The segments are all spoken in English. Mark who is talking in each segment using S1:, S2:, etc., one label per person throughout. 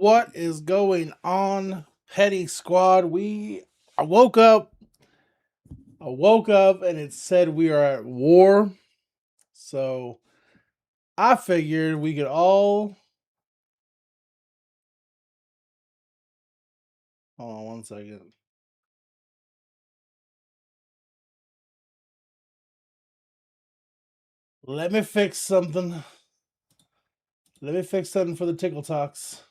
S1: What is going on, Petty Squad? I woke up. I woke up and it said we are at war. So I figured we could all. Hold on 1 second. Let me fix something. Let me fix something for the Tickle Talks.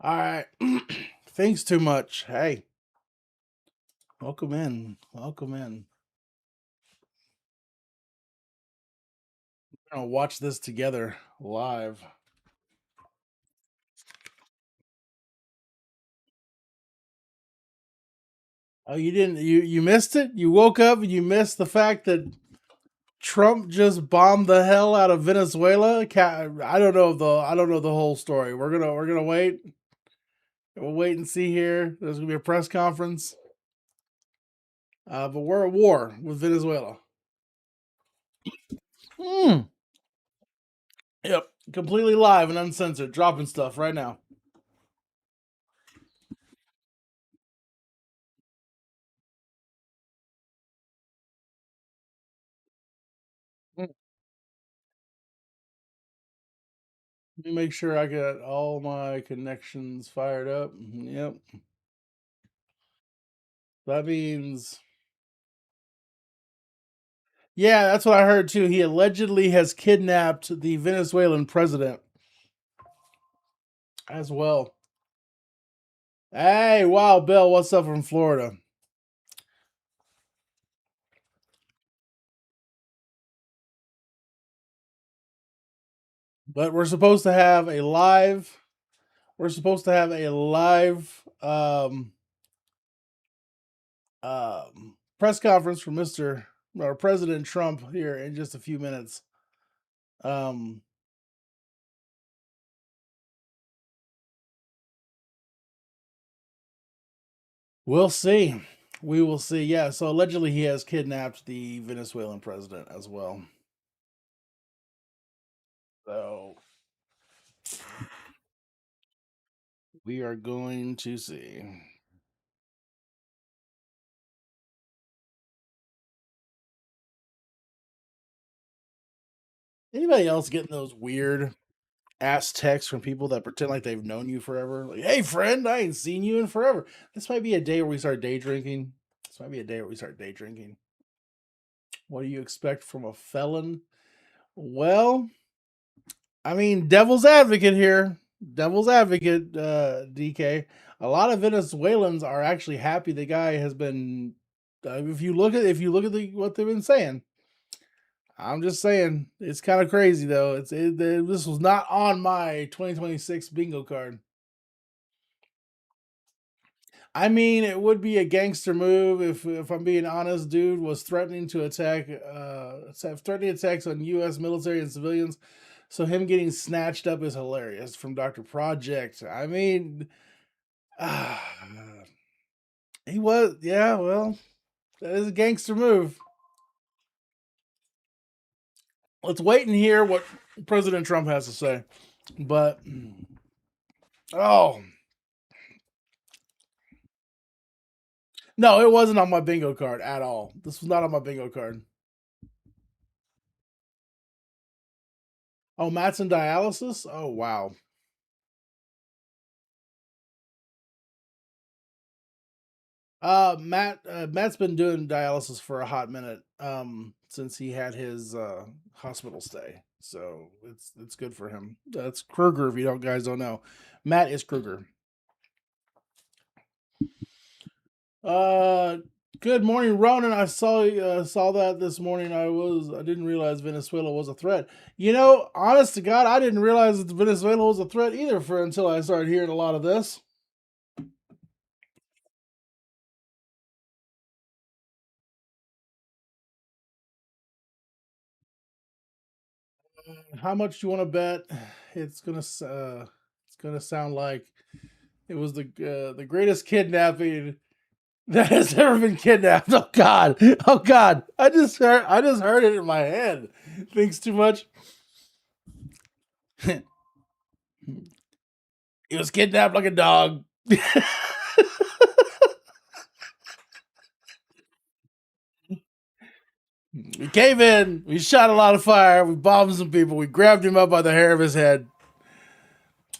S1: All right. Thanks too much. Hey, welcome in. Welcome in. We're gonna watch this together live. Oh, you didn't. You missed it. You woke up and you missed the fact that Trump just bombed the hell out of Venezuela. I don't know the whole story. We're gonna wait. We'll wait and see here. There's gonna be a press conference. But we're at war with Venezuela. Hmm. Yep. Completely live and uncensored. Dropping stuff right now. Let me make sure I got all my connections fired up. Yep. That means, yeah, that's what I heard too. He allegedly has kidnapped the Venezuelan president as well. Hey, wow, Bill, what's up from Florida? But we're supposed to have a live. We're supposed to have a live press conference for Mister or President Trump here in just a few minutes. Um, we'll see. We will see. Yeah. So allegedly, he has kidnapped the Venezuelan president as well. So we are going to see. Anybody else getting those weird ass texts from people that pretend like they've known you forever? Like, hey, friend, I ain't seen you in forever. This might be a day where we start day drinking. This might be a day where we start day drinking. What do you expect from a felon? Well, I mean, devil's advocate here. Devil's advocate, DK. A lot of Venezuelans are actually happy the guy has been. If you look at what they've been saying, I'm just saying it's kind of crazy though. This was not on my 2026 bingo card. I mean, it would be a gangster move if I'm being honest. Dude was threatening to attack, threatening attacks on U.S. military and civilians. So him getting snatched up is hilarious from Doctor Project. I mean, uh, he was, yeah. Well, that is a gangster move. Let's wait and hear what President Trump has to say. But oh no, it wasn't on my bingo card at all. This was not on my bingo card. Oh, Matt's in dialysis. Oh wow. Matt's been doing dialysis for a hot minute. Since he had his hospital stay, so it's good for him. That's Kruger. If you don't guys don't know, Matt is Kruger. Uh, Good morning, Ronan. I saw that this morning. I didn't realize Venezuela was a threat. You know, honest to God, I didn't realize that Venezuela was a threat either for until I started hearing a lot of this. How much do you want to bet? It's gonna sound like It was the greatest kidnapping that has ever been kidnapped. Oh God! Oh God! I just heard it in my head. Thinks too much. He was kidnapped like a dog. We came in, we shot a lot of fire, we bombed some people, we grabbed him up by the hair of his head.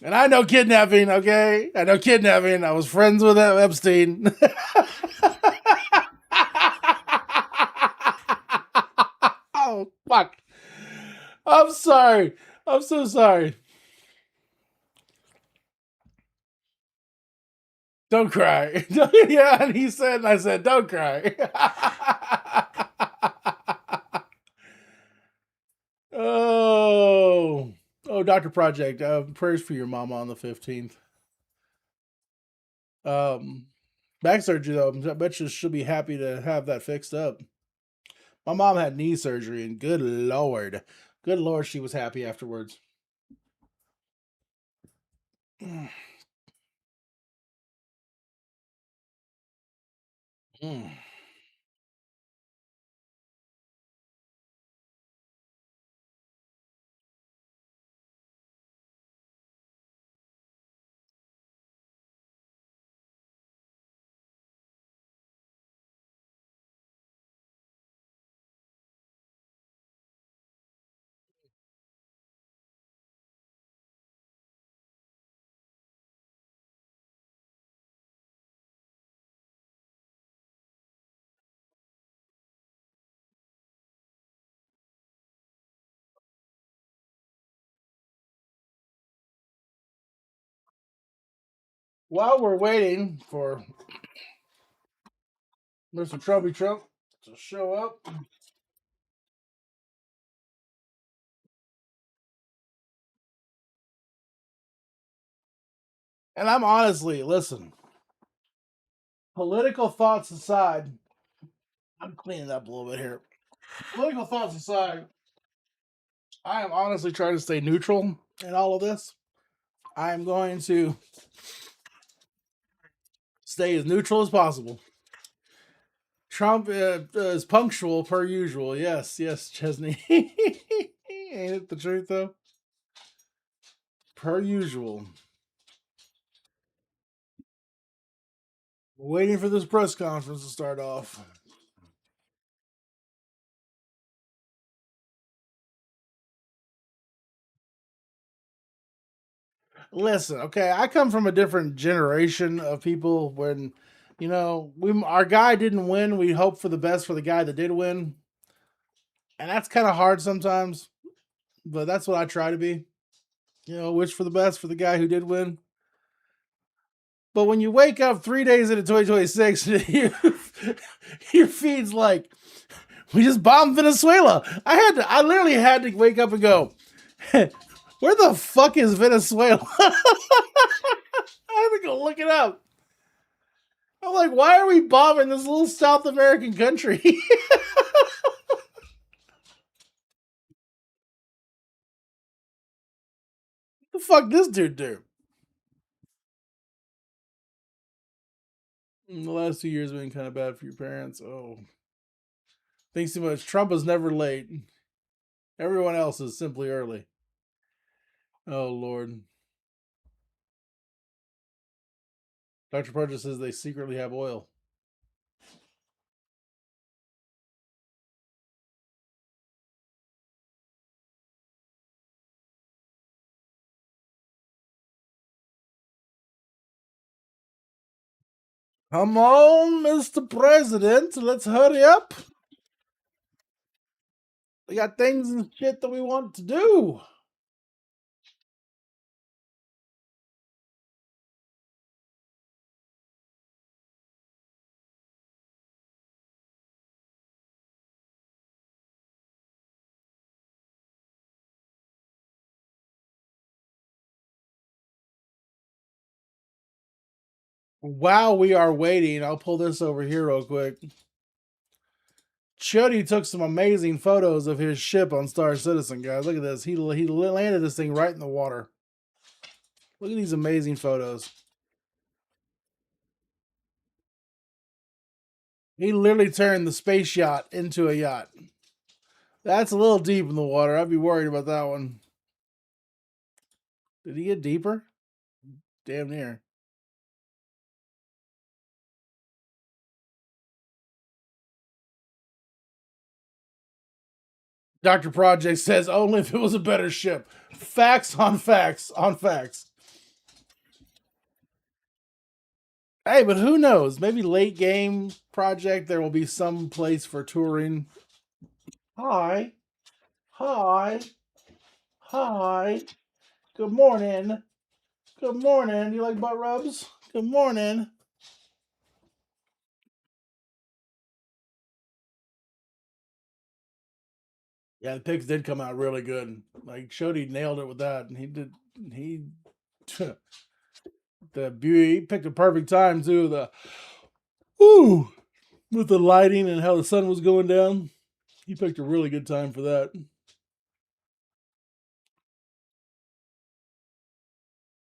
S1: And I know kidnapping, okay? I know kidnapping. I was friends with Epstein. Oh, fuck. I'm sorry. I'm so sorry. Don't cry. Yeah, and he said, and I said, don't cry. Oh. Oh, Dr. Project. Prayers for your mama on the 15th. Um, Back surgery, though. I bet you she'll be happy to have that fixed up. My mom had knee surgery, and good lord, she was happy afterwards. Mm. While we're waiting for Mr. Trumpy Trump to show up, and I'm honestly, listen, political thoughts aside, I'm cleaning up a little bit here. Political thoughts aside, I am honestly trying to stay neutral in all of this. I am going to stay as neutral as possible. Trump is punctual per usual. Yes, yes, Chesney. Ain't it the truth though? Per usual. Waiting for this press conference to start off. Listen, okay, I come from a different generation of people when, our guy didn't win. We hope for the best for the guy that did win, and that's kind of hard sometimes. But that's what I try to be. Wish for the best for the guy who did win. But when you wake up 3 days into 2026, your feed's like, we just bombed Venezuela. I literally had to wake up and go, where the fuck is Venezuela? I had to go look it up. I'm like, why are we bombing this little South American country? The fuck this dude do? The last 2 years have been kind of bad for your parents. Oh, thanks too much. Trump is never late. Everyone else is simply early. Oh Lord. Dr. Parker says they secretly have oil. Come on, Mr. President. Let's hurry up. We got things and shit that we want to do. While we are waiting, I'll pull this over here real quick. Chuddy took some amazing photos of his ship on Star Citizen, guys. Look at this. He landed this thing right in the water. Look at these amazing photos. He literally turned the space yacht into a yacht. That's a little deep in the water. I'd be worried about that one. Did he get deeper? Damn near. Dr. Project says only if it was a better ship. Facts on facts on facts. Hey, but who knows? Maybe late game project there will be some place for touring. Hi. Hi. Hi. Good morning. Good morning. You like butt rubs? Good morning. Yeah, the pics did come out really good. Like Shody nailed it with that, and he the beauty. He picked a perfect time too. The ooh with the lighting and how the sun was going down. He picked a really good time for that.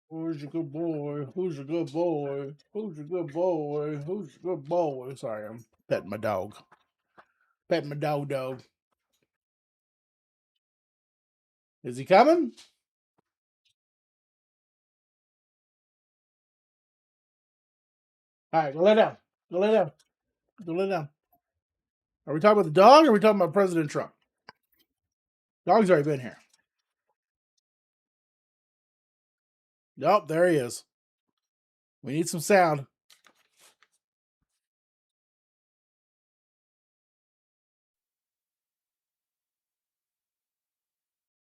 S1: Who's your good boy? Who's your good boy? Who's your good boy? Who's your good boy? Sorry, I'm petting my dog. Petting my dog. Is he coming? All right, go lay down. Go lay down. Go lay down. Are we talking about the dog or are we talking about President Trump? Dog's already been here. Nope, there he is. We need some sound.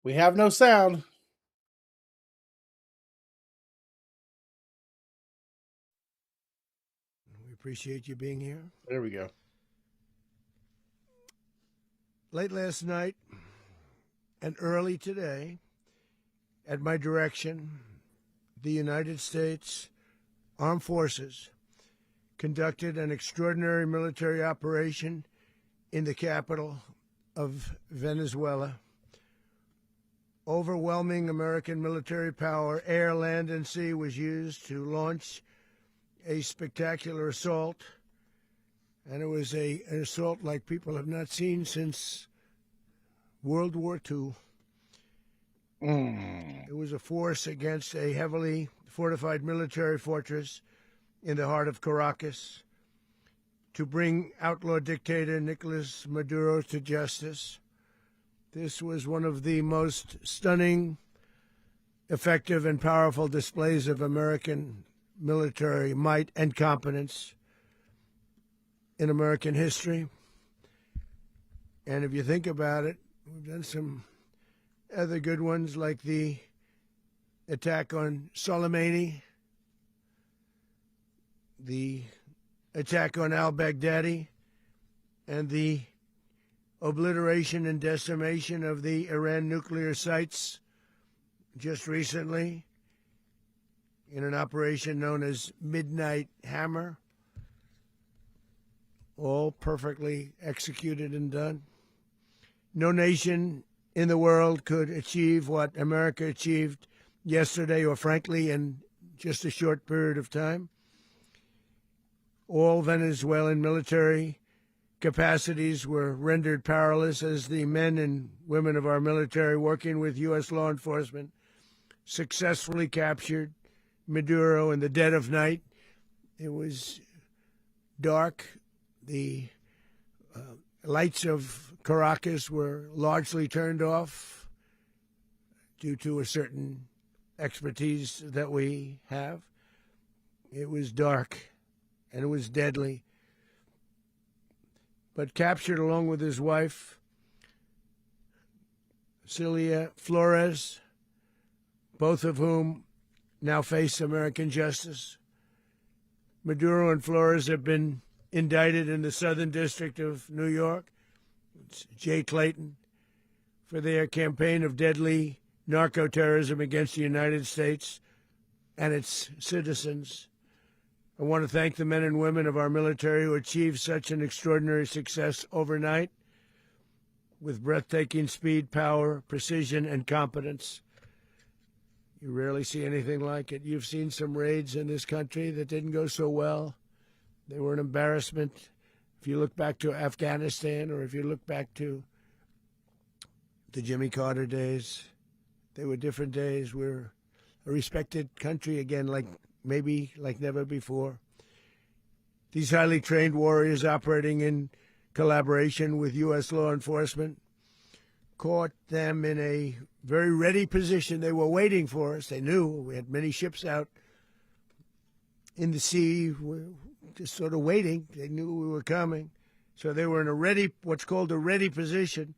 S1: We have no sound.
S2: We appreciate you being here.
S1: There we go.
S2: Late last night and early today, at my direction, the United States Armed Forces conducted an extraordinary military operation in the capital of Venezuela. Overwhelming American military power, air, land, and sea, was used to launch a spectacular assault. And it was an assault like people have not seen since World War II. It was a force against a heavily fortified military fortress in the heart of Caracas to bring outlaw dictator Nicolas Maduro to justice. This was one of the most stunning, effective, and powerful displays of American military might and competence in American history. And if you think about it, we've done some other good ones like the attack on Soleimani, the attack on al-Baghdadi, and the obliteration and decimation of the Iran nuclear sites just recently in an operation known as Midnight Hammer, all perfectly executed and done. No nation in the world could achieve what America achieved yesterday, or frankly, in just a short period of time. All Venezuelan military capacities were rendered powerless as the men and women of our military, working with U.S. law enforcement, successfully captured Maduro in the dead of night. It was dark. The lights of Caracas were largely turned off due to a certain expertise that we have. It was dark and it was deadly. But captured along with his wife, Celia Flores, both of whom now face American justice. Maduro and Flores have been indicted in the Southern District of New York, it's Jay Clayton, for their campaign of deadly narco-terrorism against the United States and its citizens. I want to thank the men and women of our military who achieved such an extraordinary success overnight with breathtaking speed, power, precision, and competence. You rarely see anything like it. You've seen some raids in this country that didn't go so well. They were an embarrassment. If you look back to Afghanistan, or if you look back to the Jimmy Carter days, they were different days. We're a respected country again, maybe like never before. These highly trained warriors operating in collaboration with U.S. law enforcement caught them in a very ready position. They were waiting for us. They knew we had many ships out in the sea, just sort of waiting. They knew we were coming. So they were in what's called a ready position.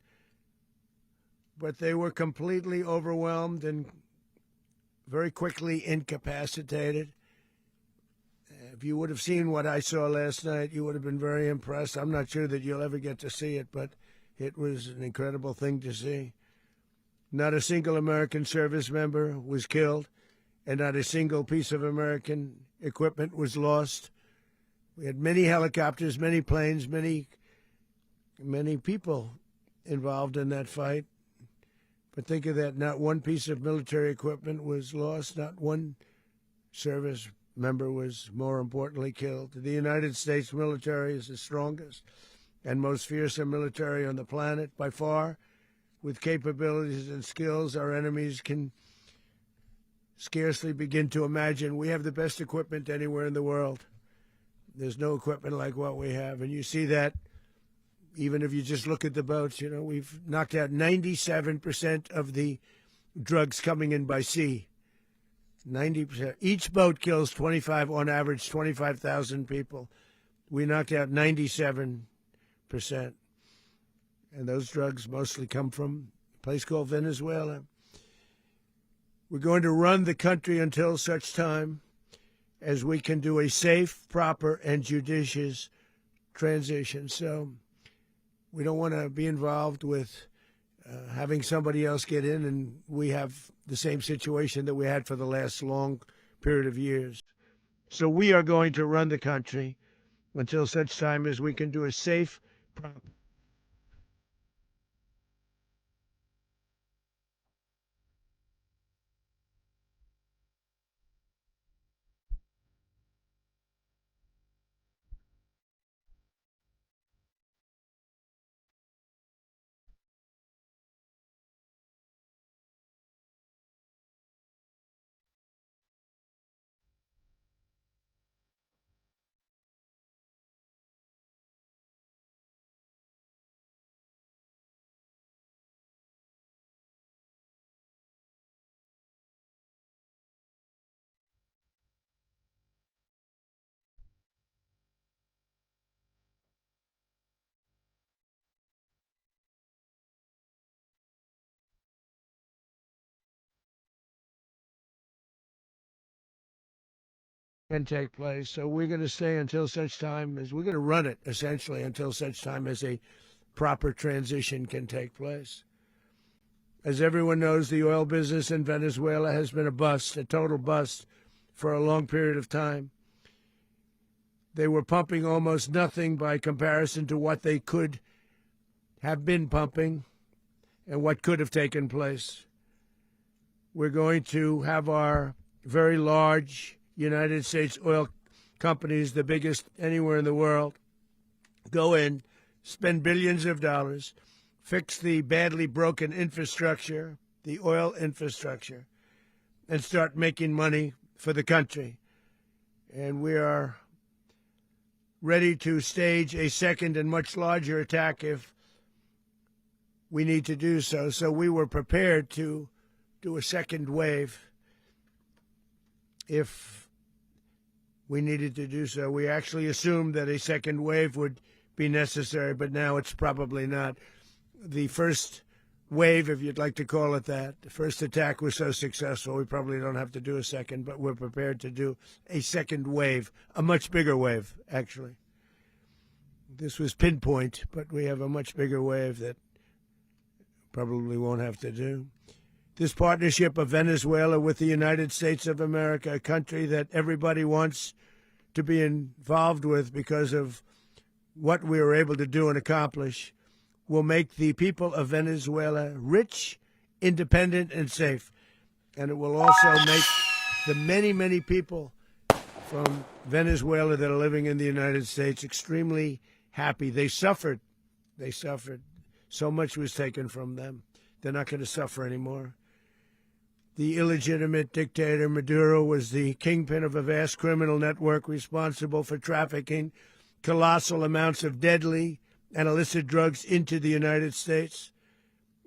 S2: But they were completely overwhelmed and very quickly incapacitated. If you would have seen what I saw last night, you would have been very impressed. I'm not sure that you'll ever get to see it, but it was an incredible thing to see. Not a single American service member was killed, and not a single piece of American equipment was lost. We had many helicopters, many planes, many people involved in that fight. But think of that, not one piece of military equipment was lost, not one service member was, more importantly, killed. The United States military is the strongest and most fearsome military on the planet by far. With capabilities and skills our enemies can scarcely begin to imagine. We have the best equipment anywhere in the world. There's no equipment like what we have, and you see that even if you just look at the boats. We've knocked out 97% of the drugs coming in by sea. 90%. Each boat kills on average, 25,000 people. We knocked out 97%. And those drugs mostly come from a place called Venezuela. We're going to run the country until such time as we can do a safe, proper, and judicious transition. So we don't want to be involved with having somebody else get in, and we have the same situation that we had for the last long period of years. So we are going to run the country until such time as we can do a safe, proper, can take place. So we're going to stay until such time as we're going to run it, essentially, until such time as a proper transition can take place. As everyone knows, the oil business in Venezuela has been a bust, a total bust, for a long period of time. They were pumping almost nothing by comparison to what they could have been pumping and what could have taken place. We're going to have our very large United States oil companies, the biggest anywhere in the world, go in, spend billions of dollars, fix the badly broken infrastructure, the oil infrastructure, and start making money for the country. And we are ready to stage a second and much larger attack if we need to do so. So we were prepared to do a second wave if we needed to do so. We actually assumed that a second wave would be necessary, but now it's probably not. The first wave, if you'd like to call it that, the first attack was so successful, we probably don't have to do a second, but we're prepared to do a second wave, a much bigger wave, actually. This was pinpoint, but we have a much bigger wave that probably won't have to do. This partnership of Venezuela with the United States of America, a country that everybody wants to be involved with because of what we were able to do and accomplish, will make the people of Venezuela rich, independent, and safe. And it will also make the many, many people from Venezuela that are living in the United States extremely happy. They suffered. They suffered. So much was taken from them. They're not going to suffer anymore. The illegitimate dictator Maduro was the kingpin of a vast criminal network responsible for trafficking colossal amounts of deadly and illicit drugs into the United States.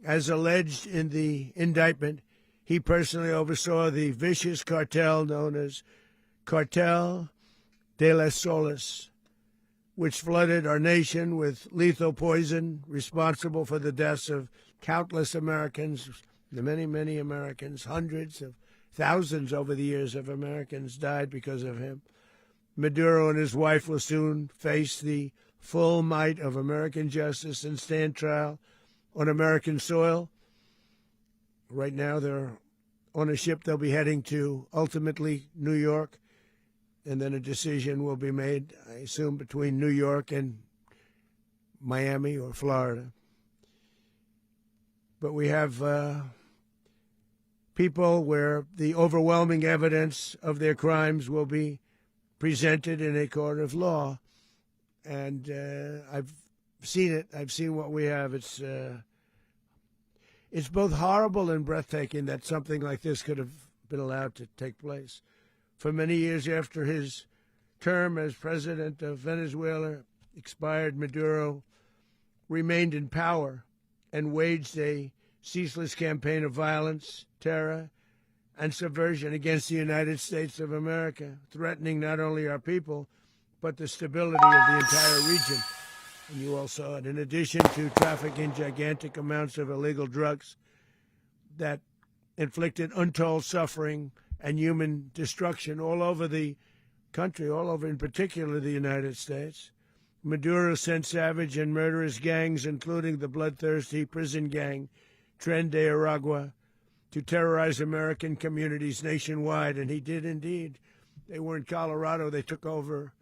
S2: As alleged in the indictment, he personally oversaw the vicious cartel known as Cartel de las Solas, which flooded our nation with lethal poison, responsible for the deaths of countless Americans, many, many Americans. Hundreds of thousands over the years of Americans died because of him. Maduro and his wife will soon face the full might of American justice and stand trial on American soil. Right now, they're on a ship. They'll be heading to, ultimately, New York, and then a decision will be made, I assume, between New York and Miami or Florida. But we have people where the overwhelming evidence of their crimes will be presented in a court of law. And I've seen it. I've seen what we have. It's both horrible and breathtaking that something like this could have been allowed to take place. For many years after his term as president of Venezuela expired, Maduro remained in power and waged a ceaseless campaign of violence, terror, and subversion against the United States of America, threatening not only our people, but the stability of the entire region. And you all saw it. In addition to trafficking gigantic amounts of illegal drugs that inflicted untold suffering and human destruction all over the country, all over, in particular, the United States, Maduro sent savage and murderous gangs, including the bloodthirsty prison gang Tren de Aragua, to terrorize American communities nationwide. And he did indeed. They were in Colorado. They took over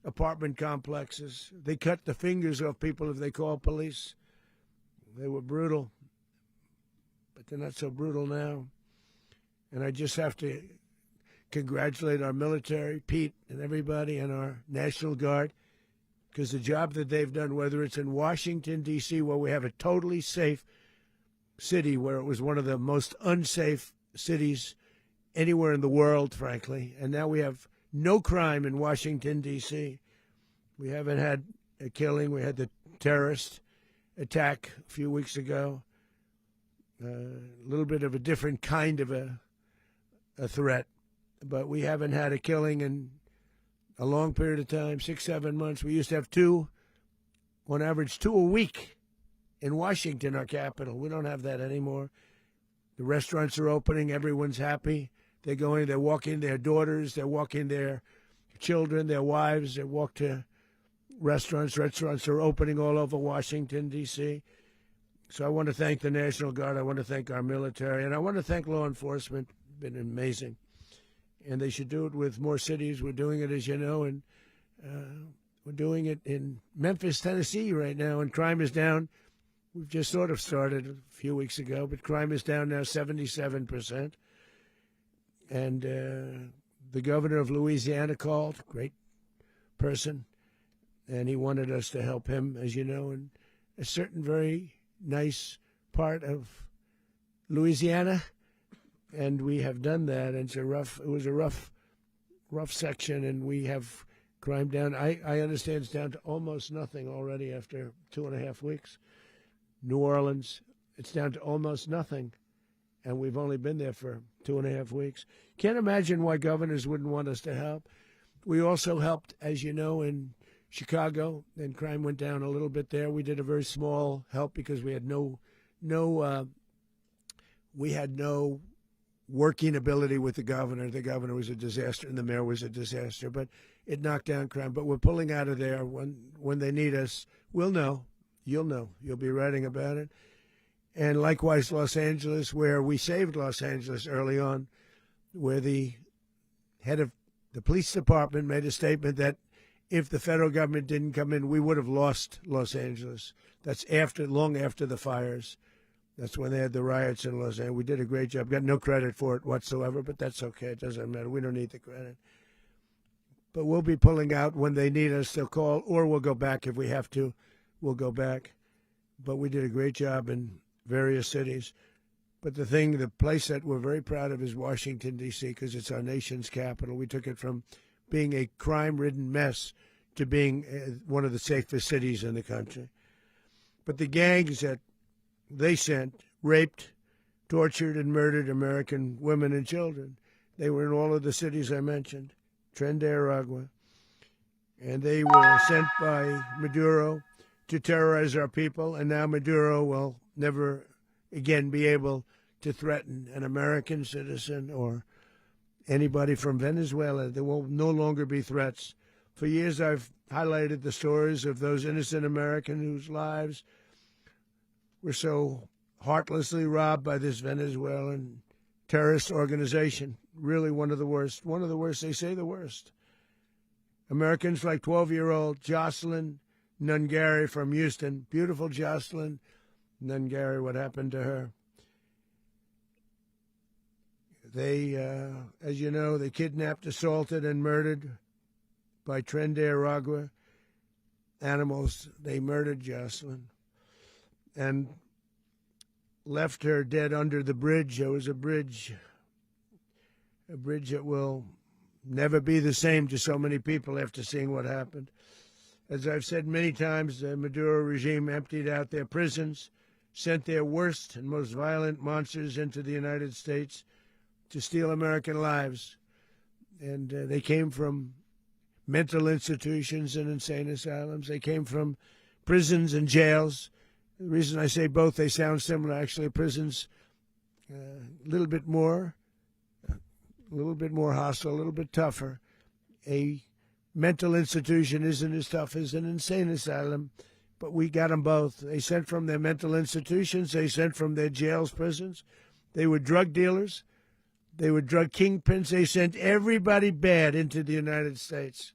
S2: apartment complexes. They cut the fingers off people if they called police. They were brutal, but they're not so brutal now. And I just have to congratulate our military, Pete and everybody, and our National Guard, because the job that they've done, whether it's in Washington, D.C., where we have a totally safe city, where it was one of the most unsafe cities anywhere in the world, frankly, and now we have no crime in Washington, D.C. We haven't had a killing. We had the terrorist attack a few weeks ago. A little bit of a different kind of a threat, but we haven't had a killing in a long period of time, 6-7 months. We used to have two, on average, 2 a week in Washington, our capital. We don't have that anymore. The restaurants are opening. Everyone's happy. They're going, they're walking their daughters, they're walking their children, their wives. They walk to restaurants. Restaurants are opening all over Washington, D.C. So I want to thank the National Guard. I want to thank our military. And I want to thank law enforcement. Been amazing. And they should do it with more cities. We're doing it, as you know, and we're doing it in Memphis, Tennessee right now, and crime is down. We've just sort of started a few weeks ago, but crime is down now 77%. And the governor of Louisiana called, great person, and he wanted us to help him, as you know, in a certain very nice part of Louisiana. And we have done that. And it was a rough section, and we have crime down. I understand it's down to almost nothing already after 2.5 weeks. New Orleans, it's down to almost nothing, and we've only been there for 2.5 weeks. Can't imagine why governors wouldn't want us to help. We also helped, as you know, in Chicago, and crime went down a little bit there. We did a very small help because we had no working ability with the governor. The governor was a disaster, and the mayor was a disaster, but it knocked down crime. But we're pulling out of there. When they need us, we'll know. You'll know. You'll be writing about it. And likewise, Los Angeles, where we saved Los Angeles early on, where the head of the police department made a statement that if the federal government didn't come in, we would have lost Los Angeles. That's long after the fires. That's when they had the riots in Los Angeles. We did a great job. Got no credit for it whatsoever, but that's okay. It doesn't matter. We don't need the credit. but we'll be pulling out when they need us. They'll call, or we'll go back if we have to. We'll go back. But we did a great job in various cities. But the place that we're very proud of is Washington, D.C., because it's our nation's capital. We took it from being a crime-ridden mess to being one of the safest cities in the country. But the gangs that they sent raped, tortured, and murdered American women and children. They were in all of the cities I mentioned, Tren de Aragua. And they were sent by Maduro to terrorize our people, and now Maduro will never again be able to threaten an American citizen or anybody from Venezuela. There will no longer be threats. For years, I've highlighted the stories of those innocent Americans whose lives were so heartlessly robbed by this Venezuelan terrorist organization. Really one of the worst. One of the worst, they say the worst. Americans like 12-year-old Jocelyn Nungari from Houston. Beautiful Jocelyn Nungari, what happened to her? They, as you know, they kidnapped, assaulted, and murdered by Tren de Aragua animals. They murdered Jocelyn and left her dead under the bridge. There was a bridge that will never be the same to so many people after seeing what happened. As I've said many times, the Maduro regime emptied out their prisons, sent their worst and most violent monsters into the United States to steal American lives. And they came from mental institutions and insane asylums. They came from prisons and jails. The reason I say both, they sound similar. Actually, prisons a little bit more hostile, a little bit tougher. A mental institution isn't as tough as an insane asylum, but we got them both. They sent from their mental institutions. They sent from their jails, prisons. They were drug dealers. They were drug kingpins. They sent everybody bad into the United States,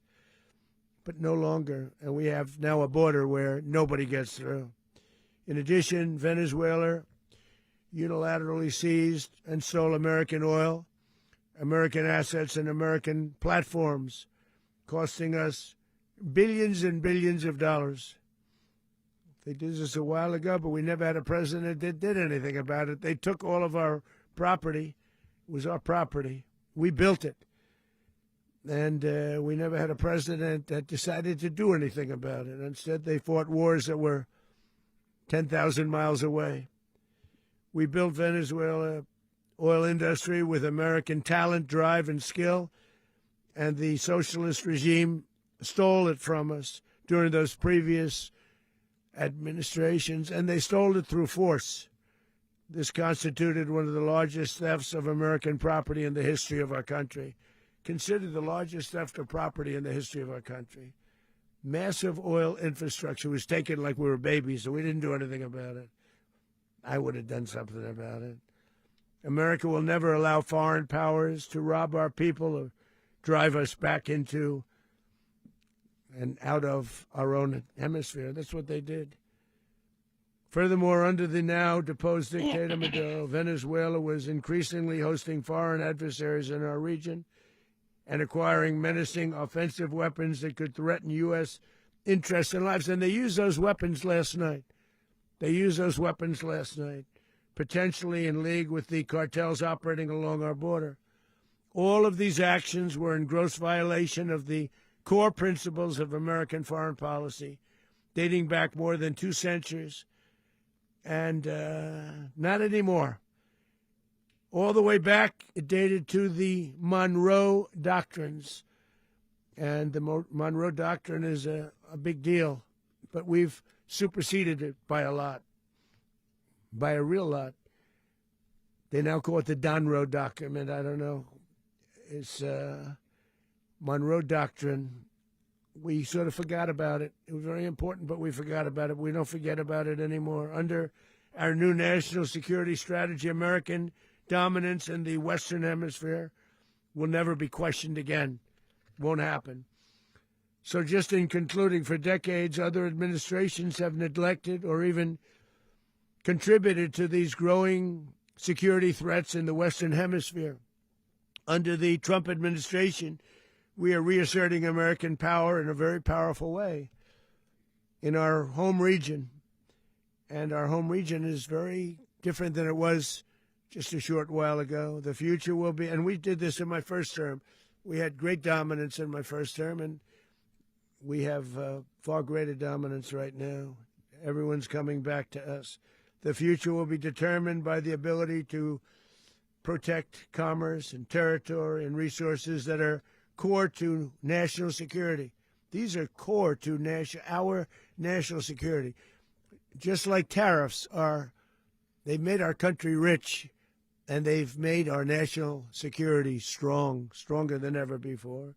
S2: but no longer. And we have now a border where nobody gets through. In addition, Venezuela unilaterally seized and stole American oil, American assets, and American platforms, costing us billions and billions of dollars. They did this a while ago, but we never had a president that did anything about it. They took all of our property. It was our property. We built it. And we never had a president that decided to do anything about it. Instead, they fought wars that were 10,000 miles away. We built Venezuela oil industry with American talent, drive, and skill, and the socialist regime stole it from us during those previous administrations, and they stole it through force. This constituted one of the largest thefts of American property in the history of our country. Considered the largest theft of property in the history of our country. Massive oil infrastructure was taken like we were babies, so we didn't do anything about it. I would have done something about it. America will never allow foreign powers to rob our people or drive us back into and out of our own hemisphere. That's what they did. Furthermore, under the now deposed dictator Maduro, Venezuela was increasingly hosting foreign adversaries in our region and acquiring menacing offensive weapons that could threaten U.S. interests and lives. And they used those weapons last night. Potentially in league with the cartels operating along our border. All of these actions were in gross violation of the core principles of American foreign policy, dating back more than 2 centuries. And not anymore. All the way back, it dated to the Monroe Doctrines. And the Monroe Doctrine is a big deal. But we've superseded it by a lot. By a real lot. They now call it the Donroe Document. I don't know. It's Monroe Doctrine. We sort of forgot about it. It was very important, but we forgot about it. We don't forget about it anymore. Under our new national security strategy, American dominance in the Western Hemisphere will never be questioned again. Won't happen. So just in concluding, for decades, other administrations have neglected or even contributed to these growing security threats in the Western Hemisphere. Under the Trump administration, we are reasserting American power in a very powerful way in our home region. And our home region is very different than it was just a short while ago. The future will be, and we did this in my first term. We had great dominance in my first term, and we have far greater dominance right now. Everyone's coming back to us. The future will be determined by the ability to protect commerce and territory and resources that are core to national security. These are core to our national security. Just like tariffs are, they've made our country rich, and they've made our national security strong, stronger than ever before.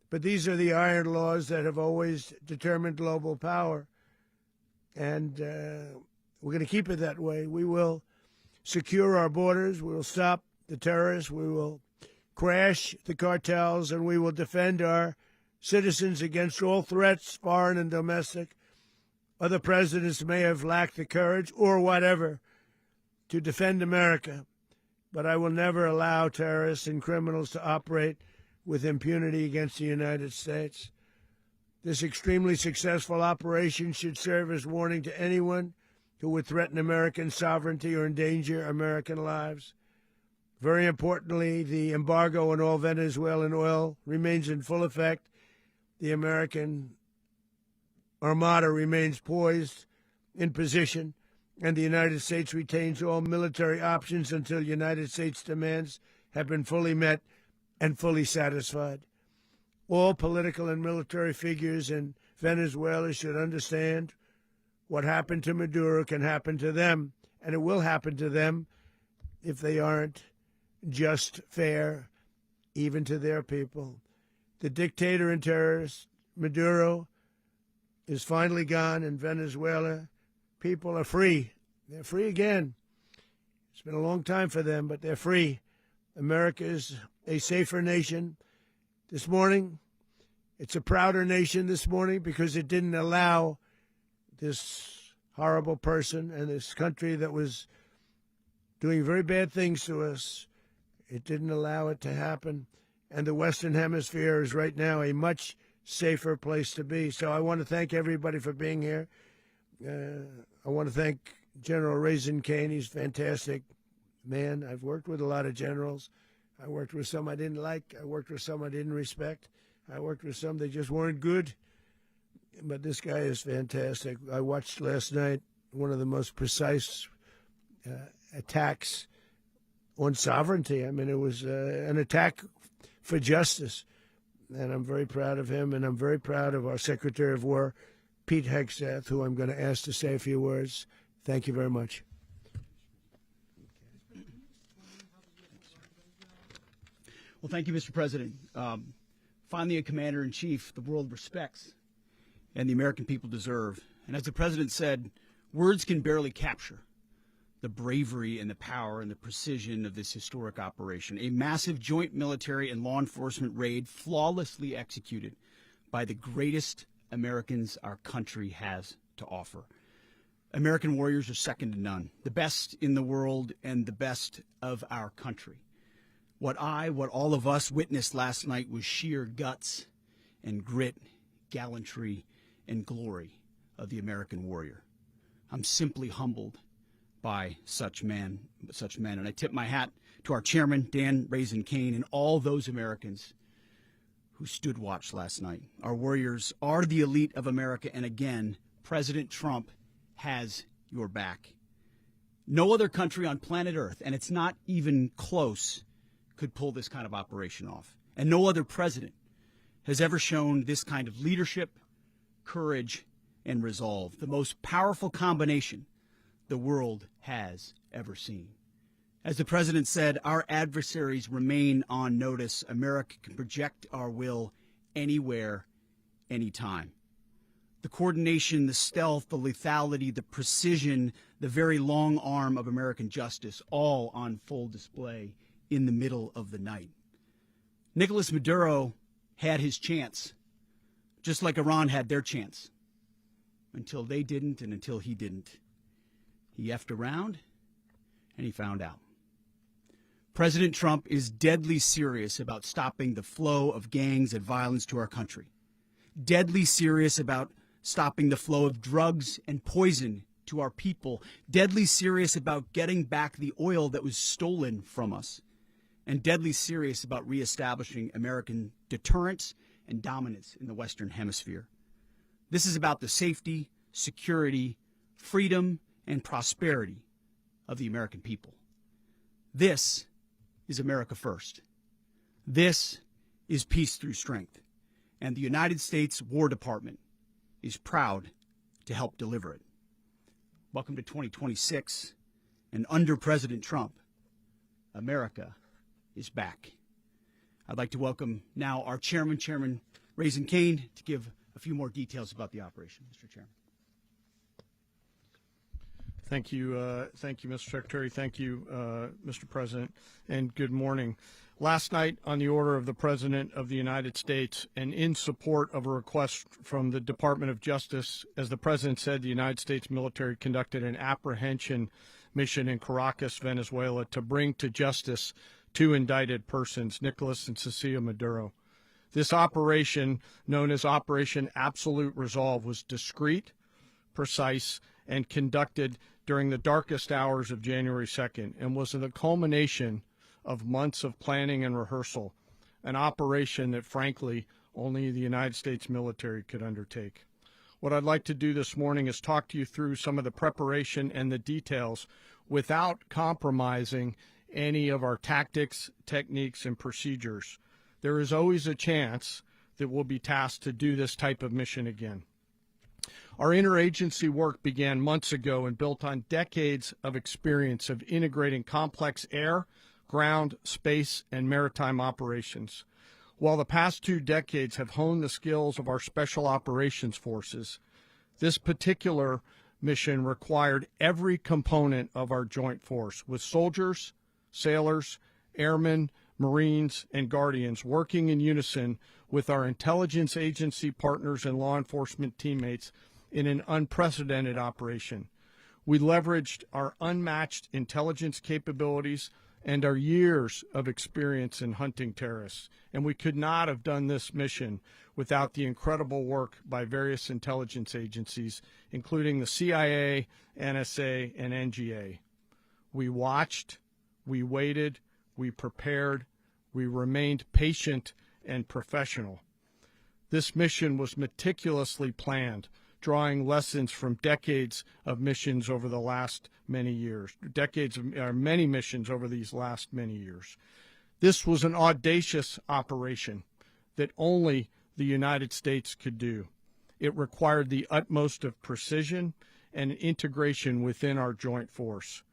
S2: But these are the iron laws that have always determined global power, and we're going to keep it that way. We will secure our borders. We will stop the terrorists. We will crash the cartels, and we will defend our citizens against all threats, foreign and domestic. Other presidents may have lacked the courage or whatever to defend America, but I will never allow terrorists and criminals to operate with impunity against the United States. This extremely successful operation should serve as warning to anyone who would threaten American sovereignty or endanger American lives. Very importantly, the embargo on all Venezuelan oil remains in full effect. The American Armada remains poised in position, and the United States retains all military options until United States demands have been fully met and fully satisfied. All political and military figures in Venezuela should understand what happened to Maduro can happen to them, and it will happen to them if they aren't just, fair, even to their people. The dictator and terrorist, Maduro, is finally gone, and Venezuela people are free. They're free again. It's been a long time for them, but they're free. America is a safer nation. This morning, it's a prouder nation this morning because it didn't allow this horrible person and this country that was doing very bad things to us. It didn't allow it to happen. And the Western Hemisphere is right now a much safer place to be. So I want to thank everybody for being here. I want to thank General Raisin Kane. He's a fantastic man. I've worked with a lot of generals. I worked with some I didn't like. I worked with some I didn't respect. I worked with some that just weren't good. But this guy is fantastic. I watched last night one of the most precise attacks on sovereignty. I mean, it was an attack for justice. And I'm very proud of him, and I'm very proud of our Secretary of War, Pete Hegseth, who I'm going to ask to say a few words. Thank you very much.
S3: Well, thank you, Mr. President. Finally, a commander-in-chief the world respects and the American people deserve. And as the President said, words can barely capture the bravery and the power and the precision of this historic operation. A massive joint military and law enforcement raid flawlessly executed by the greatest Americans our country has to offer. American warriors are second to none, the best in the world and the best of our country. What all of us witnessed last night was sheer guts and grit, gallantry, and glory of the American warrior. I'm simply humbled by such men. And I tip my hat to our chairman, Dan Raisin Kane, and all those Americans who stood watch last night. Our warriors are the elite of America, and again, President Trump has your back. No other country on planet Earth, and it's not even close, could pull this kind of operation off. And no other president has ever shown this kind of leadership, courage, and resolve, the most powerful combination the world has ever seen. As the president said, our adversaries remain on notice. America can project our will anywhere, anytime. The coordination, the stealth, the lethality, the precision, the very long arm of American justice, all on full display in the middle of the night. Nicolas Maduro had his chance, just like Iran had their chance, until they didn't and until he didn't. He effed around, and he found out. President Trump is deadly serious about stopping the flow of gangs and violence to our country, deadly serious about stopping the flow of drugs and poison to our people, deadly serious about getting back the oil that was stolen from us, and deadly serious about reestablishing American deterrence and dominance in the Western Hemisphere. This is about the safety, security, freedom, and prosperity of the American people. This is America first. This is peace through strength. And the United States War Department is proud to help deliver it. Welcome to 2026. And under President Trump, America is back. I'd like to welcome now our chairman, Chairman Raising Cane, to give a few more details about the operation. Mr. Chairman.
S4: Thank you, Mr. Secretary. Thank you, Mr. President, and good morning. Last night, on the order of the President of the United States and in support of a request from the Department of Justice, as the President said, the United States military conducted an apprehension mission in Caracas, Venezuela, to bring to justice two indicted persons, Nicolas and Cecilia Maduro. This operation, known as Operation Absolute Resolve, was discreet, precise, and conducted during the darkest hours of January 2nd and was the culmination of months of planning and rehearsal, an operation that, frankly, only the United States military could undertake. What I'd like to do this morning is talk to you through some of the preparation and the details without compromising any of our tactics, techniques, and procedures. There is always a chance that we'll be tasked to do this type of mission again. Our interagency work began months ago and built on decades of experience of integrating complex air, ground, space, and maritime operations. While the past 2 decades have honed the skills of our special operations forces, this particular mission required every component of our joint force, with soldiers, sailors, airmen, Marines, and Guardians working in unison with our intelligence agency partners and law enforcement teammates in an unprecedented operation. We leveraged our unmatched intelligence capabilities and our years of experience in hunting terrorists, and we could not have done this mission without the incredible work by various intelligence agencies, including the CIA, NSA, and NGA. We watched, we waited, we prepared, we remained patient and professional. This mission was meticulously planned, drawing lessons from decades of missions over the last many years, many missions over these last many years. This was an audacious operation that only the United States could do. It required the utmost of precision and integration within our joint force.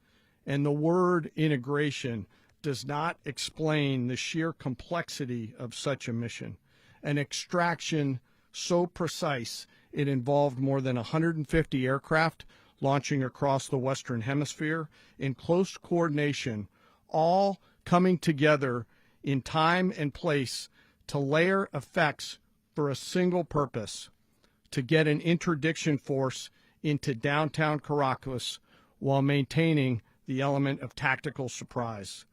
S4: And the word integration does not explain the sheer complexity of such a mission. An extraction so precise it involved more than 150 aircraft launching across the Western Hemisphere in close coordination, all coming together in time and place to layer effects for a single purpose: to get an interdiction force into downtown Caracas while maintaining the element of tactical surprise.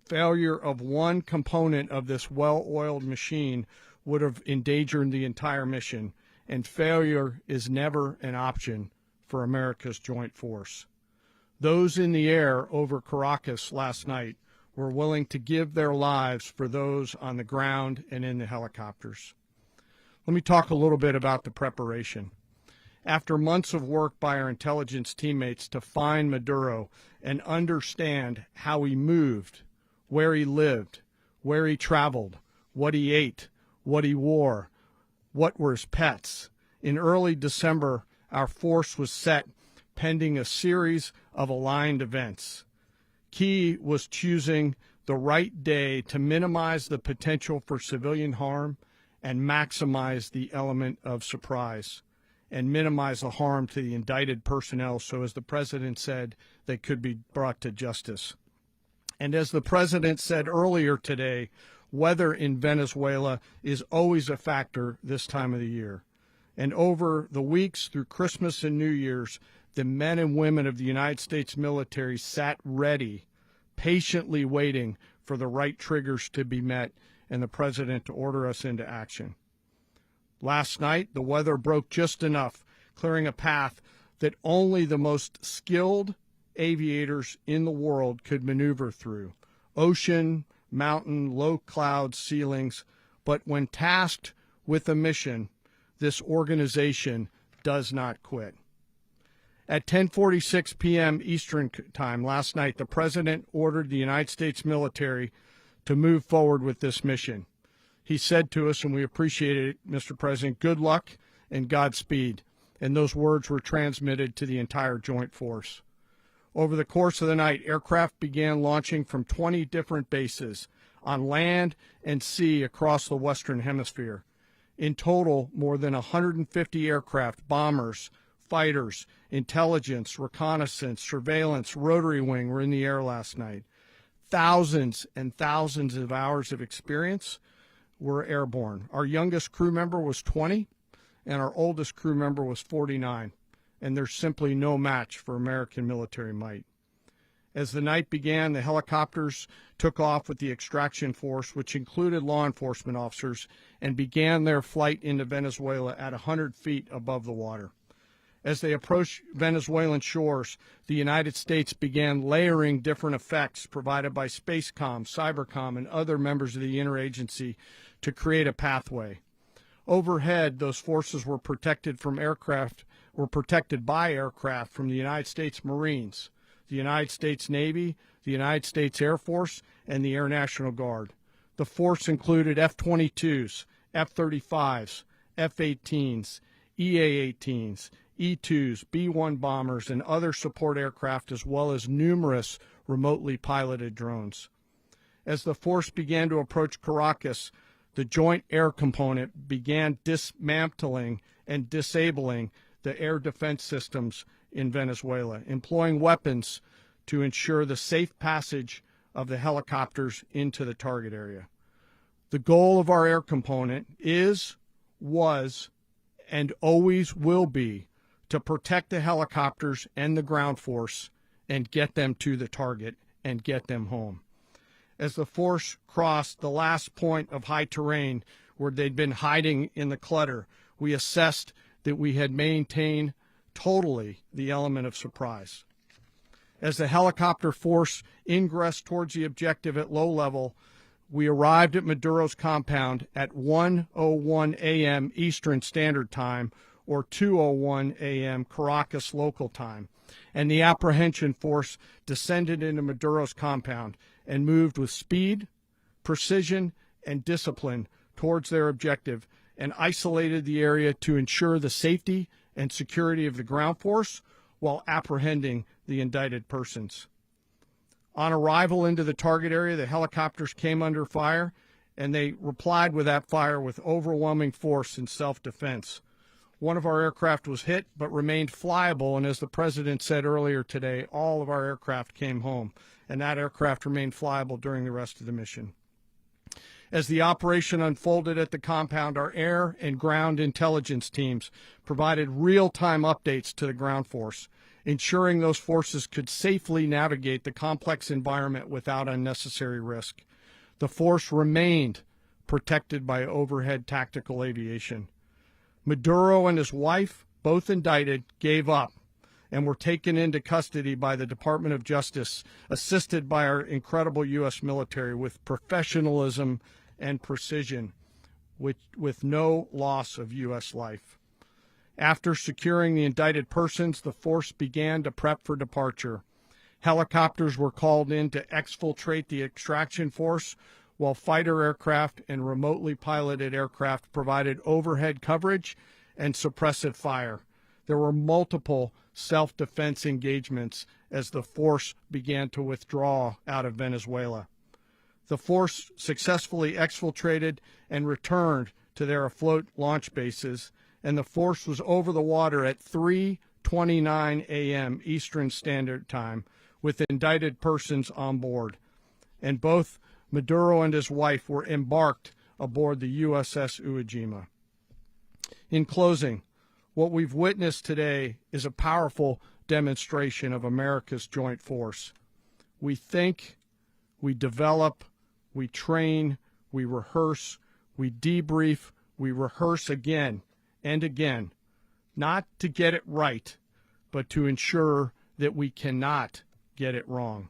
S4: Failure of one component of this well-oiled machine would have endangered the entire mission, and failure is never an option for America's joint force. Those in the air over Caracas last night were willing to give their lives for those on the ground and in the helicopters. Let me talk a little bit about the preparation. After months of work by our intelligence teammates to find Maduro and understand how he moved, where he lived, where he traveled, what he ate, what he wore, what were his pets, in early December, our force was set pending a series of aligned events. Key was choosing the right day to minimize the potential for civilian harm and maximize the element of surprise, and minimize the harm to the indicted personnel so, as the President said, they could be brought to justice. And as the President said earlier today, weather in Venezuela is always a factor this time of the year. And over the weeks through Christmas and New Year's, the men and women of the United States military sat ready, patiently waiting for the right triggers to be met and the president to order us into action. Last night, the weather broke just enough, clearing a path that only the most skilled aviators in the world could maneuver through. Ocean, mountain, low cloud ceilings, but when tasked with a mission, this organization does not quit. At 10:46 p.m. Eastern Time last night, the President ordered the United States military to move forward with this mission. He said to us, and we appreciate it, Mr. President, good luck and Godspeed. And those words were transmitted to the entire Joint Force. Over the course of the night, aircraft began launching from 20 different bases on land and sea across the Western Hemisphere. In total, more than 150 aircraft, bombers, fighters, intelligence, reconnaissance, surveillance, rotary wing were in the air last night. Thousands and thousands of hours of experience were airborne. Our youngest crew member was 20, and our oldest crew member was 49, and there's simply no match for American military might. As the night began, the helicopters took off with the extraction force, which included law enforcement officers, and began their flight into Venezuela at 100 feet above the water. As they approached Venezuelan shores, the United States began layering different effects provided by Spacecom, Cybercom, and other members of the interagency to create a pathway. Overhead, those forces were protected by aircraft from the United States Marines, the United States Navy, the United States Air Force, and the Air National Guard. The force included F-22s, F-35s, F-18s, EA-18s, E-2s, B-1 bombers, and other support aircraft, as well as numerous remotely piloted drones. As the force began to approach Caracas, the Joint Air Component began dismantling and disabling the air defense systems in Venezuela, employing weapons to ensure the safe passage of the helicopters into the target area. The goal of our air component is, was, and always will be to protect the helicopters and the ground force and get them to the target and get them home. As the force crossed the last point of high terrain where they'd been hiding in the clutter, we assessed that we had maintained totally the element of surprise. As the helicopter force ingressed towards the objective at low level, we arrived at Maduro's compound at 1:01 a.m. Eastern Standard Time, or 2:01 a.m. Caracas local time, and the apprehension force descended into Maduro's compound and moved with speed, precision, and discipline towards their objective and isolated the area to ensure the safety and security of the ground force while apprehending the indicted persons. On arrival into the target area, the helicopters came under fire, and they replied with that fire with overwhelming force in self-defense. One of our aircraft was hit but remained flyable, and as the President said earlier today, all of our aircraft came home, and that aircraft remained flyable during the rest of the mission. As the operation unfolded at the compound, our air and ground intelligence teams provided real-time updates to the ground force, ensuring those forces could safely navigate the complex environment without unnecessary risk. The force remained protected by overhead tactical aviation. Maduro and his wife, both indicted, gave up and were taken into custody by the Department of Justice, assisted by our incredible U.S. military with professionalism and precision, with no loss of U.S. life. After securing the indicted persons, the force began to prep for departure. Helicopters were called in to exfiltrate the extraction force, while fighter aircraft and remotely piloted aircraft provided overhead coverage and suppressive fire. There were multiple self-defense engagements as the force began to withdraw out of Venezuela. The force successfully exfiltrated and returned to their afloat launch bases, and the force was over the water at 3:29 a.m. Eastern Standard Time with indicted persons on board. And both Maduro and his wife were embarked aboard the USS Iwo Jima. In closing, what we've witnessed today is a powerful demonstration of America's joint force. We think, we develop, we train, we rehearse, we debrief, we rehearse again and again, not to get it right, but to ensure that we cannot get it wrong.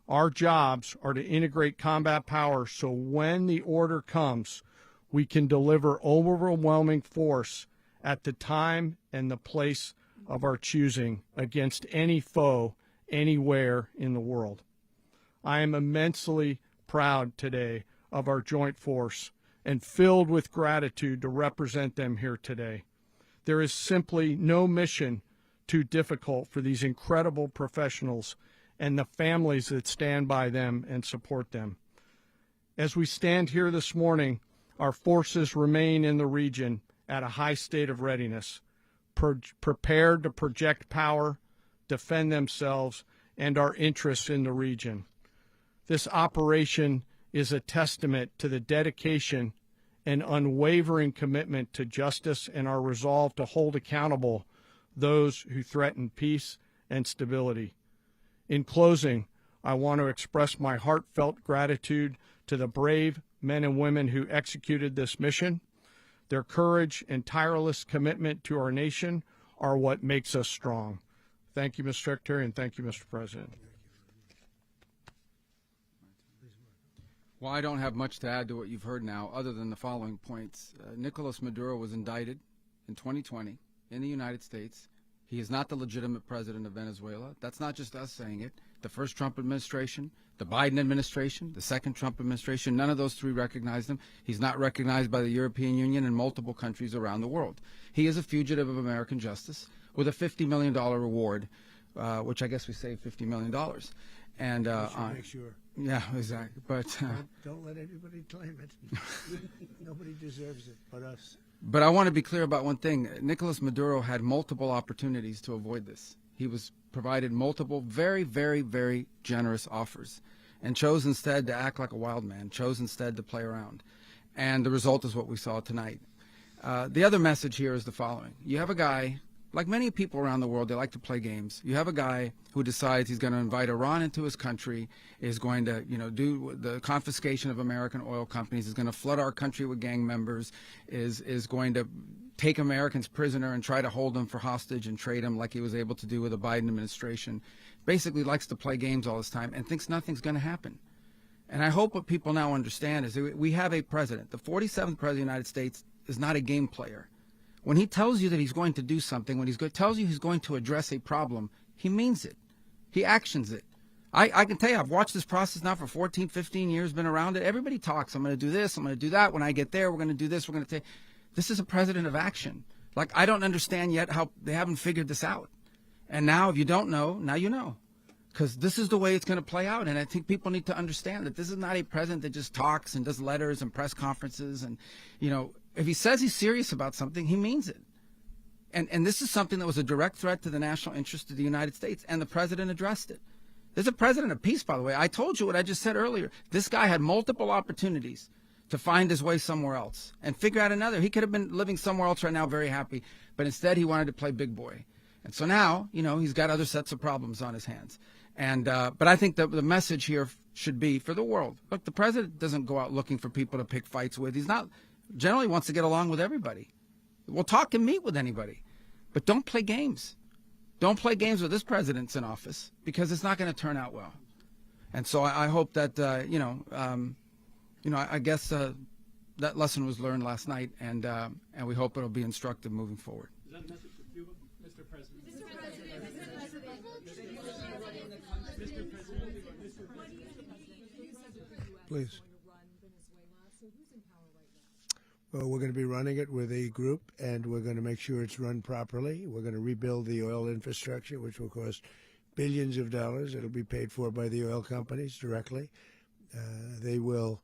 S4: Our jobs are to integrate combat power so when the order comes, we can deliver overwhelming force at the time and the place of our choosing against any foe anywhere in the world. I am immensely proud today of our joint force and filled with gratitude to represent them here today. There is simply no mission too difficult for these incredible professionals and the families that stand by them and support them. As we stand here this morning, our forces remain in the region at a high state of readiness, prepared to project power, defend themselves, and our interests in the region. This operation is a testament to the dedication and unwavering commitment to justice and our resolve to hold accountable those who threaten peace and stability. In closing, I want to express my heartfelt gratitude to the brave men and women who executed this mission. Their courage and tireless commitment to our nation are what makes us strong. Thank you, Mr. Secretary, and thank you, Mr. President.
S5: Well, I don't have much to add to what you've heard now, other than the following points. Nicolas Maduro was indicted in 2020 in the United States. He is not the legitimate president of Venezuela. That's not just us saying it. The first Trump administration, the Biden administration, the second Trump administration, none of those three recognized him. He's not recognized by the European Union and multiple countries around the world. He is a fugitive of American justice with a $50 million reward, which I guess we saved $50 million. And
S2: make sure.
S5: Yeah, exactly. But
S2: don't let anybody claim it. Nobody deserves it but us.
S5: But I want to be clear about one thing. Nicolas Maduro had multiple opportunities to avoid this. He was provided multiple very, very, very generous offers and chose instead to act like a wild man, chose instead to play around. And the result is what we saw tonight. The other message here is the following. You have a guy, like many people around the world, they like to play games. You have a guy who decides he's going to invite Iran into his country, is going to, do the confiscation of American oil companies, is going to flood our country with gang members, is going to take Americans prisoner and try to hold them for hostage and trade them like he was able to do with the Biden administration. Basically likes to play games all this time and thinks nothing's going to happen. And I hope what people now understand is that we have a president. The 47th president of the United States is not a game player. When he tells you that he's going to do something, when he tells you he's going to address a problem, he means it. He actions it. I can tell you, I've watched this process now for 14, 15 years, been around it. Everybody talks. I'm going to do this. I'm going to do that. When I get there, we're going to do this. We're going to take. This is a president of action. Like, I don't understand yet how they haven't figured this out. And now, if you don't know, now you know. Because this is the way it's going to play out. And I think people need to understand that this is not a president that just talks and does letters and press conferences. And, if he says he's serious about something, he means it. And this is something that was a direct threat to the national interest of the United States, and the president addressed it. There's a president of peace, by the way. I told you what I just said earlier. This guy had multiple opportunities to find his way somewhere else and figure out another. He could have been living somewhere else right now very happy, but instead he wanted to play big boy. And so now, he's got other sets of problems on his hands. And but I think that the message here should be for the world. Look, the president doesn't go out looking for people to pick fights with. He's not generally wants to get along with everybody. We'll talk and meet with anybody, but don't play games. Don't play games with this president's in office, because it's not going to turn out well. And so I hope that I guess that lesson was learned last night, and we hope it'll be instructive moving forward.
S3: Is that a message for Cuba, Mr. President?
S2: Please. Well, we're going to be running it with a group, and we're going to make sure it's run properly. We're going to rebuild the oil infrastructure, which will cost billions of dollars. It'll be paid for by the oil companies directly. They will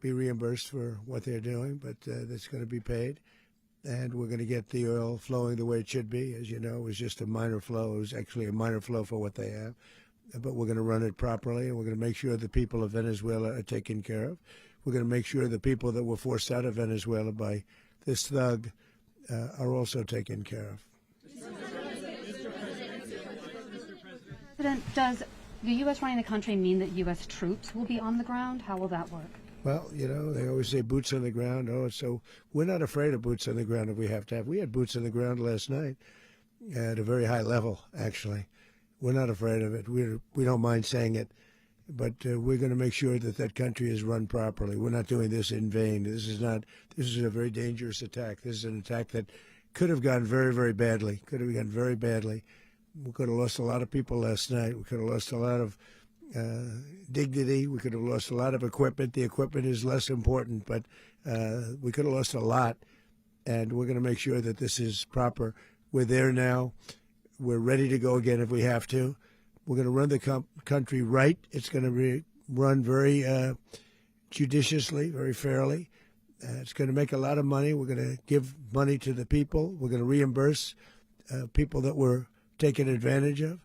S2: be reimbursed for what they're doing, but that's going to be paid. And we're going to get the oil flowing the way it should be. As you know, it was just a minor flow. It was actually a minor flow for what they have. But we're going to run it properly, and we're going to make sure the people of Venezuela are taken care of. We're going to make sure the people that were forced out of Venezuela by this thug are also taken care of.
S6: President, does The U.S. running the country mean that U.S. troops will be on the ground? How will that work?
S2: Well, they always say boots on the ground. Oh, so we're not afraid of boots on the ground if we have to have. We had boots on the ground last night at a very high level, actually. We're not afraid of it. We don't mind saying it. But we're going to make sure that that country is run properly. We're not doing this in vain. This is a very dangerous attack. This is an attack that could have gone very, very badly. Could have gone very badly. We could have lost a lot of people last night. We could have lost a lot of dignity. We could have lost a lot of equipment. The equipment is less important, but we could have lost a lot. And we're going to make sure that this is proper. We're there now. We're ready to go again if we have to. We're going to run the country right. It's going to be run very judiciously, very fairly. It's going to make a lot of money. We're going to give money to the people. We're going to reimburse people that were taken advantage of.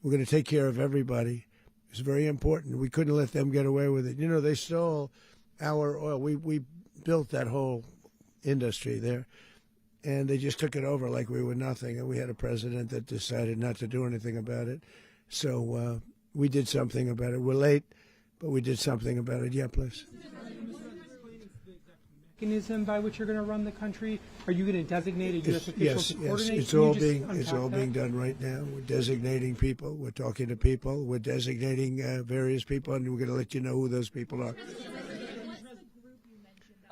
S2: We're going to take care of everybody. It's very important. We couldn't let them get away with it. They stole our oil. We built that whole industry there, and they just took it over like we were nothing. And we had a president that decided not to do anything about it. So we did something about it. We're late, but we did something about it. Yeah, please.
S7: Mechanism by which you're going to run the country? Are you going to designate a U.S. official to coordinate?
S2: It's all being done right now. We're designating people. We're talking to people. We're designating various people, and we're going to let you know who those people are.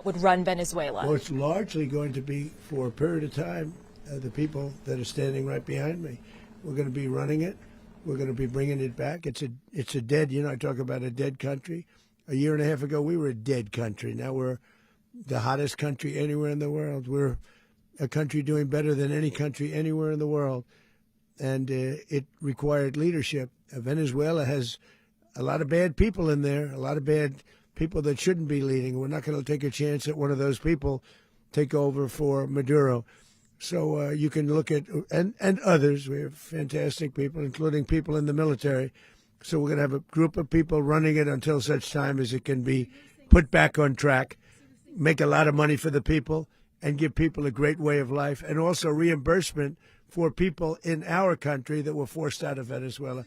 S8: Would run Venezuela?
S2: Well, it's largely going to be for a period of time. The people that are standing right behind me, we're going to be running it. We're going to be bringing it back. It's a dead. I talk about a dead country. A year and a half ago, we were a dead country. Now we're the hottest country anywhere in the world. We're a country doing better than any country anywhere in the world. And it required leadership. Venezuela has a lot of bad people in there, a lot of bad people that shouldn't be leading. We're not going to take a chance that one of those people take over for Maduro. So you can look at, and others, we have fantastic people, including people in the military. So we're going to have a group of people running it until such time as it can be put back on track, make a lot of money for the people, and give people a great way of life, and also reimbursement for people in our country that were forced out of Venezuela.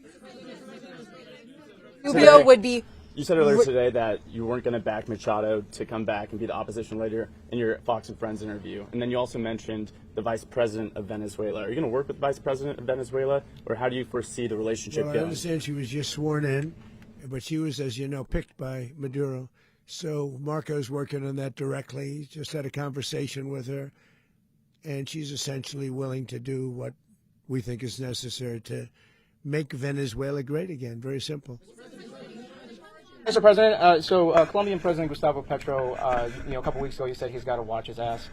S8: Rubio would be.
S9: You said earlier today that you weren't going to back Machado to come back and be the opposition leader in your Fox and Friends interview. And then you also mentioned the vice president of Venezuela. Are you going to work with the vice president of Venezuela, or how do you foresee the relationship going?
S2: I understand she was just sworn in, but she was, as you know, picked by Maduro. So Marco's working on that directly. He just had a conversation with her, and she's essentially willing to do what we think is necessary to make Venezuela great again. Very simple.
S10: Mr. President, Colombian President Gustavo Petro, a couple weeks ago, he said he's got to watch his ass.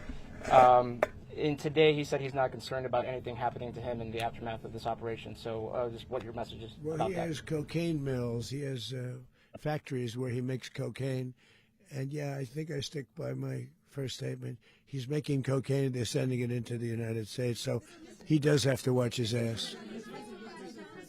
S10: And today, he said he's not concerned about anything happening to him in the aftermath of this operation. So, just what your message is about that?
S2: Well, he has cocaine mills. He has factories where he makes cocaine. And, yeah, I think I stick by my first statement. He's making cocaine. They're sending it into the United States. So he does have to watch his ass.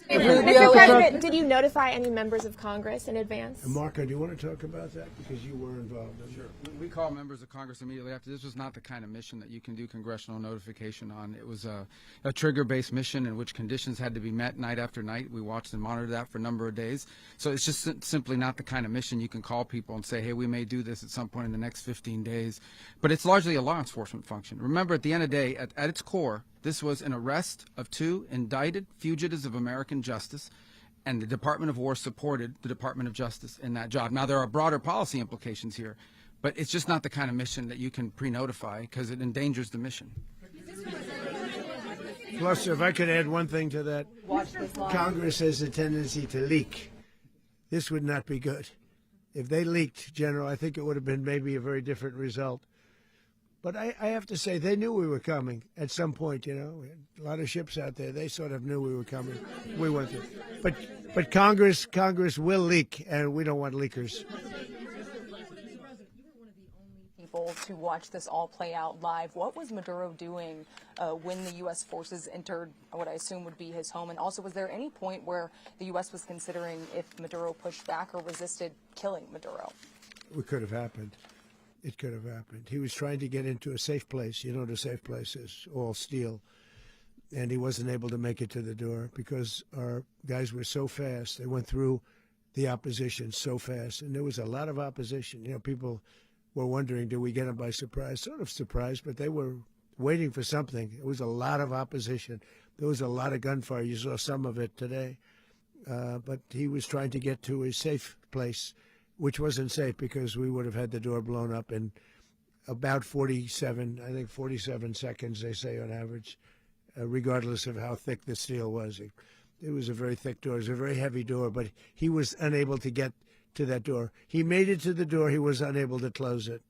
S8: Mr.
S11: President, did you notify any members of Congress in advance?
S2: Marco, do you want to talk about that? Because you were involved in it.
S5: Sure. We call members of Congress immediately after. This was not the kind of mission that you can do congressional notification on. It was a trigger-based mission in which conditions had to be met night after night. We watched and monitored that for a number of days. So it's just simply not the kind of mission you can call people and say, hey, we may do this at some point in the next 15 days. But it's largely a law enforcement function. Remember, at the end of the day, at its core, this was an arrest of 2 indicted fugitives of American justice, and the Department of War supported the Department of Justice in that job. Now, there are broader policy implications here, but it's just not the kind of mission that you can pre-notify because it endangers the mission.
S2: Plus, if I could add one thing to that, Congress has a tendency to leak. This would not be good. If they leaked, General, I think it would have been maybe a very different result. But I have to say, they knew we were coming at some point, A lot of ships out there, they sort of knew we were coming. We went through. But Congress will leak, and we don't want leakers.
S8: People to watch this all play out live. What was Maduro doing when the U.S. forces entered what I assume would be his home? And also, was there any point where the U.S. was considering if Maduro pushed back or resisted killing Maduro?
S2: It could have happened. It could have happened. He was trying to get into a safe place. The safe place is all steel. and he wasn't able to make it to the door because our guys were so fast. They went through the opposition so fast, and there was a lot of opposition. You know, people were wondering, do we get them by surprise? Sort of surprised, but they were waiting for something. It was a lot of opposition. There was a lot of gunfire. You saw some of it today. But he was trying to get to a safe place, which wasn't safe because we would have had the door blown up in about 47 seconds, they say on average, regardless of how thick the steel was. It was a very thick door. It was a very heavy door, but he was unable to get to that door. He made it to the door. He was unable to close it.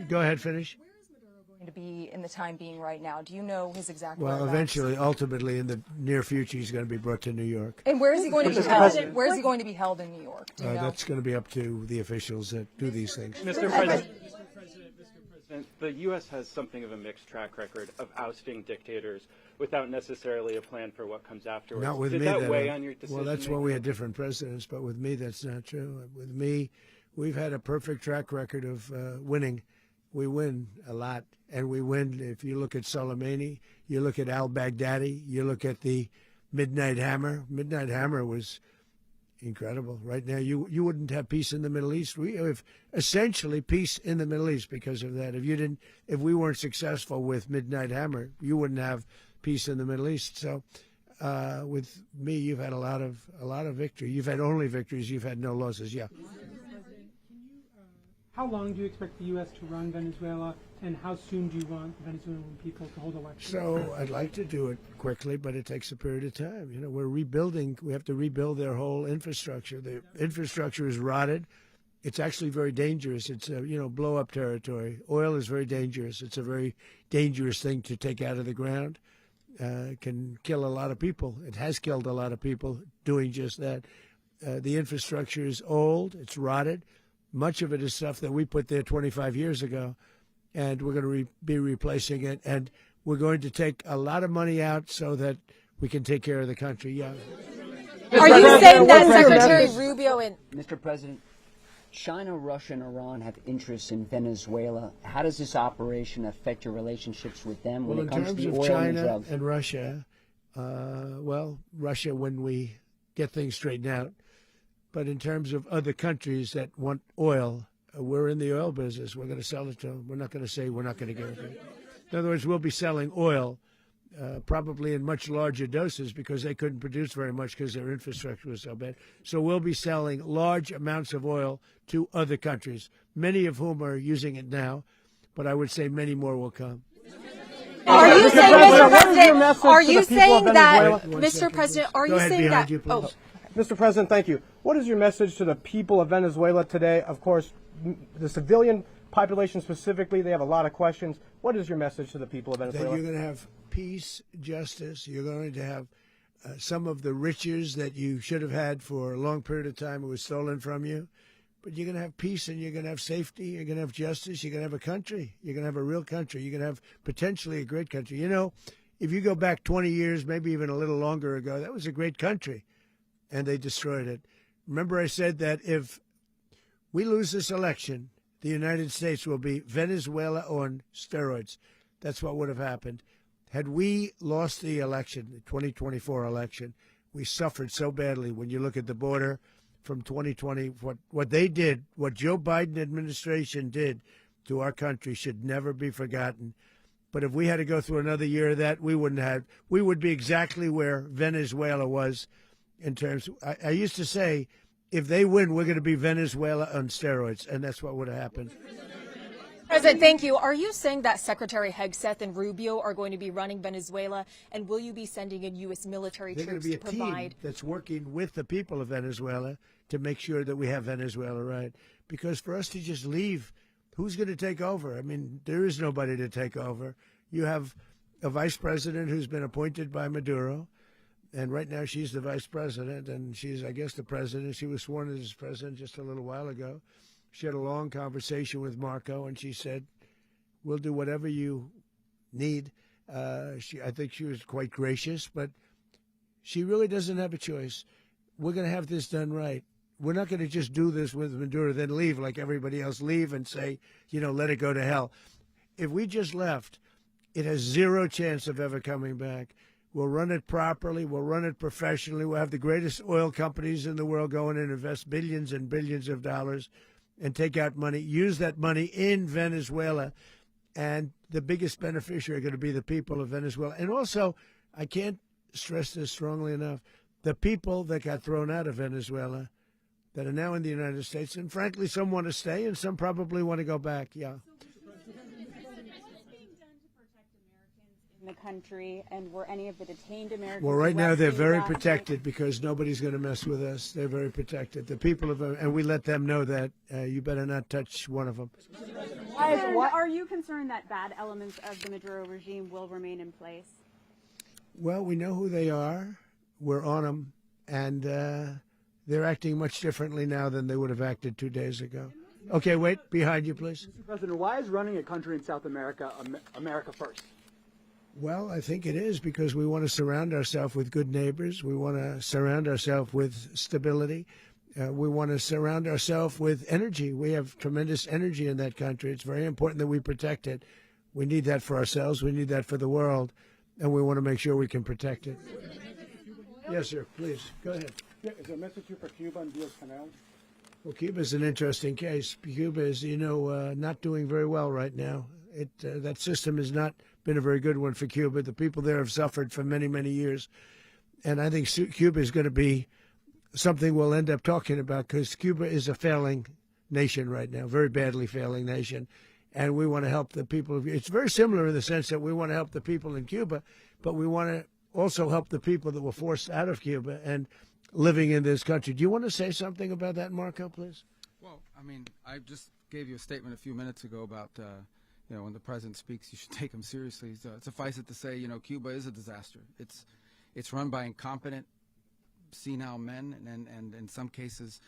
S2: Go ahead, finish.
S8: To be in the time being right now, do you know his exact
S2: Well,
S8: whereabouts?
S2: eventually, ultimately, in the near future, he's going to be brought to New York.
S8: And where is he going to be held? Where is he going to be held in New York? Do you know?
S2: That's going to be up to the officials that do these things.
S12: Mr. President, the U.S. has something of a mixed track record of ousting dictators without necessarily a plan for what comes afterwards.
S2: Not with
S12: Did
S2: me.
S12: that weigh on your decision?
S2: Well, that's when we had different presidents, but with me, that's not true. With me, we've had a perfect track record of winning. We win a lot, and we win. If you look at Soleimani, you look at al-Baghdadi, you look at the Midnight Hammer. Midnight Hammer was incredible. Right now, you wouldn't have peace in the Middle East. We have essentially peace in the Middle East because of that. If we weren't successful with Midnight Hammer, you wouldn't have peace in the Middle East. So, with me, you've had a lot of victory. You've had only victories. You've had no losses. Yeah.
S7: How long do you expect the U.S. to run Venezuela, and how soon do you want the Venezuelan people to hold elections?
S2: So I'd like to do it quickly, but it takes a period of time. You know, we're rebuilding. We have to rebuild their whole infrastructure. The infrastructure is rotted. It's actually very dangerous. It's blow-up territory. Oil is very dangerous. It's a very dangerous thing to take out of the ground. It can kill a lot of people. It has killed a lot of people doing just that. The infrastructure is old. It's rotted. Much of it is stuff that we put there 25 years ago, and we're going to be replacing it. And we're going to take a lot of money out so that we can take care of the country. Yeah.
S11: Are you saying that Secretary Rubio and
S13: Mr. President, China, Russia, and Iran have interests in Venezuela. How does this operation affect your relationships with them when it comes to the oil and drugs?
S2: In terms of China and Russia, Russia, when we get things straightened out. But in terms of other countries that want oil, we're in the oil business. We're going to sell it to them. We're not going to say we're not going to give it. In other words, we'll be selling oil probably in much larger doses because they couldn't produce very much because their infrastructure was so bad. So we'll be selling large amounts of oil to other countries, many of whom are using it now, but I would say many more will come.
S11: Are you saying, Mr. President, are you saying that, Mr. President, are you saying that? Oh.
S10: Mr. President, thank you. What is your message to the people of Venezuela today? Of course, the civilian population specifically, they have a lot of questions. What is your message to the people of Venezuela?
S2: That you're going to have peace, justice. You're going to have some of the riches that you should have had for a long period of time. It was stolen from you. But you're going to have peace, and you're going to have safety. You're going to have justice. You're going to have a country. You're going to have a real country. You're going to have potentially a great country. You know, if you go back 20 years, maybe even a little longer ago, that was a great country. And they destroyed it. Remember I said that if we lose this election, the United States will be Venezuela on steroids. That's what would have happened. Had we lost the election, the 2024 election, we suffered so badly. When you look at the border from 2020, what they did, what Joe Biden administration did to our country should never be forgotten. But if we had to go through another year of that, we would be exactly where Venezuela was. In terms, I used to say, if they win, we're going to be Venezuela on steroids, and that's what would have happened.
S11: President, thank you. Are you saying that Secretary Hegseth and Rubio are going to be running Venezuela, and will you be sending in U.S. military
S2: troops to provide? They're going to be a team that's working with the people of Venezuela to make sure that we have Venezuela right. Because for us to just leave, who's going to take over? I mean, there is nobody to take over. You have a vice president who's been appointed by Maduro. And right now she's the vice president, and she's, I guess, the president. She was sworn in as president just a little while ago. She had a long conversation with Marco, and she said, we'll do whatever you need. I think she was quite gracious, but she really doesn't have a choice. We're going to have this done right. We're not going to just do this with Maduro, then leave like everybody else, leave and say, let it go to hell. If we just left, it has zero chance of ever coming back. We'll run it properly. We'll run it professionally. We'll have the greatest oil companies in the world go in and invest billions and billions of dollars and take out money, use that money in Venezuela. And the biggest beneficiary are going to be the people of Venezuela. And also, I can't stress this strongly enough, the people that got thrown out of Venezuela that are now in the United States, and frankly, some want to stay and some probably want to go back, yeah.
S14: In the country, and were any of the detained Americans?
S2: Well, right now they're
S14: arrested
S2: very
S14: last week?
S2: protected because nobody's going to mess with us. They're very protected. The people of, and we let them know that you better not touch one of them.
S14: And are you concerned that bad elements of the Maduro regime will remain in place?
S2: Well, we know who they are. We're on them, and they're acting much differently now than they would have acted 2 days ago. Okay, wait, behind you, please.
S15: Mr. President, why is running a country in South America America first?
S2: Well, I think it is because we want to surround ourselves with good neighbors. We want to surround ourselves with stability. We want to surround ourselves with energy. We have tremendous energy in that country. It's very important that we protect it. We need that for ourselves. We need that for the world. And we want to make sure we can protect it. Yes, sir. Please, go ahead.
S15: Yeah, is there a message here for Cuba and Diaz-Canel?
S2: Well, Cuba is an interesting case. Cuba is, not doing very well right now. That system has not been a very good one for Cuba. The people there have suffered for many, many years. And I think Cuba is going to be something we'll end up talking about because Cuba is a failing nation right now, very badly failing nation. And we want to help the people. It's very similar in the sense that we want to help the people in Cuba, but we want to also help the people that were forced out of Cuba and living in this country. Do you want to say something about that, Marco, please?
S5: Well, I mean, I just gave you a statement a few minutes ago about, when the president speaks, you should take him seriously. So suffice it to say, Cuba is a disaster. It's run by incompetent, senile men, and in some cases,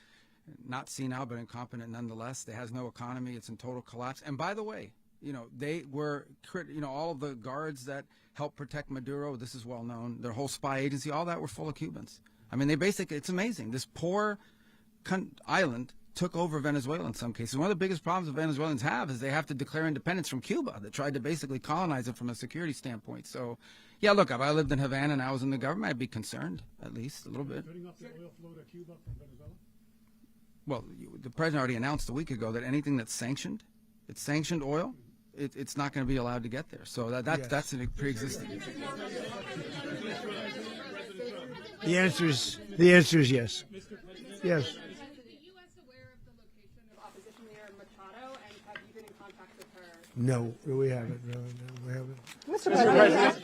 S5: not senile, but incompetent nonetheless. It has no economy. It's in total collapse. And by the way, they were, all of the guards that helped protect Maduro, this is well known, their whole spy agency, all that were full of Cubans. I mean, it's amazing. This poor island took over Venezuela in some cases. One of the biggest problems the Venezuelans have is they have to declare independence from Cuba that tried to basically colonize it from a security standpoint. So, yeah, look, if I lived in Havana and I was in the government, I'd be concerned, at least a little bit.
S15: Cutting off the oil flow to Cuba from Venezuela?
S5: Well, the president already announced a week ago that anything that's sanctioned oil, it's not going to be allowed to get there. So that's a pre-existing.
S2: The answer is yes. Yes. No, we haven't. No, we haven't.
S8: Mr. President.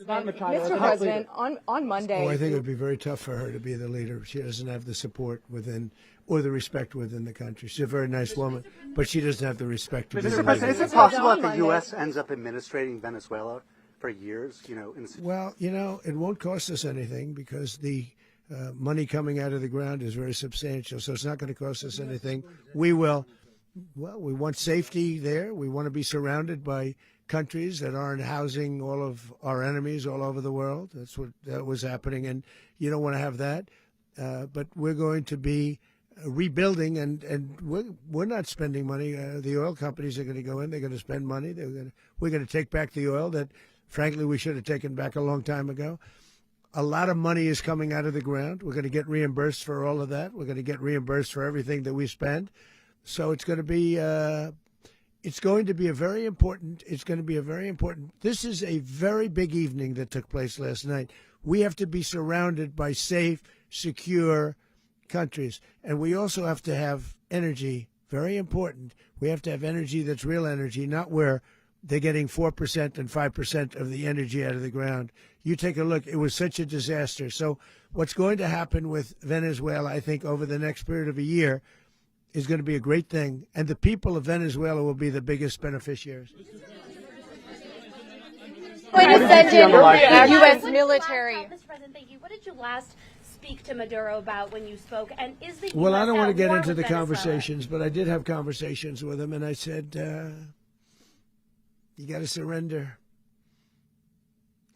S15: Mr.
S8: President, on Monday.
S2: Oh, I think it would be very tough for her to be the leader. She doesn't have the support within or the respect within the country. She's a very nice woman, but she doesn't have the respect.
S16: Mr. President, is it possible that the U.S. ends up administrating Venezuela for years?
S2: Well, it won't cost us anything because the money coming out of the ground is very substantial, so it's not going to cost us anything. We will. Well, we want safety there. We want to be surrounded by countries that aren't housing all of our enemies all over the world. That was happening, and you don't want to have that. But we're going to be rebuilding, and we're not spending money. The oil companies are going to go in. They're going to spend money. We're going to take back the oil that, frankly, we should have taken back a long time ago. A lot of money is coming out of the ground. We're going to get reimbursed for all of that. We're going to get reimbursed for everything that we spend. So it's going to be a very important. This is a very big evening that took place last night. We have to be surrounded by safe, secure countries, and we also have to have energy. Very important. We have to have energy that's real energy, not where they're getting 4% and 5% of the energy out of the ground. You take a look. It was such a disaster. So what's going to happen with Venezuela, I think, over the next period of a year, is going to be a great thing, and the people of Venezuela will be the biggest beneficiaries.
S11: Going to send in the U.S. military.
S17: Mr. President, thank you. What did you last speak to Maduro about when you spoke? And is the
S2: Well,
S17: US
S2: I don't want to get
S17: war
S2: into
S17: with
S2: the
S17: Venezuela?
S2: conversations, but I did have conversations with him, and I said, you got to surrender.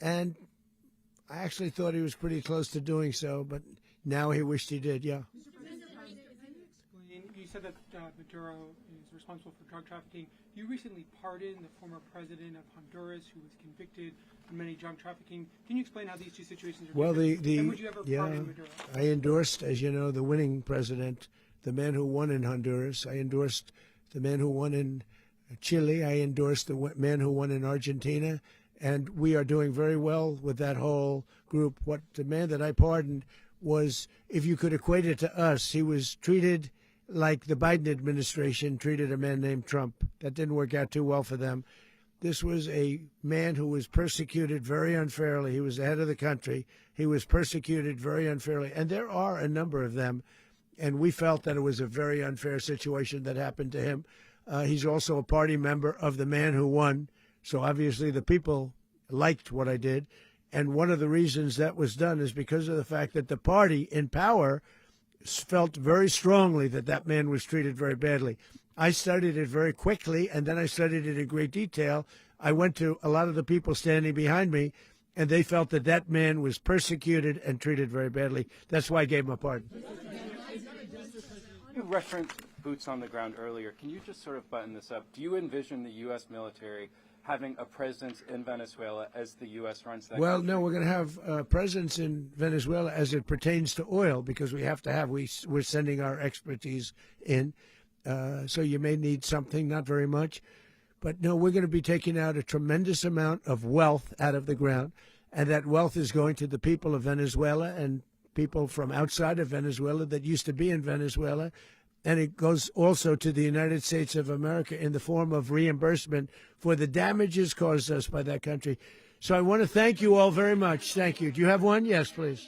S2: And I actually thought he was pretty close to doing so, but now he wished he did, yeah.
S7: You said that Maduro is responsible for drug trafficking. You recently pardoned the former president of Honduras, who was convicted on many drug trafficking. Can you explain how these two situations are different? And would you ever pardon Maduro?
S2: I endorsed, as you know, the winning president, the man who won in Honduras. I endorsed the man who won in Chile. I endorsed the man who won in Argentina. And we are doing very well with that whole group. What the man that I pardoned was, if you could equate it to us, he was treated like the Biden administration treated a man named Trump. That didn't work out too well for them. This was a man who was persecuted very unfairly. He was the head of the country. He was persecuted very unfairly. And there are a number of them. And we felt that it was a very unfair situation that happened to him. He's also a party member of the man who won. So obviously the people liked what I did. And one of the reasons that was done is because of the fact that the party in power felt very strongly that that man was treated very badly. I studied it very quickly, and then I studied it in great detail. I went to a lot of the people standing behind me, and they felt that that man was persecuted and treated very badly. That's why I gave him a pardon.
S12: You referenced boots on the ground earlier. Can you just sort of button this up? Do you envision the U.S. military having a presence in Venezuela as the U.S. runs that
S2: Well,
S12: country?
S2: no, we're going to have a presence in Venezuela as it pertains to oil, because we have to have, we're sending our expertise in. So you may need something, not very much. But no, we're going to be taking out a tremendous amount of wealth out of the ground. And that wealth is going to the people of Venezuela and people from outside of Venezuela that used to be in Venezuela. And it goes also to the United States of America in the form of reimbursement for the damages caused us by that country. So I want to thank you all very much. Thank you. Do you have one? Yes, please.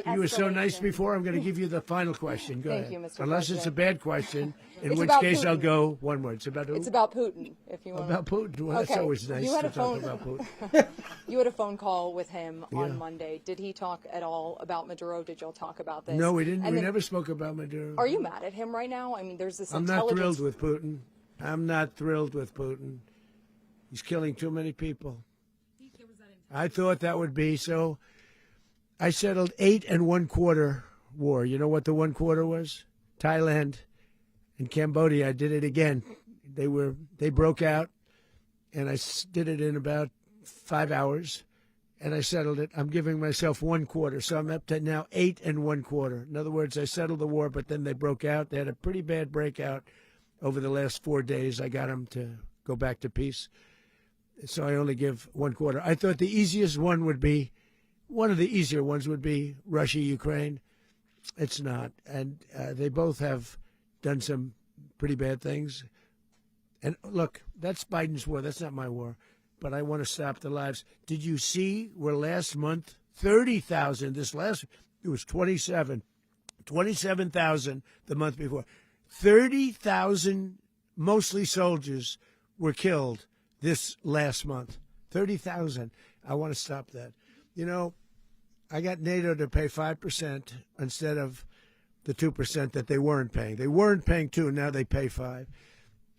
S2: You were so nice before. I'm going to give you the final question. Go ahead.
S8: Thank you, Mr.
S2: Unless
S8: President.
S2: it's a bad question, in
S8: It's
S2: which
S8: about
S2: case I'll
S8: Putin.
S2: go one word. It's about who?
S8: It's about Putin, if you want.
S2: About Putin. Well, that's always nice
S8: You had
S2: to
S8: a
S2: talk
S8: phone,
S2: about Putin.
S8: You had a phone call with him
S2: Yeah.
S8: on Monday. Did he talk at all about Maduro? Did y'all talk about this?
S2: No, we didn't.
S8: And
S2: We
S8: then-
S2: never spoke about Maduro.
S8: Are you mad at him right now? I mean, there's this
S2: I'm not
S8: intelligence.
S2: thrilled with Putin. I'm not thrilled with Putin. He's killing too many people. I thought that would be so. I settled 8 1/4 war. You know what the 1/4 was? Thailand and Cambodia. I did it again. They broke out, and I did it in about 5 hours, and I settled it. I'm giving myself 1/4, so I'm up to now 8 1/4. In other words, I settled the war, but then they broke out. They had a pretty bad breakout over the last 4 days. I got them to go back to peace, so I only give 1/4. I thought the easiest one would be, one of the easier ones would be Russia, Ukraine. It's not, and they both have done some pretty bad things. And look, that's Biden's war. That's not my war. But I want to stop the lives. Did you see where last month 30,000? It was 27,000 the month before. 30,000, mostly soldiers, were killed this last month. 30,000. I want to stop that. You know, I got NATO to pay 5% instead of the 2% that they weren't paying. They weren't paying 2, now they pay 5.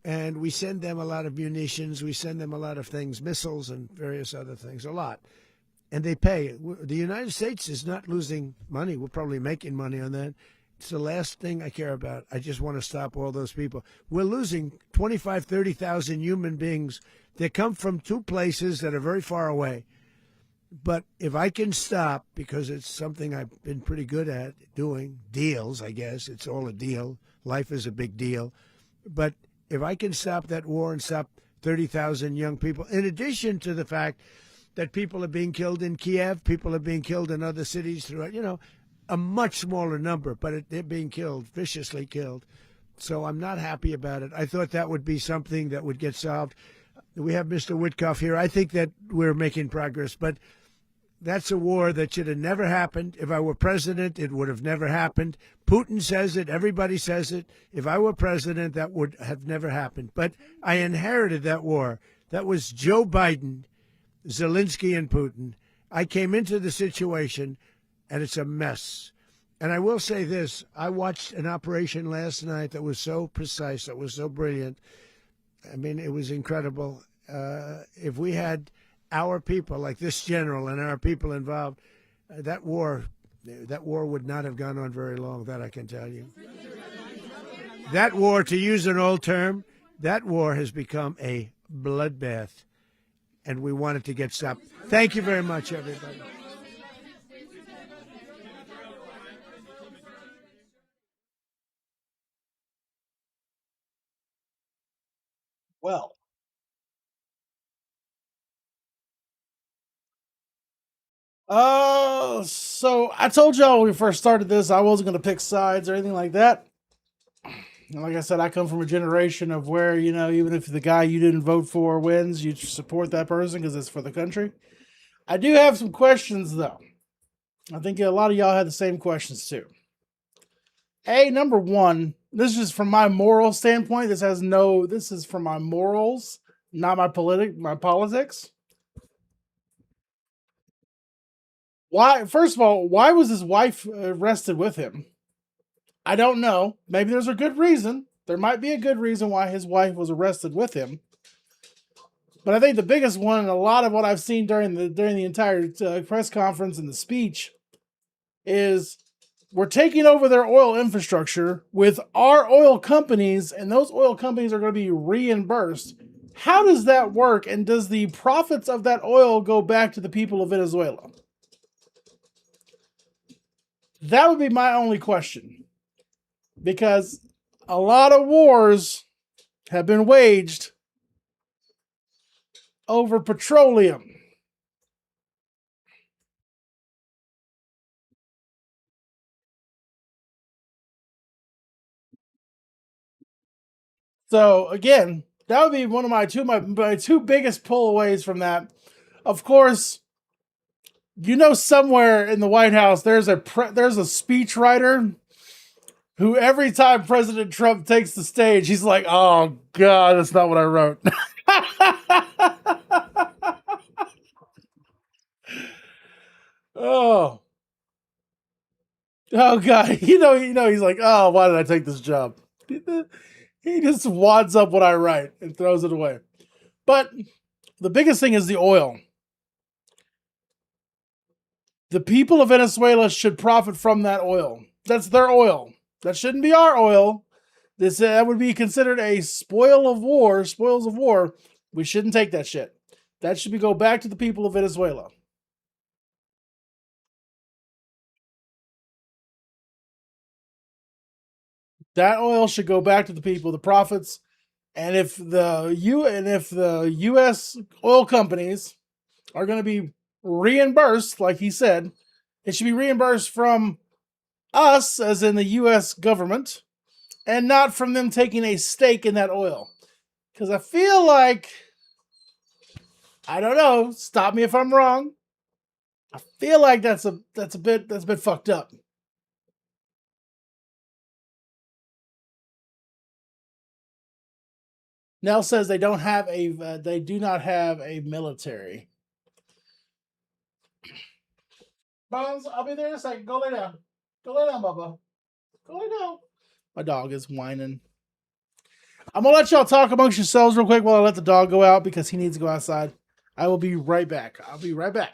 S2: And we send them a lot of munitions. We send them a lot of things, missiles and various other things, a lot. And they pay. The United States is not losing money. We're probably making money on that. It's the last thing I care about. I just want to stop all those people. We're losing 25,000, 30,000 human beings that come from 2 places that are very far away. But if I can stop, because it's something I've been pretty good at doing, deals, I guess. It's all a deal. Life is a big deal. But if I can stop that war and stop 30,000 young people, in addition to the fact that people are being killed in Kiev, people are being killed in other cities throughout, a much smaller number, but they're being killed, viciously killed. So I'm not happy about it. I thought that would be something that would get solved. We have Mr. Witkoff here. I think that we're making progress, but that's a war that should have never happened. If I were president, it would have never happened. Putin says it. Everybody says it. If I were president, that would have never happened. But I inherited that war. That was Joe Biden, Zelensky, and Putin. I came into the situation, and it's a mess. And I will say this. I watched an operation last night that was so precise, that was so brilliant. I mean, it was incredible. If we had our people, like this general and our people involved, that war would not have gone on very long, that I can tell you. That war, to use an old term, that war has become a bloodbath, and we want it to get stopped. Thank you very much, everybody.
S1: Well, so I told y'all when we first started this, I wasn't going to pick sides or anything like that. And like I said, I come from a generation of where, even if the guy you didn't vote for wins, you support that person because it's for the country. I do have some questions, though. I think a lot of y'all had the same questions, too. Number one, this is just from my moral standpoint. This is from my morals, not my politics. Why? First of all, why was his wife arrested with him? I don't know. Maybe there's a good reason. There might be a good reason why his wife was arrested with him. But I think the biggest one, and a lot of what I've seen during the entire press conference and the speech, is we're taking over their oil infrastructure with our oil companies, and those oil companies are going to be reimbursed. How does that work? And does the profits of that oil go back to the people of Venezuela? That would be my only question. Because a lot of wars have been waged over petroleum. So again, that would be one of my two biggest pullaways from that. Of course, somewhere in the White House there's a speechwriter who every time President Trump takes the stage, he's like, "Oh God, that's not what I wrote." oh, oh God, he's like, "Oh, why did I take this job?" He just wads up what I write and throws it away. But the biggest thing is the oil. The people of Venezuela should profit from that oil. That's their oil. That shouldn't be our oil. That would be considered a spoils of war. We shouldn't take that shit. That should go back to the people of Venezuela. That oil should go back to the people, the profits. And if the U.S. oil companies are going to be reimbursed, like he said, it should be reimbursed from us, as in the U.S. government, and not from them taking a stake in that oil. Because I feel like, I don't know, stop me if I'm wrong, I feel like that's a bit fucked up. Nell says they do not have a military. Bones, I'll be there in a second. Go lay down. Go lay down, Bubba. Go lay down. My dog is whining. I'm gonna let y'all talk amongst yourselves real quick while I let the dog go out because he needs to go outside. I will be right back. I'll be right back.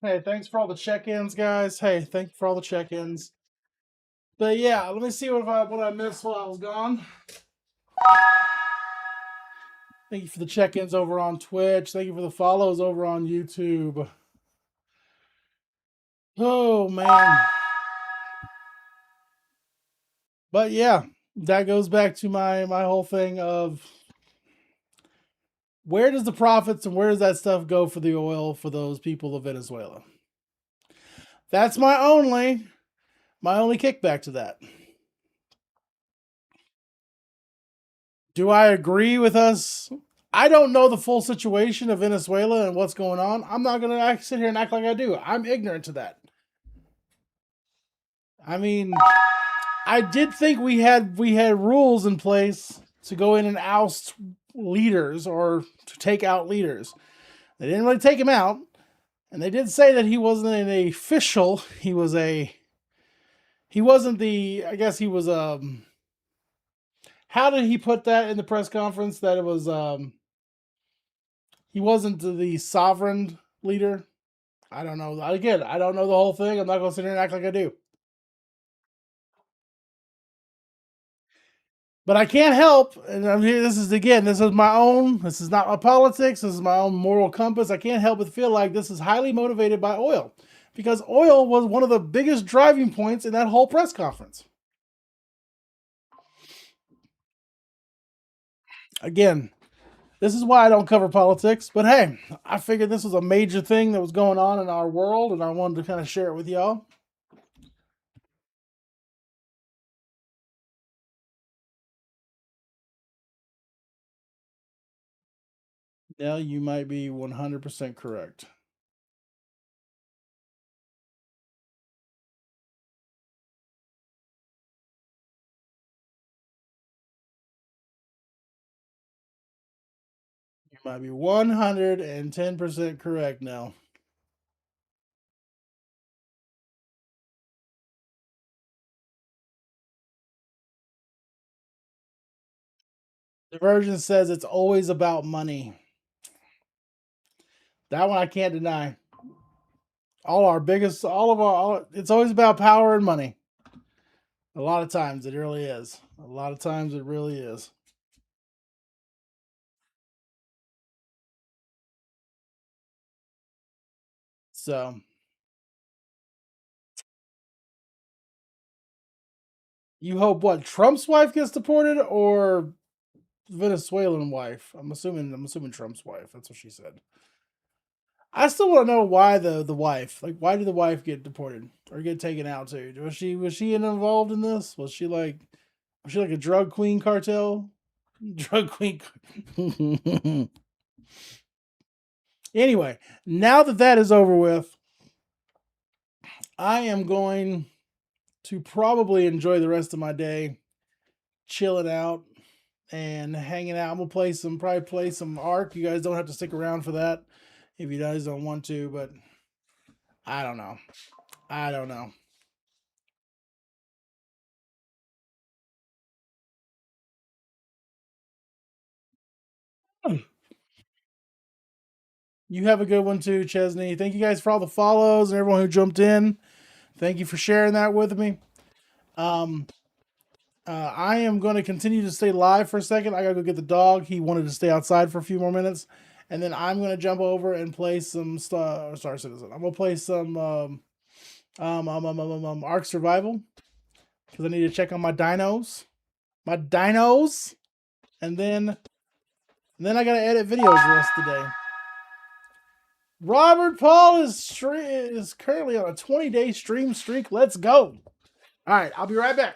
S1: Hey, thanks for all the check-ins, guys. Hey, thank you for all the check-ins. But yeah, let me see what I missed while I was gone. Thank you for the check-ins over on Twitch. Thank you for the follows over on YouTube. Oh man. But yeah, that goes back to my whole thing of where does the profits and where does that stuff go for the oil for those people of Venezuela? That's my only kickback to that. Do I agree with us? I don't know the full situation of Venezuela and what's going on. I'm not going to sit here and act like I do. I'm ignorant to that. I mean, I did think we had rules in place to go in and oust leaders or to take out leaders. They didn't really take him out, and they did say that he wasn't an official. He wasn't the. I guess he was. How did he put that in the press conference? That it was. He wasn't the sovereign leader. I don't know. Again, I don't know the whole thing. I'm not going to sit here and act like I do. But I can't help, and I'm here. This is my own. This is not my politics. This is my own moral compass. I can't help but feel like this is highly motivated by oil, because oil was one of the biggest driving points in that whole press conference. Again, this is why I don't cover politics. But hey, I figured this was a major thing that was going on in our world, and I wanted to kind of share it with y'all. Now you might be 100% correct. You might be 110% correct now. The version says it's always about money. That one I can't deny. It's always about power and money. A lot of times it really is. A lot of times it really is. So, you hope what, Trump's wife gets deported or Venezuelan wife? I'm assuming Trump's wife. That's what she said. I still want to know why the wife, like, why did the wife get deported or get taken out too? Was she involved in this? Was she like a drug queen cartel? Drug queen. Anyway, now that is over with, I am going to probably enjoy the rest of my day chilling out and hanging out. I'm gonna probably play some Ark. You guys don't have to stick around for that if you guys don't want to, but I don't know. You have a good one too, Chesney. Thank you guys for all the follows and everyone who jumped in. Thank you for sharing that with me. I am going to continue to stay live for a second. I gotta go get the dog. He wanted to stay outside for a few more minutes, and then I'm gonna jump over and play some Star Citizen. I'm gonna play some Ark Survival because I need to check on my dinos, and then I gotta edit videos the rest of the day. Robert Paul is currently on a 20-day stream streak. Let's go. All right, I'll be right back.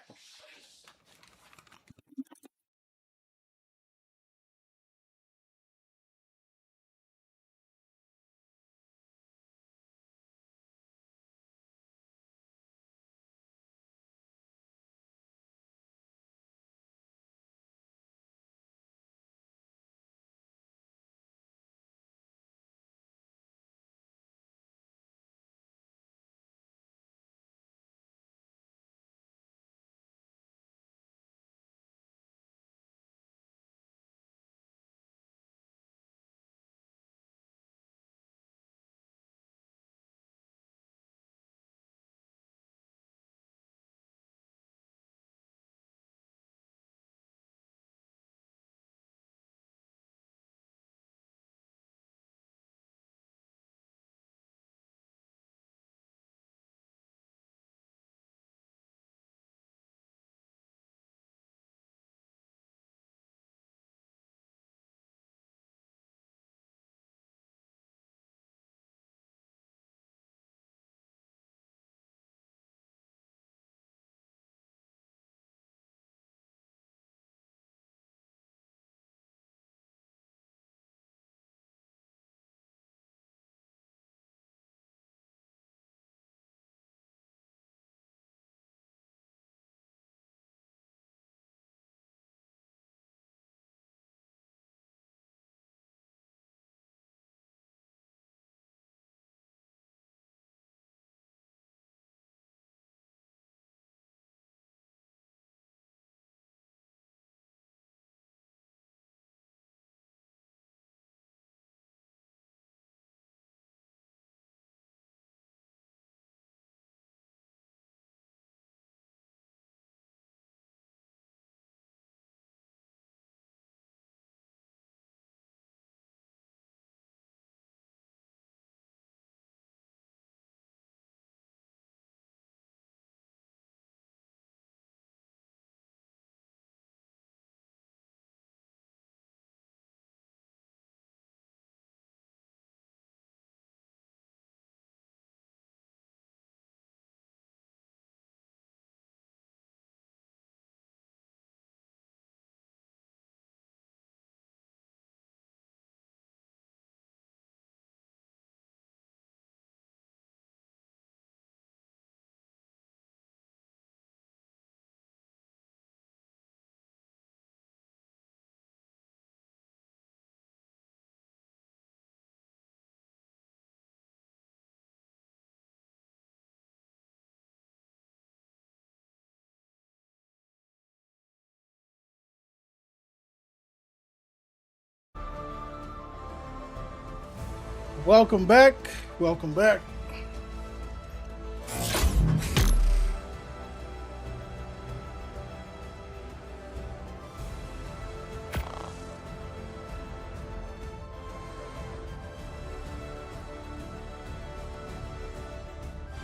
S1: Welcome back. Welcome back.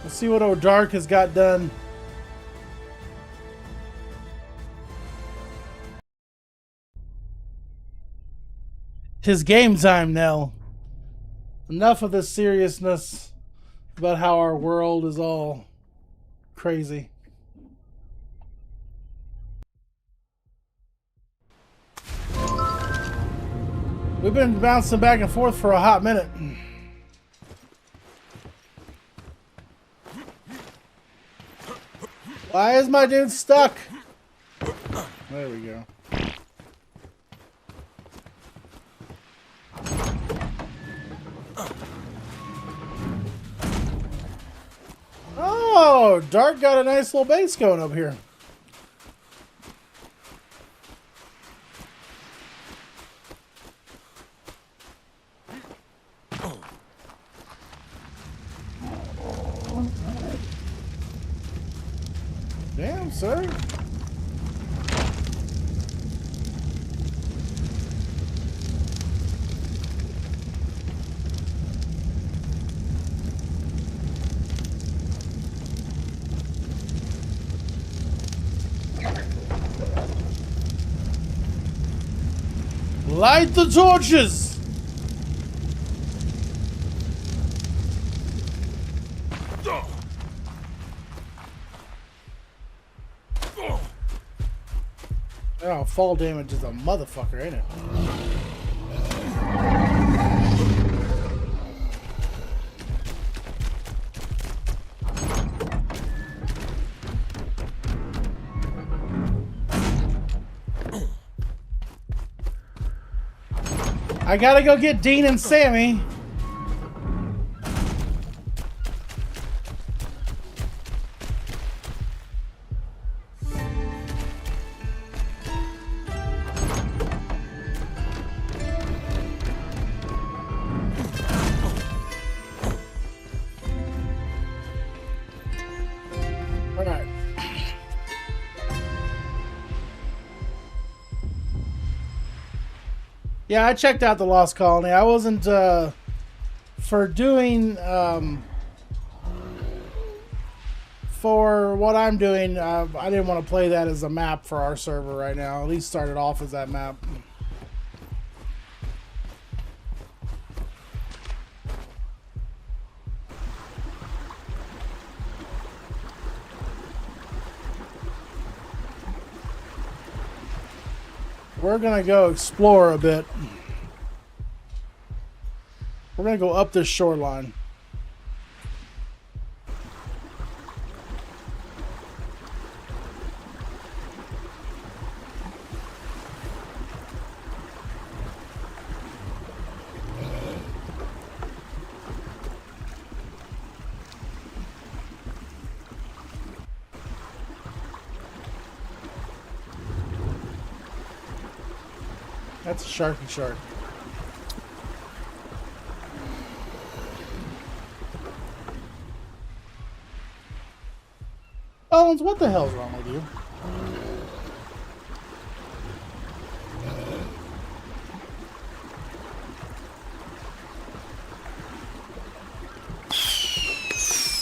S1: Let's see what old Dark has got done. Tis game time, Nell. Enough of this seriousness about how our world is all crazy. We've been bouncing back and forth for a hot minute. Why is my dude stuck? There we go. Oh, Dark got a nice little base going up here. Damn, sir. Light the torches! Oh, fall damage is a motherfucker, ain't it? I gotta go get Dean and Sammy. All right. Yeah, I checked out the Lost Colony. I wasn't for doing for what I'm doing. I didn't want to play that as a map for our server right now. At least start it off as that map. We're gonna go explore a bit. We're gonna go up this shoreline. That's a sharky shark. Owens, what the hell's wrong with you?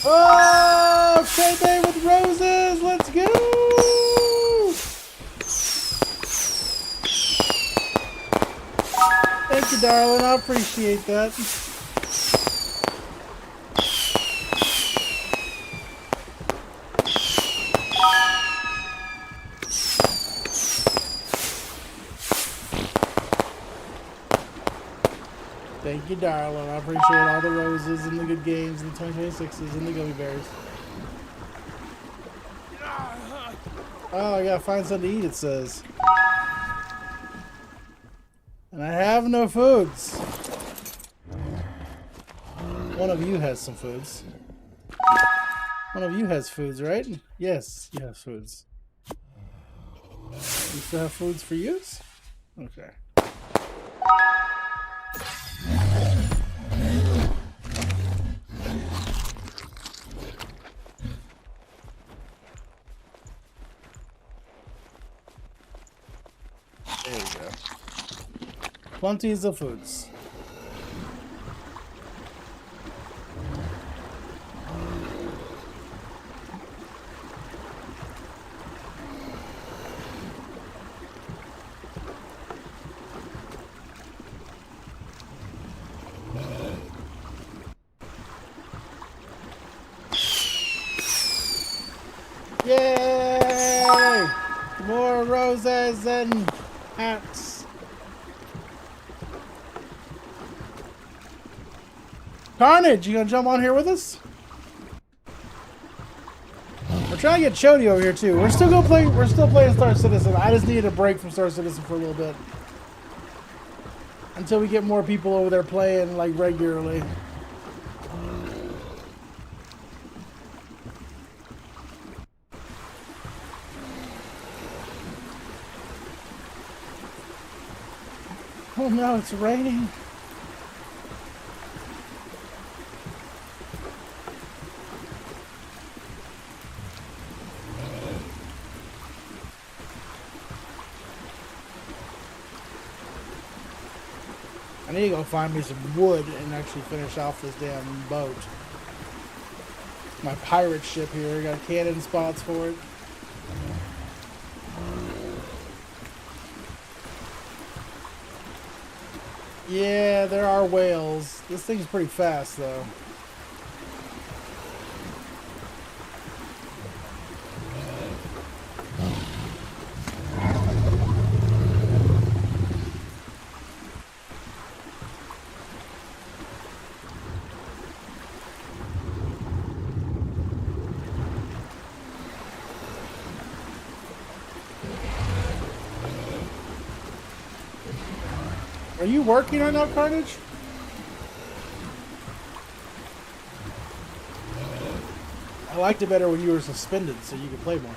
S1: Oh, K-Bay with roses! Let's go! Thank you, darling. I appreciate that. Thank you, darling. I appreciate all the roses and the good games and the 2026s and the gummy bears. Oh, I gotta find something to eat, it says. And I have no foods. One of you has some foods. One of you has foods, right? Yes, you have foods. You still have foods for use? Okay. Plenties of foods. Yay! More roses and hats. Carnage, you gonna jump on here with us? We're trying to get Chody over here too. We're still playing Star Citizen. I just needed a break from Star Citizen for a little bit. Until we get more people over there playing like regularly. Oh no, it's raining. I need to go find me some wood and actually finish off this damn boat. My pirate ship here, got cannon spots for it. Yeah, there are whales. This thing's pretty fast, though. Are you working right now, Carnage? I liked it better when you were suspended, so you could play more.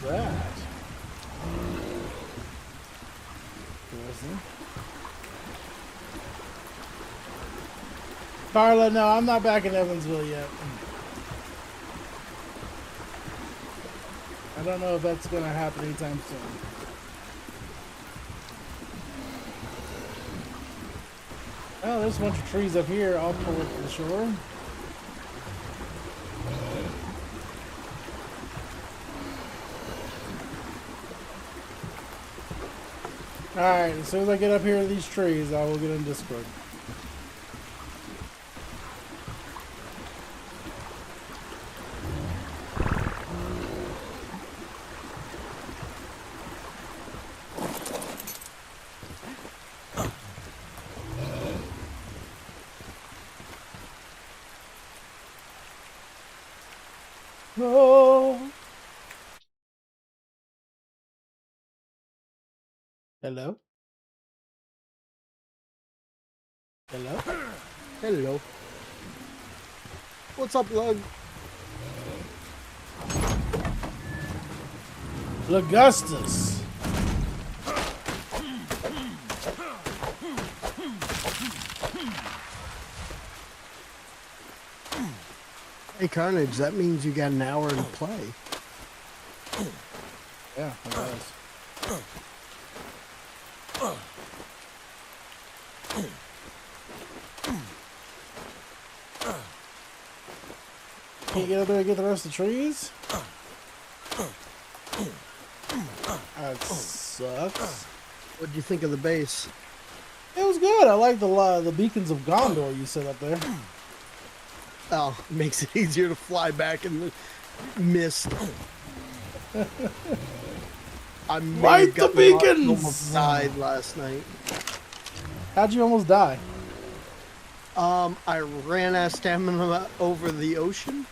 S1: What's that? Carla, no, I'm not back in Evansville yet. I don't know if that's going to happen anytime soon. Oh, there's a bunch of trees up here. I'll pull it to the shore. Alright, as soon as I get up here to these trees, I will get in Discord. Oh. Hello? Hello?
S18: Hello. What's up, Lug?
S1: Legustus.
S18: Hey, Carnage, that means you got an hour to play.
S1: Yeah, it does. Can't get up there and get the rest of the trees? That sucks.
S18: What do you think of the base?
S1: It was good. I like the beacons of Gondor you set up there.
S18: Oh, it makes it easier to fly back in the mist. I
S1: Light the beacons!
S18: Almost died last night.
S1: How'd you almost die?
S18: I ran out of stamina over the ocean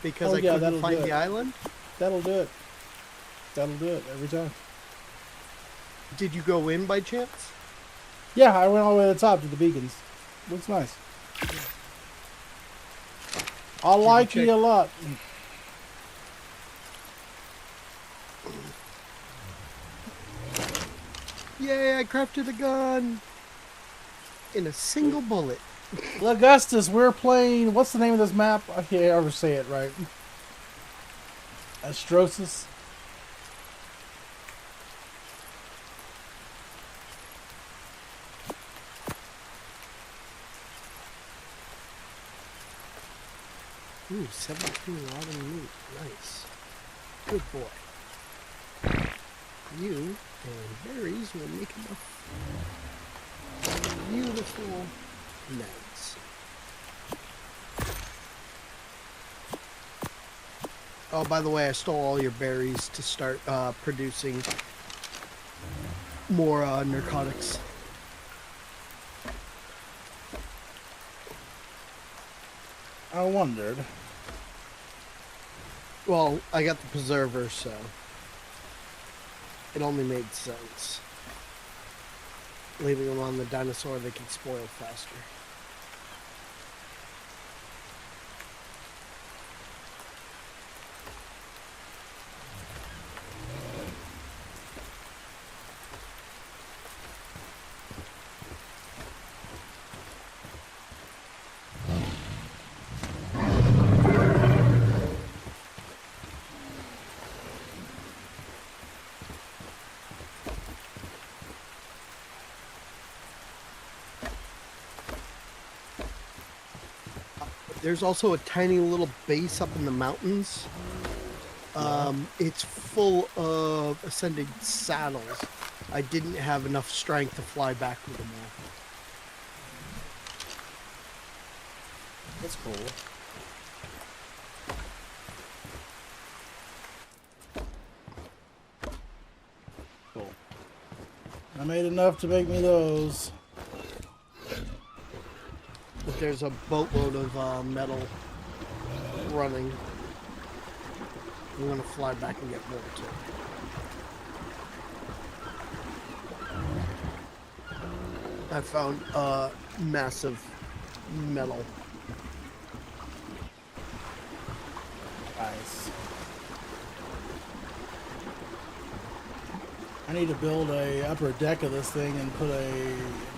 S18: because I couldn't find the island.
S1: That'll do it. That'll do it every time.
S18: Did you go in by chance?
S1: Yeah, I went all the way to the top to the beacons. Looks nice. I like you a lot.
S18: Yay, I crafted a gun in a single bullet.
S1: Augustus, we're playing, what's the name of this map? I can't ever say it right. Astrosis.
S18: Ooh, 17 rotten meat. Nice. Good boy. You and berries will make enough beautiful meds. Oh, by the way, I stole all your berries to start producing more narcotics.
S1: I wondered.
S18: Well, I got the preserver, so it only made sense. Leaving them on the dinosaur, they can spoil faster. There's also a tiny little base up in the mountains. It's full of ascending saddles. I didn't have enough strength to fly back with them all.
S1: That's cool. Cool. I made enough to make me those.
S18: But there's a boatload of metal running. I'm gonna fly back and get more too. I found massive metal.
S1: Nice. I need to build a upper deck of this thing and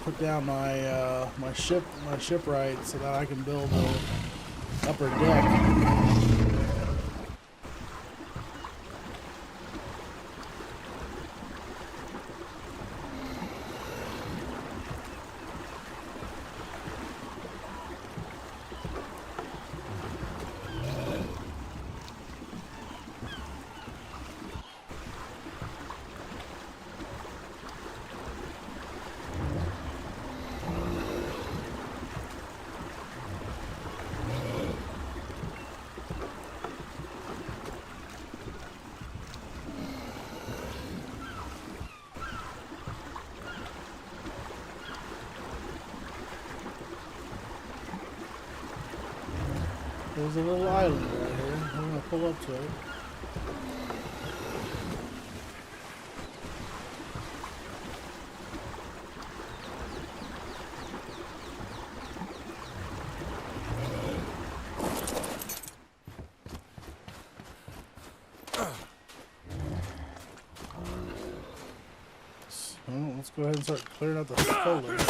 S1: put down my my shipwright so that I can build a upper deck. There's a little island right here. I'm gonna pull up to it. So let's go ahead and start clearing out the foliage.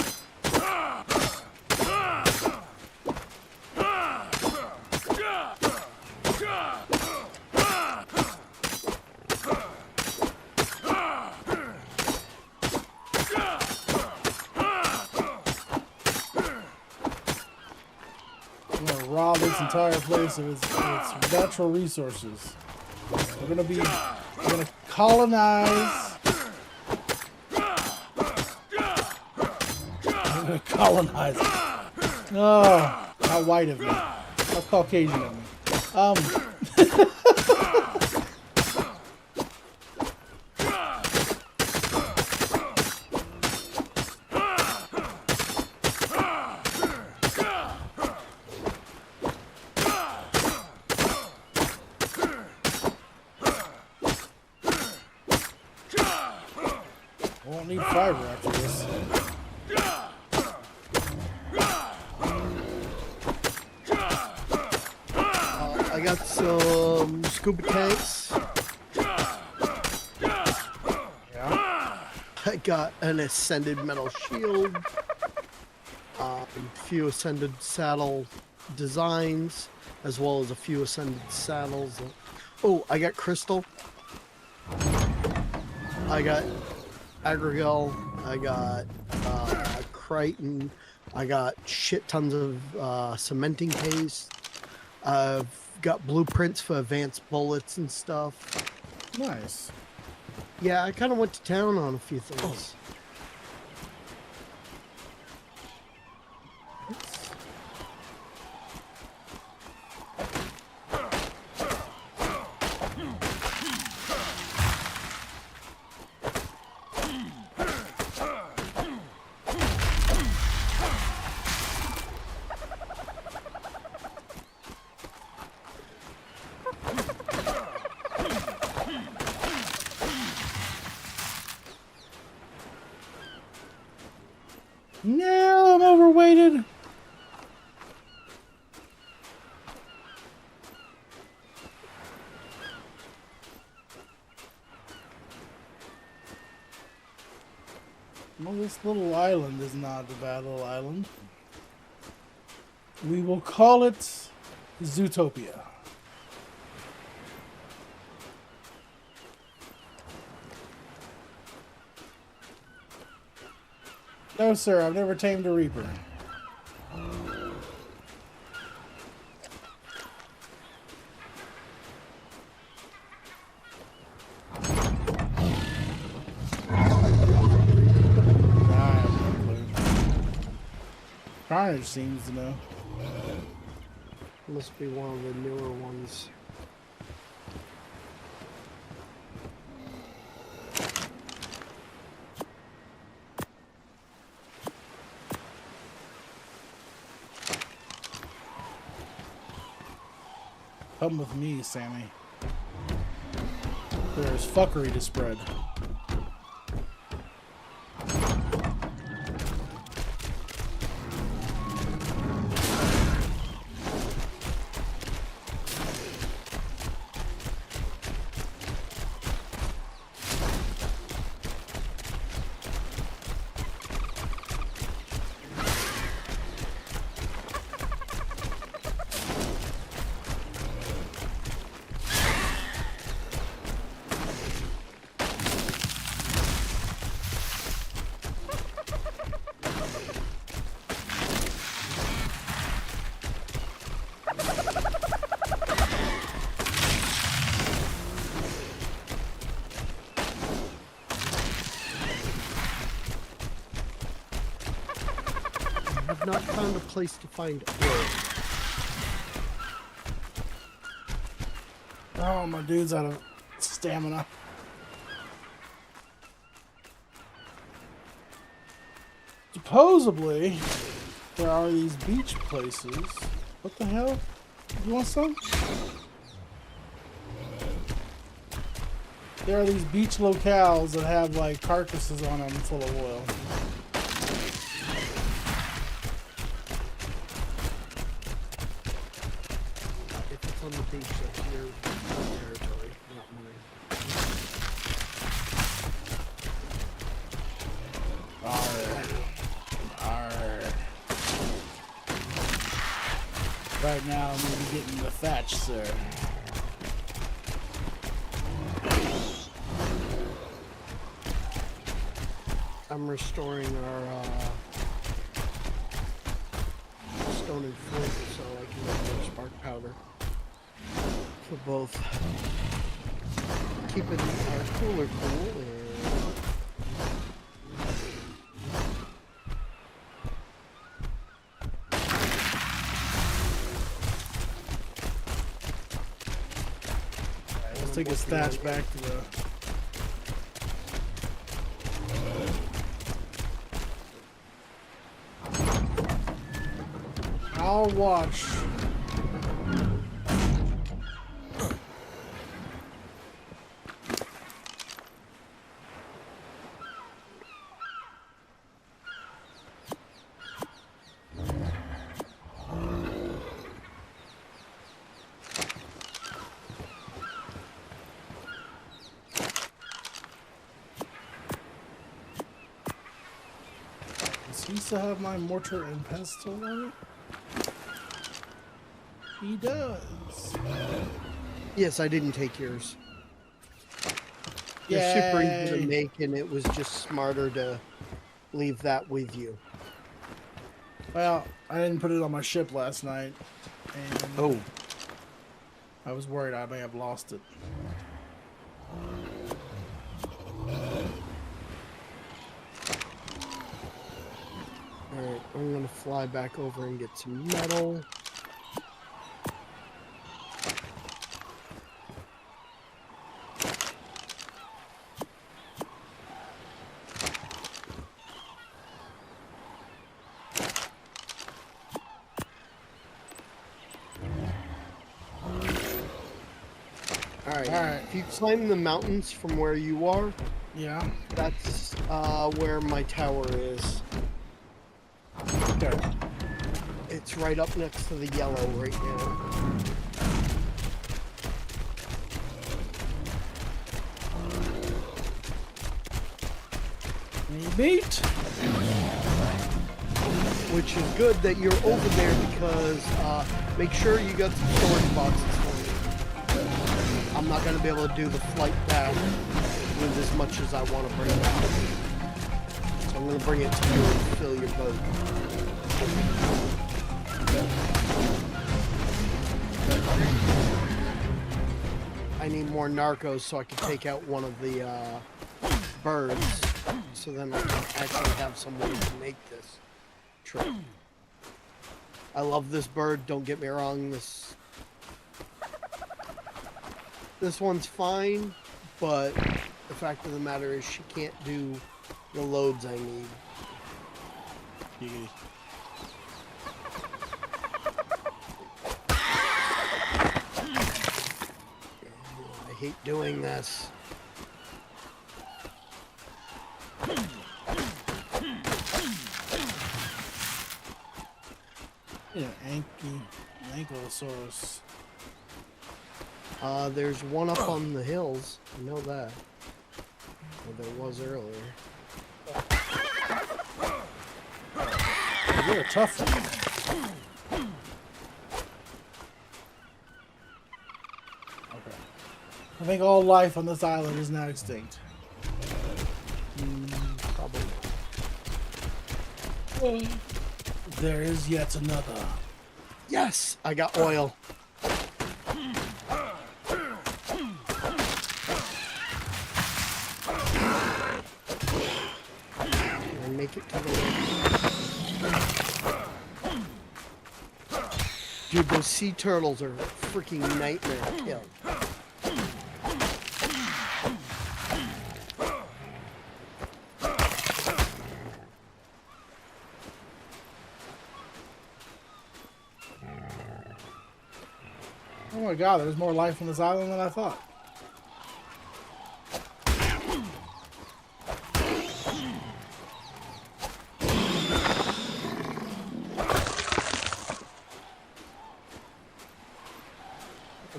S1: Rob this entire place of its natural resources. We're gonna colonize. We're gonna colonize. Oh, how white of me. How Caucasian of me. Won't need fiber after this.
S18: I got some scuba tanks.
S1: Yeah.
S18: I got an ascended metal shield. A few ascended saddle designs, as well as a few ascended saddles. Oh, I got Crystal. I got Agrigel. I got Crichton. I got shit tons of cementing paste. I've got blueprints for advanced bullets and stuff.
S1: Nice.
S18: Yeah, I kind of went to town on a few things.
S1: No, I'm overweighted. Well, this little island is not a bad little island. We will call it Zootopia. No, sir, I've never tamed a Reaper. Carnage seems to know.
S18: Must be one of the newer ones.
S1: Come with me, Sammy. There's fuckery to spread.
S18: I've not found a place to find oil.
S1: Oh, my dude's out of stamina. Supposedly, there are these beach places. What the hell? You want some? There are these beach locales that have like carcasses on them full of oil.
S18: If it's on the beach, that's your territory, not mine.
S1: Arr. Right now, I'm gonna be getting the thatch, sir.
S18: I'm restoring our stone and flint so I can make more spark powder for both keeping our cooler cool and
S1: Let's take his thatch back to the... I'll watch. Does he still have my mortar and pestle on it? He does.
S18: Yes, I didn't take yours. They're super easy to
S1: Yay.
S18: make, and it was just smarter to leave that with you.
S1: Well, I didn't put it on my ship last night, and
S18: Oh,
S1: I was worried I may have lost it.
S18: alright, I'm gonna fly back over and get some metal. Alright, if you climb the mountains from where you are,
S1: Yeah.
S18: that's where my tower is.
S1: Okay.
S18: It's right up next to the yellow right now.
S1: Need meat?
S18: Which is good that you're over there because make sure you got some storage boxes for me. I'm not going to be able to do the flight back with as much as I want to bring back. So I'm going to bring it to you and fill your boat. I need more narcos so I can take out one of the birds, so then I can actually have some way to make this trip. I love this bird, don't get me wrong, this one's fine, but the fact of the matter is she can't do the loads I need.
S1: Giggity.
S18: I hate doing this.
S1: Yeah, Ankylosaurus.
S18: There's one up on the hills. I know that. Well, there was earlier.
S1: You're a tough one. Okay. I think all life on this island is now extinct.
S18: Probably not.
S1: There is yet another.
S18: Yes! I got oil. Make it to the Dude, those sea turtles are a freaking nightmare to kill.
S1: Oh my god, there's more life on this island than I thought.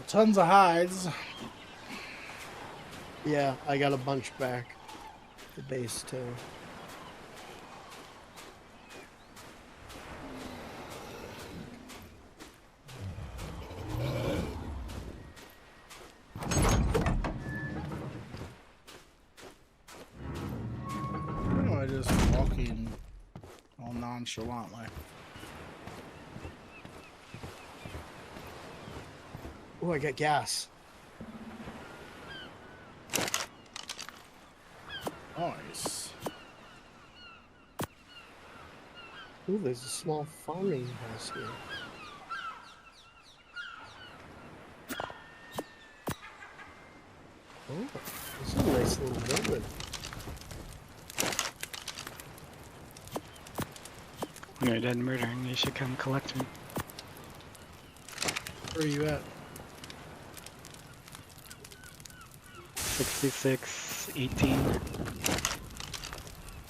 S1: Tons of hides.
S18: Yeah, I got a bunch back. The base too.
S1: Why am I just walking all nonchalantly?
S18: Oh, I got gas.
S1: Nice.
S18: Ooh, there's a small farming house here. Oh, this is a nice little building.
S19: When you're done murdering, you should come collect me.
S1: Where are you at?
S19: 66, 18.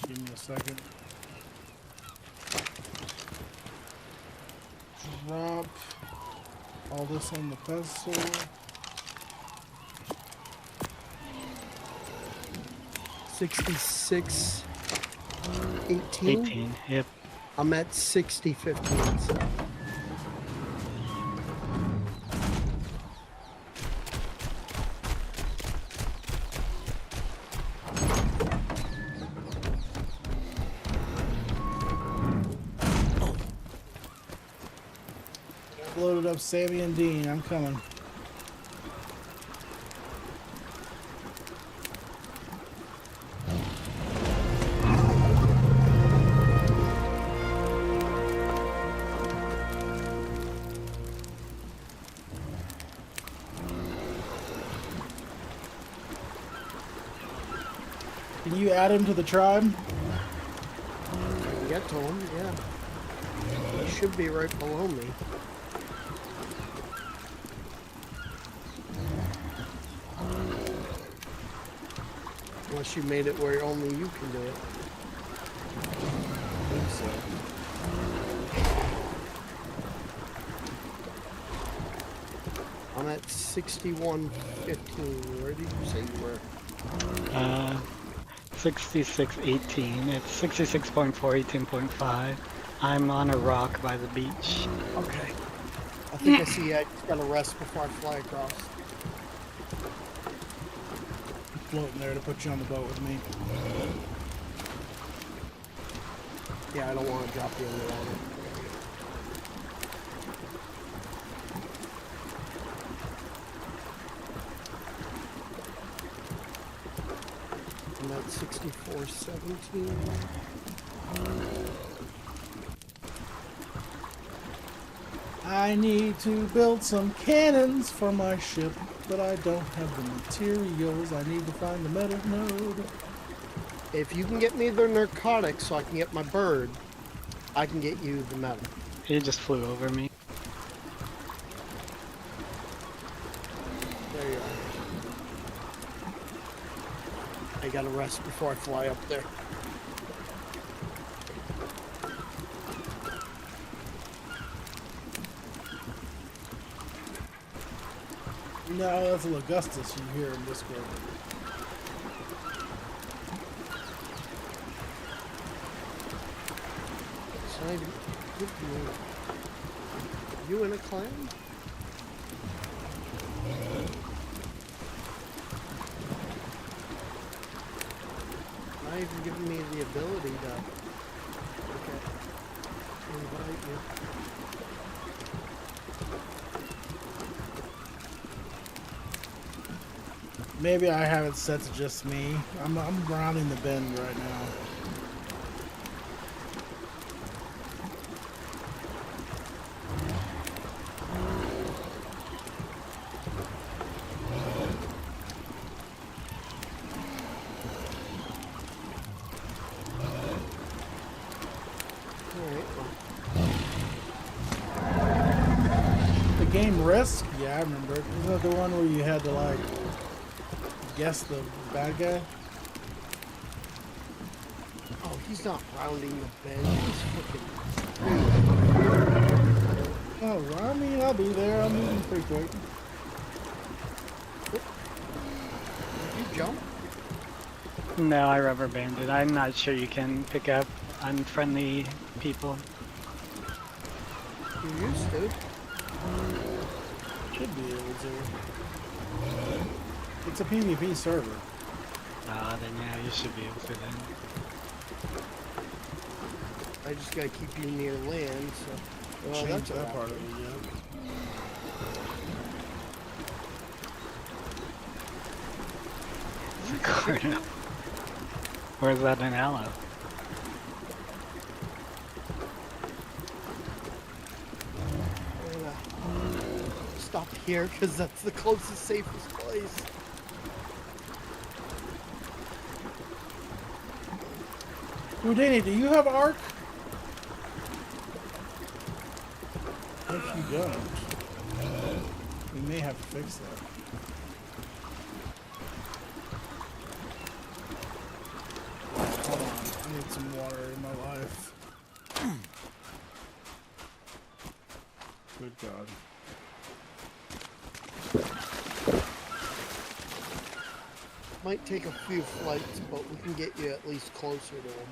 S1: Give me a second. Drop all this on the pedestal.
S18: $66, 18?
S19: 18, yep.
S18: I'm at 60, 15. So.
S1: loaded up Sammy and Dean. I'm coming. Can you add him to the tribe?
S18: Get to him, yeah. He should be right below me. Unless you made it where only you can do it. I think so. I'm at 61.15. Where did you say you were?
S19: 66.18. It's 66.4, 18.5. I'm on a rock by the beach.
S18: Okay. I think I see. I just gotta rest before I fly across.
S1: I'm floating there to put you on the boat with me.
S18: Yeah, I don't want to drop you in the water. I'm at 64.17.
S1: I need to build some cannons for my ship, but I don't have the materials. I need to find the metal node.
S18: If you can get me the narcotics so I can get my bird, I can get you the metal.
S19: He just flew over me.
S18: There you are. I gotta rest before I fly up there.
S1: No, that's a Augustus you hear in Discord.
S18: So you in a clan? Not even giving me the ability to invite you.
S1: Maybe I have it set to just me. I'm rounding the bend right now. The game Risk? Yeah, I remember it. Isn't that the one where you had to like guess the bad guy?
S18: Oh, he's not rounding the bend. He's freaking.
S1: Oh, I mean, I'll be there. I'm moving pretty quick.
S18: Did you jump?
S19: No, I rubber banded. I'm not sure you can pick up unfriendly people.
S18: You used to.
S1: Should be able to. It's a PvP server.
S19: Then yeah, you should be able to then.
S18: I just gotta keep you near land, so. Well,
S1: Change
S18: that's
S1: that part of it, yeah.
S19: Where's that in Aloe?
S18: Stop here, because that's the closest, safest place.
S1: Houdini, do you have arc? If you don't, we may have to fix that. Hold on, I need some water in my life. Good God.
S18: Might take a few flights, but we can get you at least closer to him.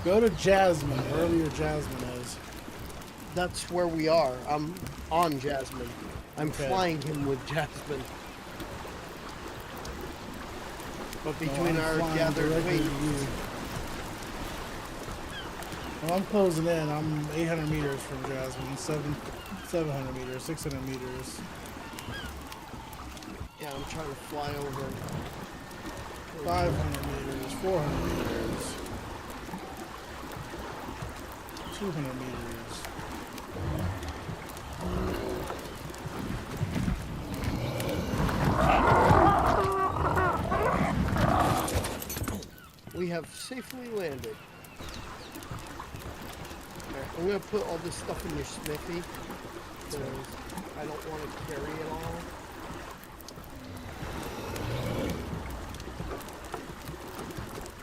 S1: Go to Jasmine, wherever your Jasmine is.
S18: That's where we are. I'm on Jasmine. I'm
S1: Okay.
S18: flying him with Jasmine. But between
S1: I'm
S18: our
S1: flying
S18: gathered
S1: directly to
S18: weight,
S1: you. Well, I'm closing in. I'm 800 meters from Jasmine. 700 meters, 600 meters.
S18: yeah, I'm trying to fly over.
S1: 500 meters, 400 meters. 200 meters.
S18: We have safely landed. Alright, I'm gonna put all this stuff in your smithy because I don't want to carry it all.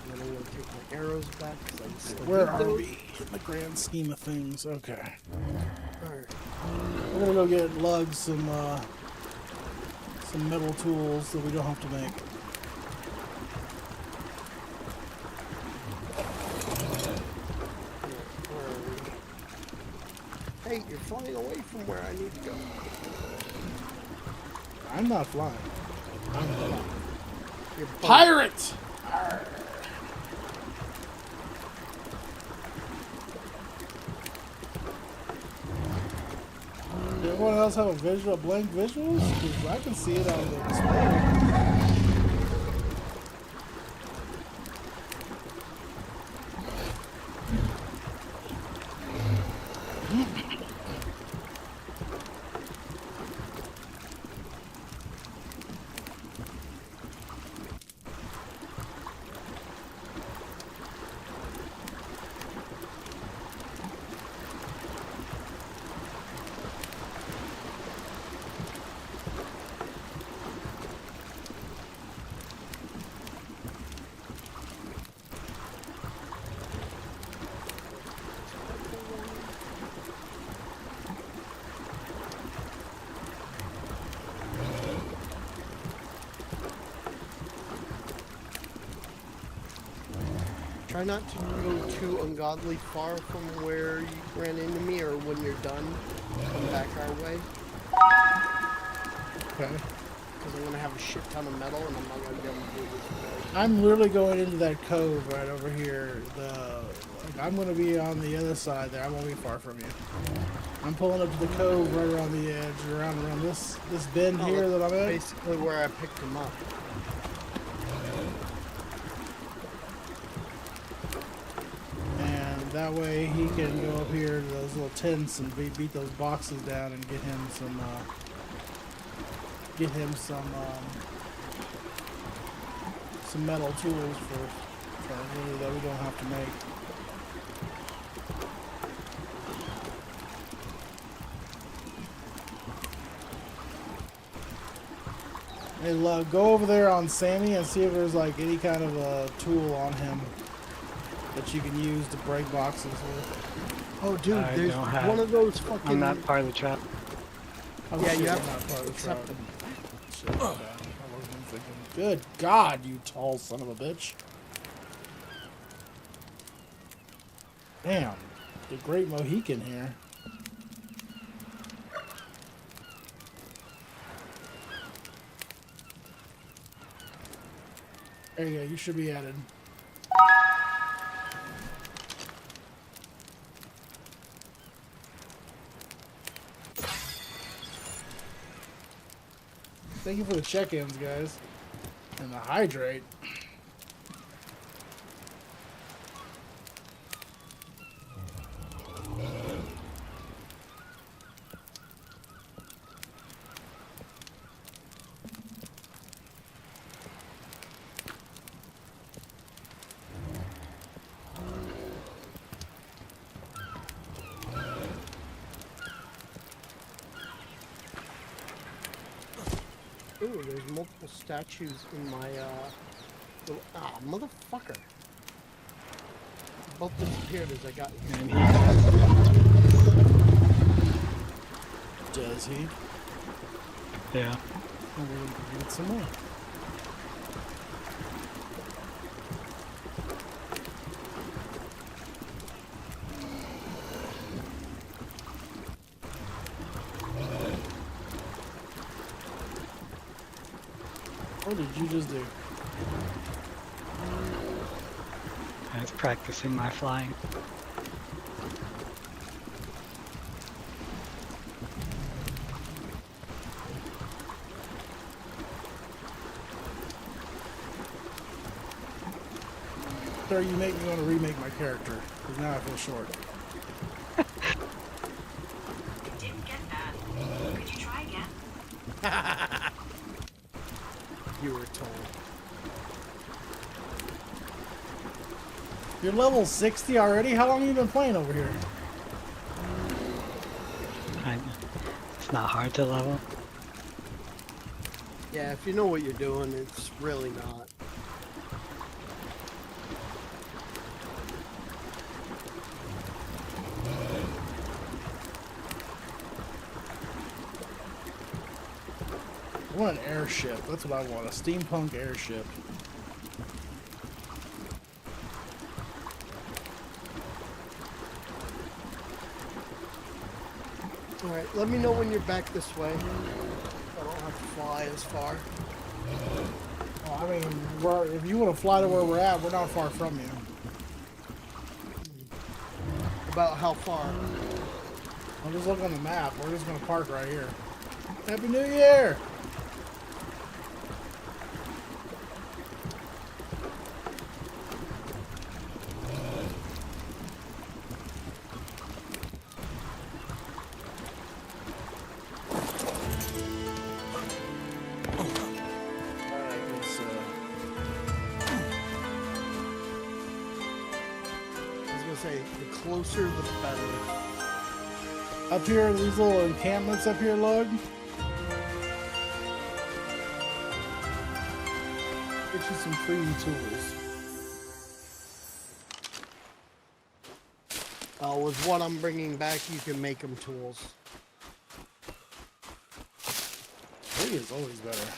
S18: And then I'm gonna take my arrows back because I still
S1: Where
S18: need
S1: are
S18: those.
S1: we in the grand scheme of things? Okay.
S18: Alright.
S1: We're gonna go get Lug some metal tools that we don't have to make.
S18: Where are we? Hey, you're flying away from where I need to go.
S1: I'm not flying. I'm flying.
S18: You're
S1: Pirate! Arr. Does everyone else have a blank visuals? 'Cause I can see it on the display.
S18: Try not to go too ungodly far from where you ran into me, or when you're done, come back our way.
S1: Okay.
S18: Because I'm going to have a shit ton of metal, and I'm not going to be able to do this.
S1: I'm literally going into that cove right over here. I'm going to be on the other side there. I won't be far from you. I'm pulling up to the cove right around the edge, around this bend here that I'm at.
S18: Basically where I picked him up.
S1: And that way he can go up here to those little tents and beat those boxes down and get him some metal tools for really that we don't have to make. Hey, go over there on Sammy and see if there's like any kind of a tool on him that you can use to break boxes with.
S18: Oh, dude,
S19: I
S18: there's
S19: don't have-
S18: one of those fucking...
S19: I'm not part of the trap.
S1: Oh,
S18: yeah,
S1: shit,
S18: you
S1: I'm
S18: have
S1: not part of the
S18: accept
S1: crowd.
S18: them.
S1: Shit, my bad. I wasn't thinking. Good God, you tall son of a bitch. Damn, the Great Mohican here. There you go, you should be added. Thank you for the check-ins, guys. And the hydrate.
S18: Ooh, there's multiple statues in my, motherfucker. Both disappeared as I got here.
S19: And he has...
S1: Does he?
S19: Yeah.
S1: Well, we'll get some more. What did you just do?
S19: I was practicing my flying.
S1: Sir, you make me want to remake my character, because now I feel short.
S20: I didn't get that. Could you try again?
S18: You were told.
S1: You're level 60 already? How long have you been playing over here?
S19: It's not hard to level.
S18: Yeah, if you know what you're doing, it's really not.
S1: I want an airship. That's what I want. A steampunk airship.
S18: Alright, let me know when you're back this way. I don't have to fly as far.
S1: Oh, I mean, if you want to fly to where we're at, we're not far from you.
S18: About how far?
S1: I'll just look on the map. We're just going to park right here. Happy New Year!
S18: The closer, the better.
S1: Up here, these little encampments up here, Lug. Get you some free tools.
S18: With what I'm bringing back, you can make them tools.
S1: Free is always better.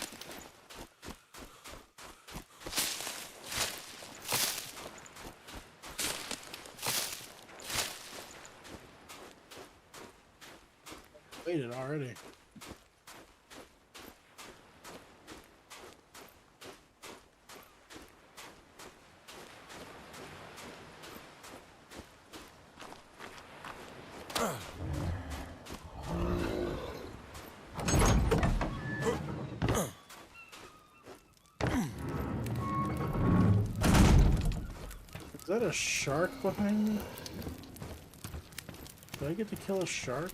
S1: Waited already. Is that a shark behind me? Do I get to kill a shark?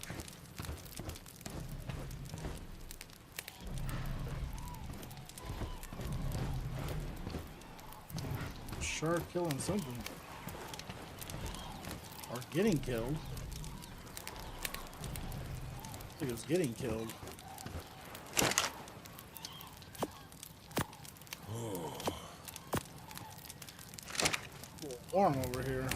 S1: Shark killing something. Or getting killed. I think it's getting killed. A little warm over here.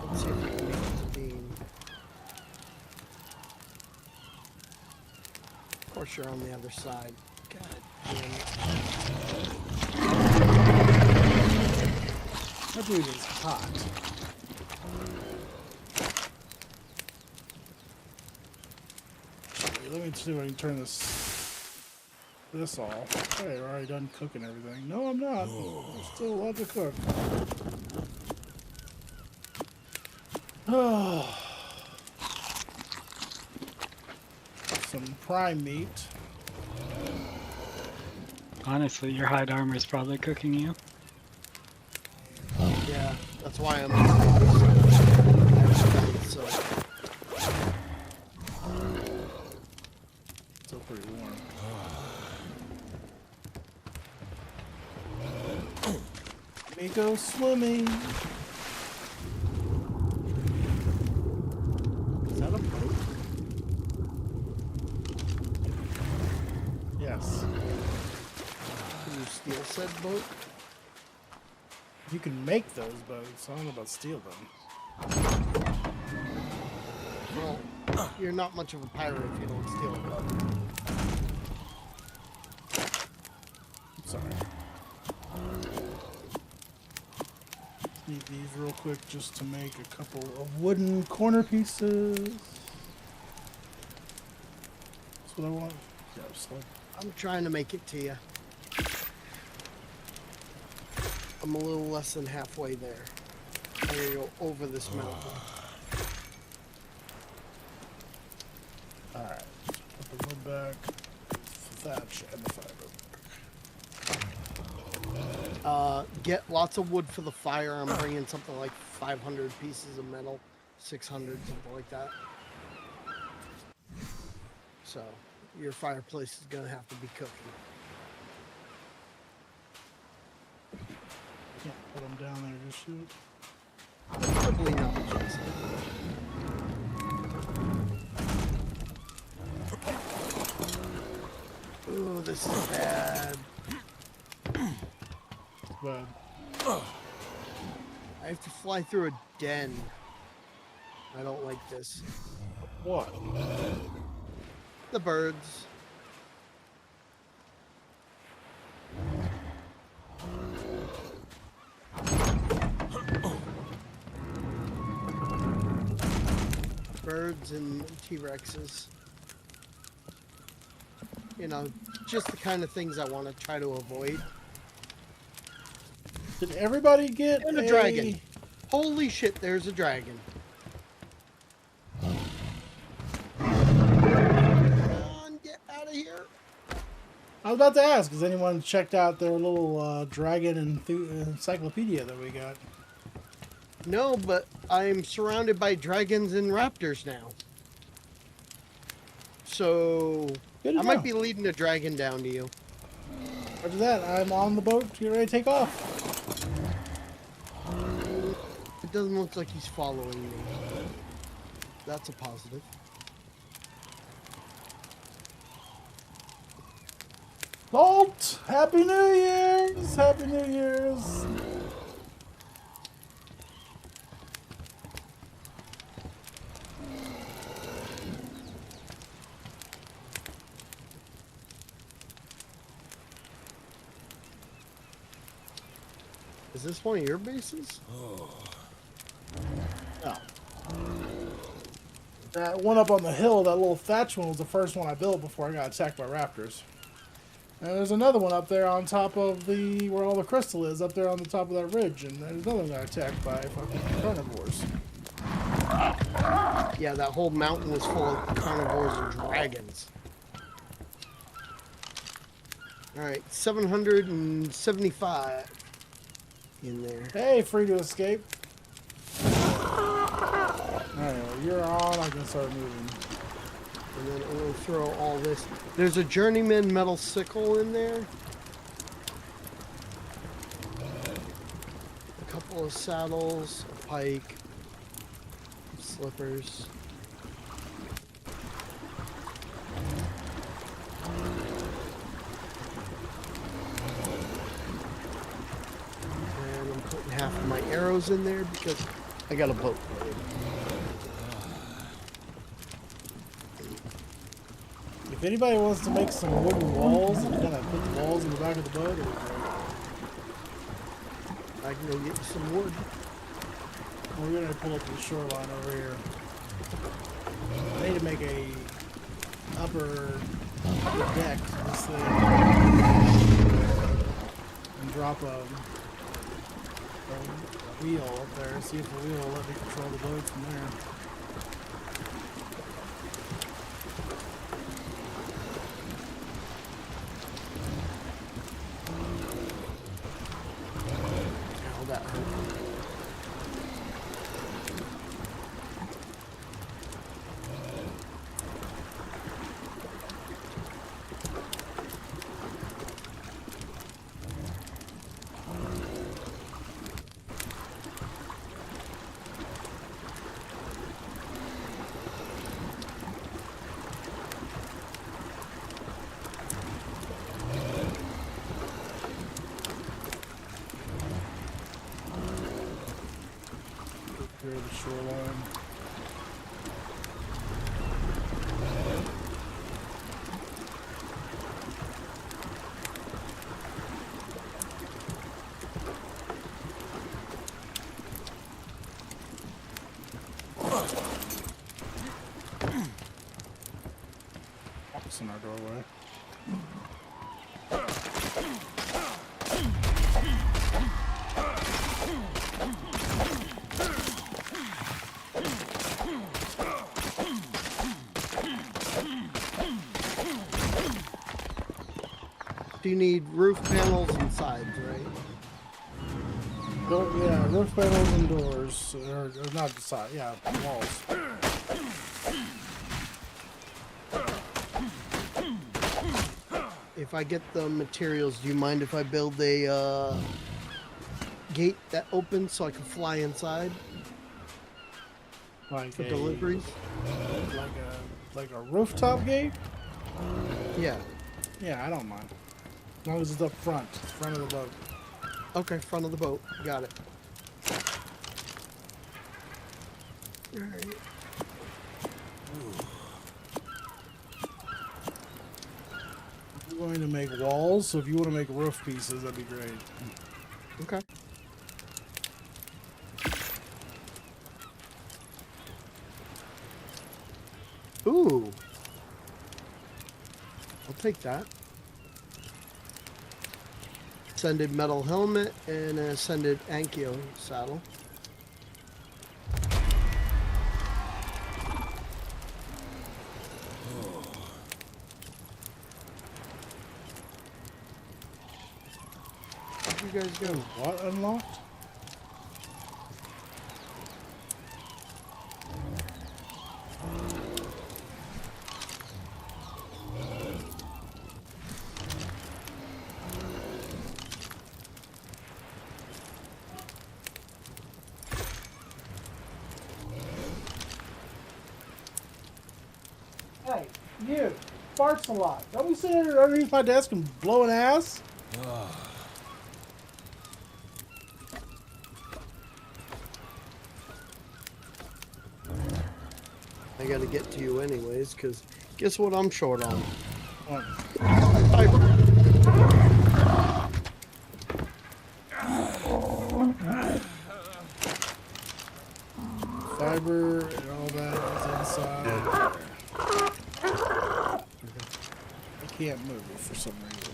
S18: Let's see if we can make this beam. Of course, you're on the other side. God damn it.
S1: That dude is hot. Let me see if I can turn this this all. Okay, we're already done cooking everything. No, I'm not. There's still a lot to cook. Oh. Some prime meat.
S19: Honestly, your hide armor is probably cooking you.
S18: Yeah, that's why I'm so.
S1: Still pretty warm. Let me go swimming. Is that a boat? Yes.
S18: Can you steal said boat?
S1: You can make those boats. I don't know about steal them.
S18: Well, you're not much of a pirate if you don't steal a boat.
S1: I'm sorry. Need these real quick just to make a couple of wooden corner pieces. That's what I want. Yeah, so
S18: I'm trying to make it to you. I'm a little less than halfway there. I'm gonna go over this mountain.
S1: Alright. Put the wood back. Thatch and the fiber.
S18: Get lots of wood for the fire. I'm bringing something like 500 pieces of metal, 600, something like that. So your fireplace is gonna have to be cooking.
S1: Can't put them down there just shoot.
S18: Probably not, Jason. Ooh, this is bad.
S1: Bad.
S18: I have to fly through a den. I don't like this.
S1: What?
S18: The birds. Birds and T-Rexes. You know, just the kind of things I want to try to avoid.
S1: Did everybody get
S18: and a dragon? Holy shit, there's a dragon. Come on, get out of here.
S1: I was about to ask, has anyone checked out their little dragon encyclopedia that we got?
S18: No, but I'm surrounded by dragons and raptors now. So I might be leading a dragon down to you.
S1: After that, I'm on the boat. Get ready to take off.
S18: It doesn't look like he's following me. That's a positive.
S1: Bolt! Happy New Year's! Happy New Year's!
S18: Is this one of your bases?
S1: No. That one up on the hill, that little thatch one, was the first one I built before I got attacked by raptors. And there's another one up there on top of the, where all the crystal is, up there on the top of that ridge, and there's another one got attacked by fucking carnivores.
S18: Yeah, that whole mountain was full of carnivores and dragons. Alright, 775 in there.
S1: Hey, free to escape. Alright, well, you're on, I can start moving.
S18: And then I'm going to throw all this. There's a journeyman metal sickle in there. A couple of saddles, a pike, slippers. And I'm putting half of my arrows in there because I got a boat blade.
S1: If anybody wants to make some wooden walls and kind of put the walls in the back of the boat, it'd be great.
S18: I can go get you some wood.
S1: We're gonna pull up to the shoreline over here. I need to make a upper the deck of this thing and drop a wheel up there and see if the wheel will let me control the boat from there.
S18: Ow, that hurt.
S1: Clear the shoreline. Fox in our doorway.
S18: Do you need roof panels and sides, right?
S1: Yeah, roof panels and doors, or not the side, yeah, walls.
S18: If I get the materials, do you mind if I build a gate that opens so I can fly inside
S1: Like
S18: for
S1: a
S18: deliveries?
S1: like a rooftop gate?
S18: Yeah.
S1: Yeah, I don't mind. As long as it's up front of the boat.
S18: Okay, front of the boat. Got it. Alright.
S1: I'm going to make walls, so if you want to make roof pieces, that'd be great.
S18: Okay. Ooh. I'll take that. Ascended metal helmet and an ascended Ankyo saddle. Where'd you guys go?
S1: What unlocked? Hey, you farts a lot. Don't be sitting underneath my desk and blowing ass.
S18: I gotta get to you anyways, because guess what I'm short on?
S1: What?
S18: Fiber.
S1: Fiber and all that is inside. I can't move it for some reason.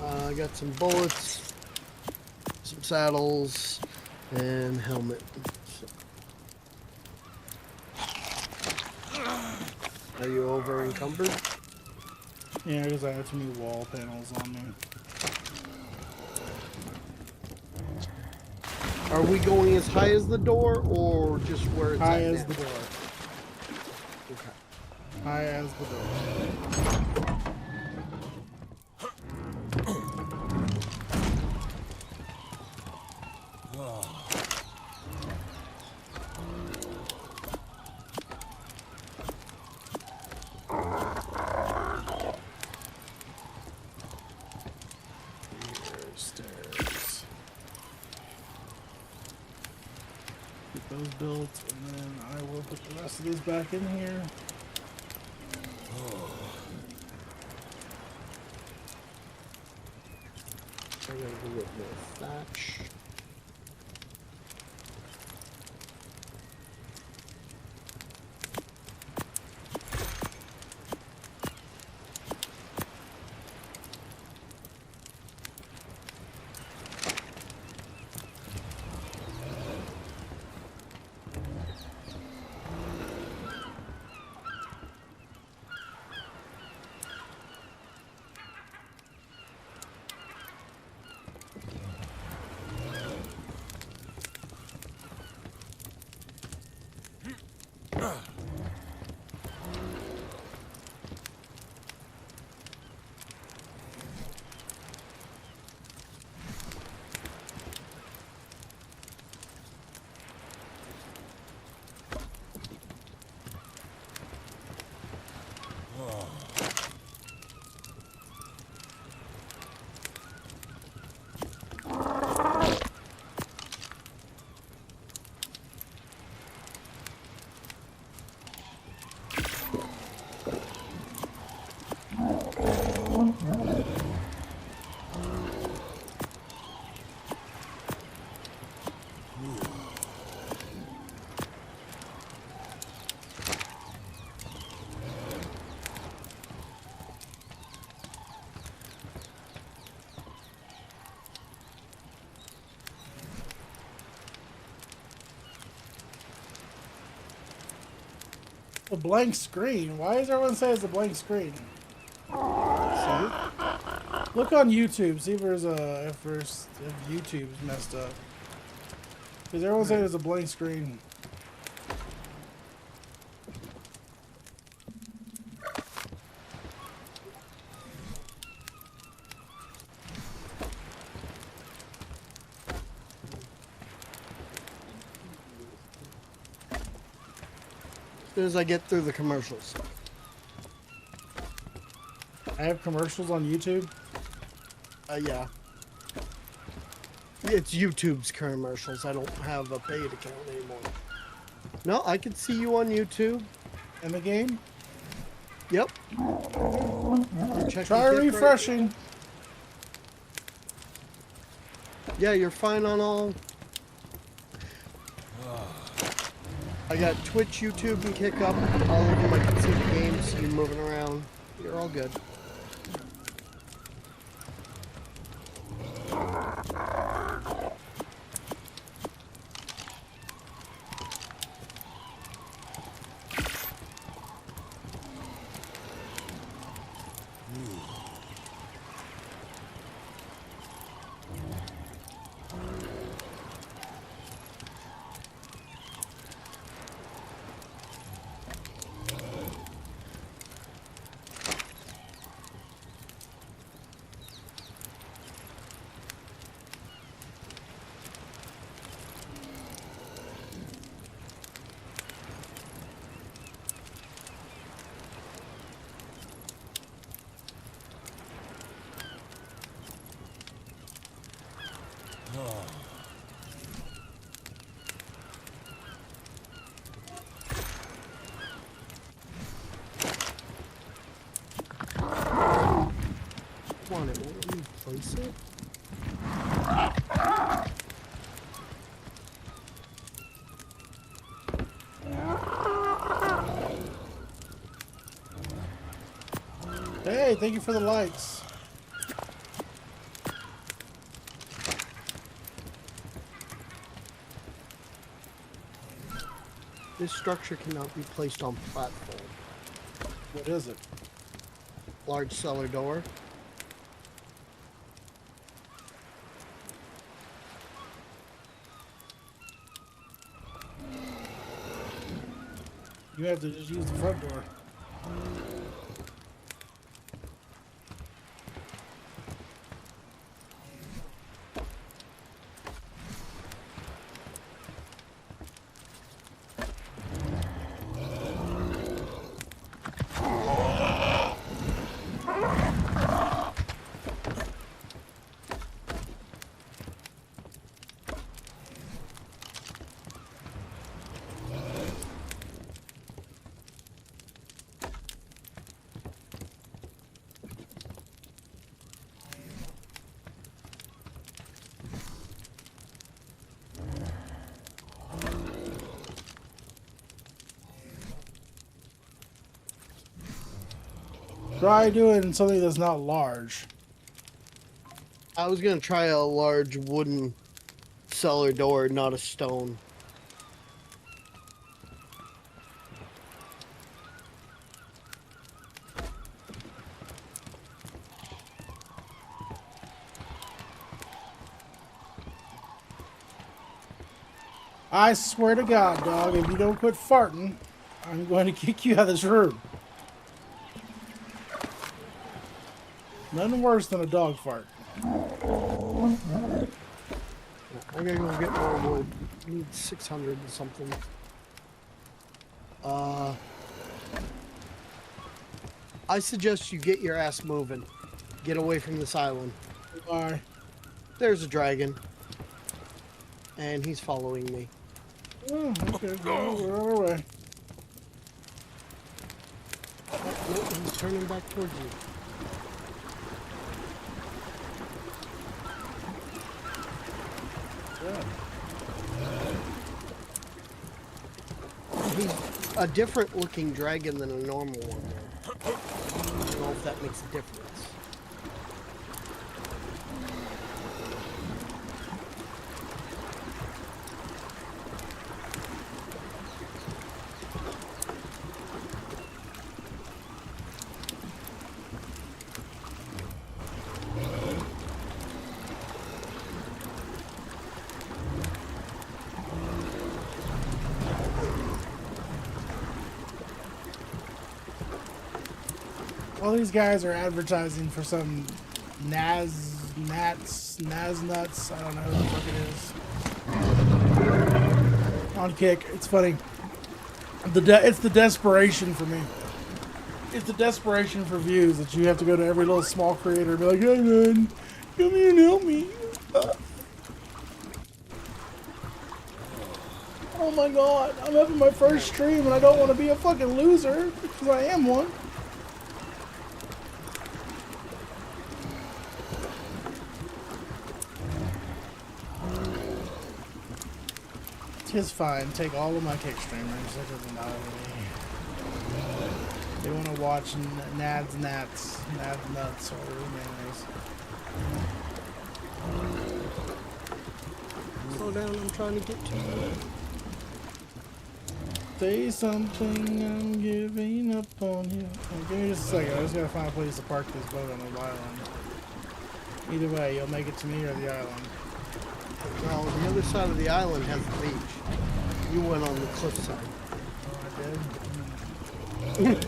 S18: I got some bullets, some saddles, and helmet. Are you over encumbered?
S1: Yeah, because I have too many wall panels on me.
S18: Are we going as high as the door, or just where it's
S1: High
S18: at
S1: as
S18: now?
S1: the door.
S18: Okay.
S1: High as the door. Stairs. Get those built, and then I will put the rest of this back in here.
S18: I gotta do it with thatch.
S1: A blank screen? Why does everyone say it's a blank screen? See? Look on YouTube. See if there's if YouTube's messed up. Because everyone says it's a blank screen.
S18: As soon as I get through the commercials.
S1: I have commercials on YouTube?
S18: Yeah. It's YouTube's commercials. I don't have a paid account anymore. No, I can see you on YouTube.
S1: In the game?
S18: Yep.
S1: Try refreshing.
S18: Yeah, you're fine on all. I got Twitch, YouTube, and Kick Up. All of them I can see the games. You're moving around. You're all good. Want it? Let me place it.
S1: Hey, thank you for the likes.
S18: This structure cannot be placed on platform.
S1: What is it?
S18: Large cellar door.
S1: You have to just use the front door. Try doing something that's not large.
S18: I was gonna try a large wooden cellar door, not a stone.
S1: I swear to God, dog, if you don't quit farting. I'm going to kick you out of this room. Nothing worse than a dog fart.
S18: I gotta go get more wood. I need 600 or something. I suggest you get your ass moving. Get away from this island.
S1: Why?
S18: There's a dragon. And he's following me.
S1: Oh, okay. We're on our way.
S18: Oh, no, he's turning back towards you. He's a different looking dragon than a normal one. I don't know if that makes a difference.
S1: All these guys are advertising for some Nas Nuts. I don't know who the fuck it is. On Kick. It's funny. It's the desperation for me. It's the desperation for views that you have to go to every little small creator and be like, hey man, come here and help me. Oh my god, I'm having my first stream and I don't want to be a fucking loser because I am one. It's fine. Take all of my kick streamers. That doesn't bother me. They want to watch Nads Nuts, or mayonnaise.
S18: Slow down, I'm trying to get to you.
S1: Say something, I'm giving up on you. Oh, give me just a second. I just gotta find a place to park this boat on the island. Either way, you'll make it to me or the island.
S18: Well, the other side of the island has the beach. You went on the cliff side.
S1: Oh, I did?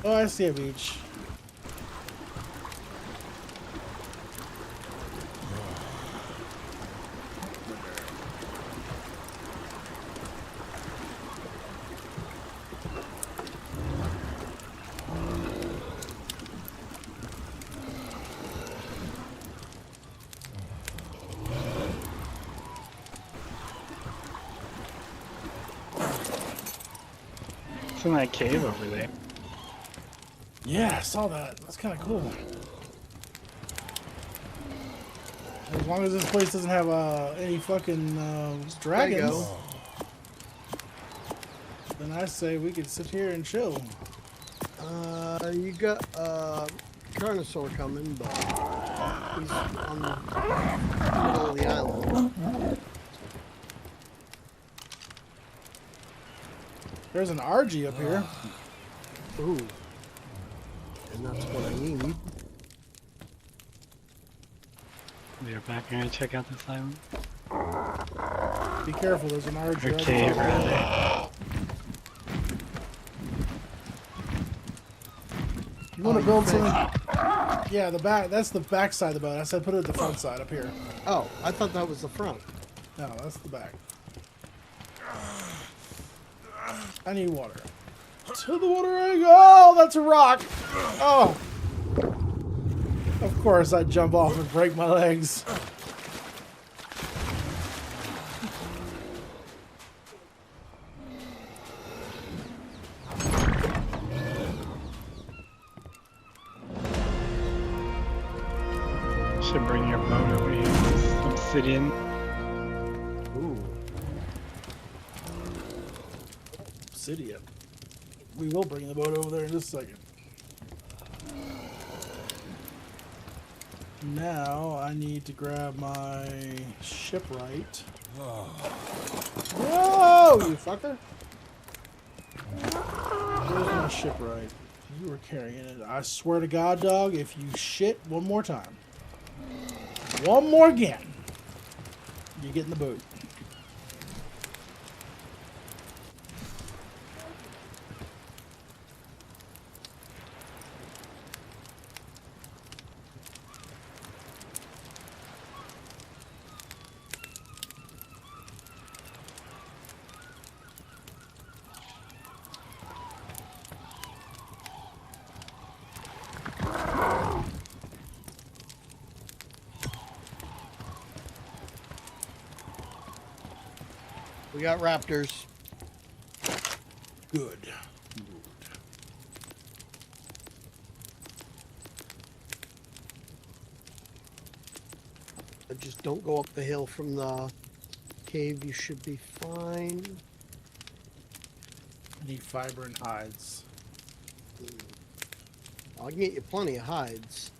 S1: Oh, I see a beach.
S19: In that cave over there.
S1: Yeah, I saw that. That's kind of cool. As long as this place doesn't have any fucking dragons, then I say we could sit here and chill.
S18: You got Carnosaur coming, but he's on the middle of the island.
S1: There's an RG up here.
S18: Ooh. And that's what I need.
S19: We're back here to check out this island.
S1: Be careful, there's an RG.
S19: Or cave, rather.
S1: You want to build something? Yeah, the back. That's the back side of the boat. I said put it at the front side up here.
S18: Oh, I thought that was the front.
S1: No, that's the back. I need water. To the water I go! Oh, that's a rock! Oh! Of course I'd jump off and break my legs.
S19: Should bring your boat over here. Some obsidian.
S1: Ooh. Obsidian. We will bring the boat over there in just a second. Now I need to grab my shipwright. Whoa, you fucker! Where's my shipwright? You were carrying it. I swear to God, dog, if you shit one more time, one more again, you get in the boat.
S18: We got raptors.
S1: Good.
S18: Just don't go up the hill from the cave. You should be fine.
S1: I need fiber and hides.
S18: I can get you plenty of hides.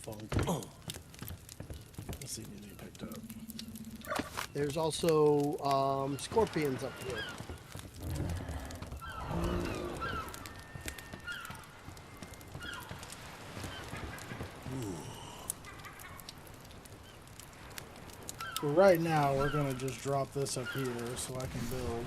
S1: Funky. Let's see if anything picked up.
S18: There's also scorpions up here.
S1: For right now, we're gonna just drop this up here so I can build.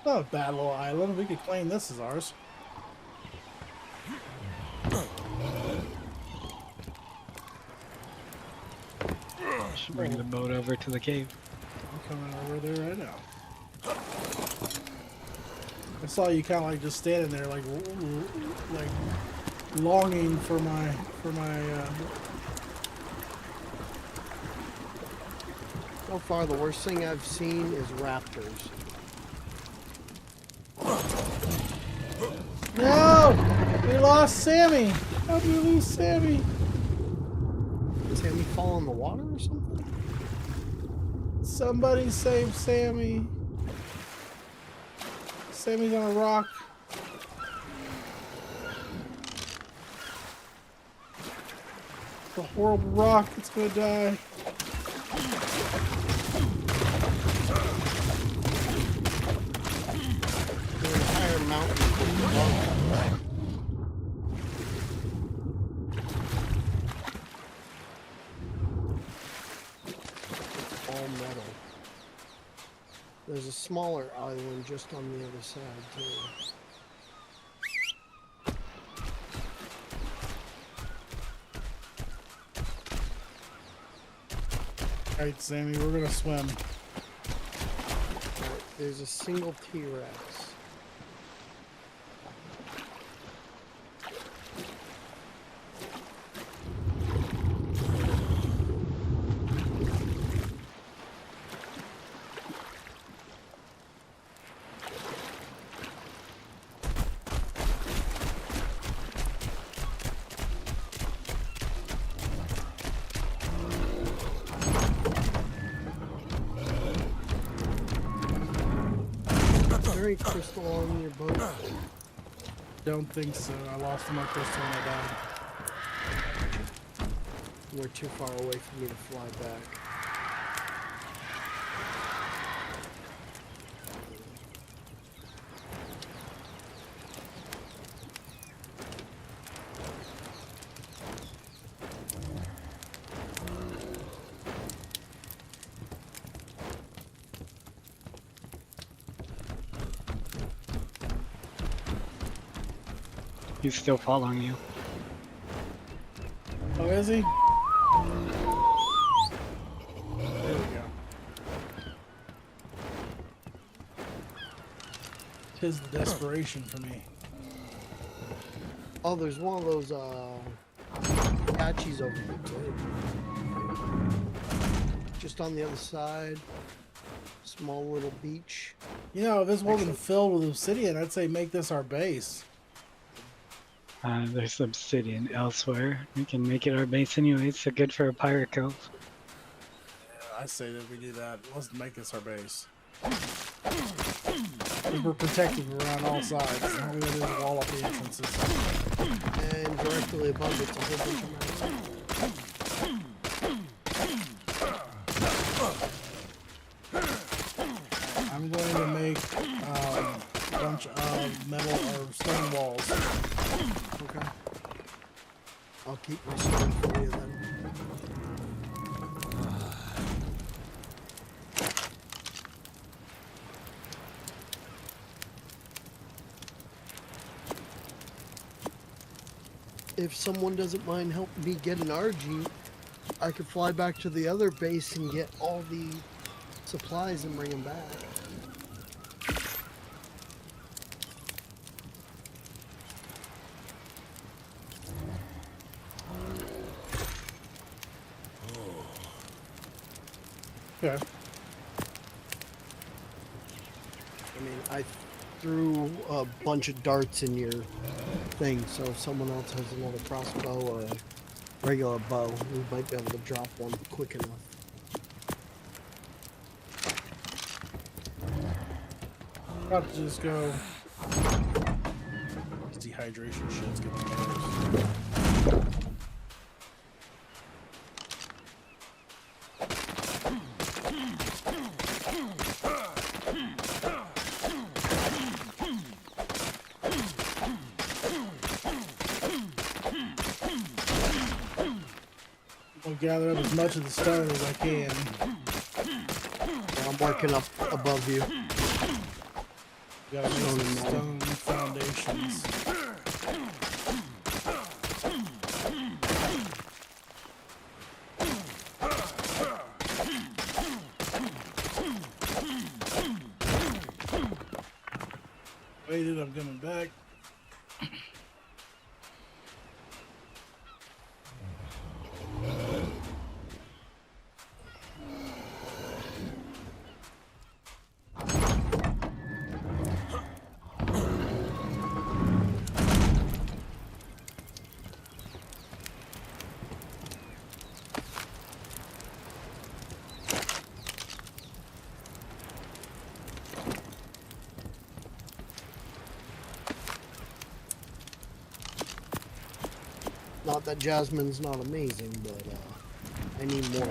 S1: Not a bad little island. We could claim this as ours.
S19: Should bring the boat over to the cave.
S1: I'm coming over there right now. I saw you kind of like just standing there, like longing for my.
S18: So far, the worst thing I've seen is raptors.
S1: No! We lost Sammy! How did we lose Sammy?
S18: Did Sammy fall in the water or something?
S1: Somebody save Sammy. Sammy's on a rock. The horrible rock, it's gonna die.
S18: The entire mountain. All metal. There's a smaller island just on the other side too.
S1: Alright, Sammy, we're gonna swim.
S18: There's a single T-Rex. Any crystal on your boat?
S1: Don't think so. I lost my crystal when I died.
S18: We're too far away for me to fly back.
S19: He's still following you.
S1: Oh, is he? There we go. Tis the desperation for me.
S18: Oh, there's one of those Apaches over here too. Just on the other side. Small little beach.
S1: You know, if this wasn't filled with obsidian, I'd say make this our base.
S19: There's obsidian elsewhere. We can make it our base anyways, so good for a pirate cove.
S1: Yeah, I say that we do that. Let's make this our base. We're protected around all sides. All we gotta do is wall up the entrances.
S18: And directly above it's a whole bunch of mountains.
S1: I'm going to make a bunch of metal or stone walls.
S18: Okay. I'll keep my story for you then. If someone doesn't mind helping me get an RG, I could fly back to the other base and get all the supplies and bring them back.
S1: Okay.
S18: I mean, I threw a bunch of darts in your thing, so if someone else has another crossbow or a regular bow, we might be able to drop one quick enough.
S1: About to just go. This dehydration shit's getting worse. I'll gather up as much of the stone as I can.
S18: I'm working up above you.
S1: Gotta make some stone foundations. Waited, I'm coming back.
S18: Not that Jasmine's not amazing, but I need more.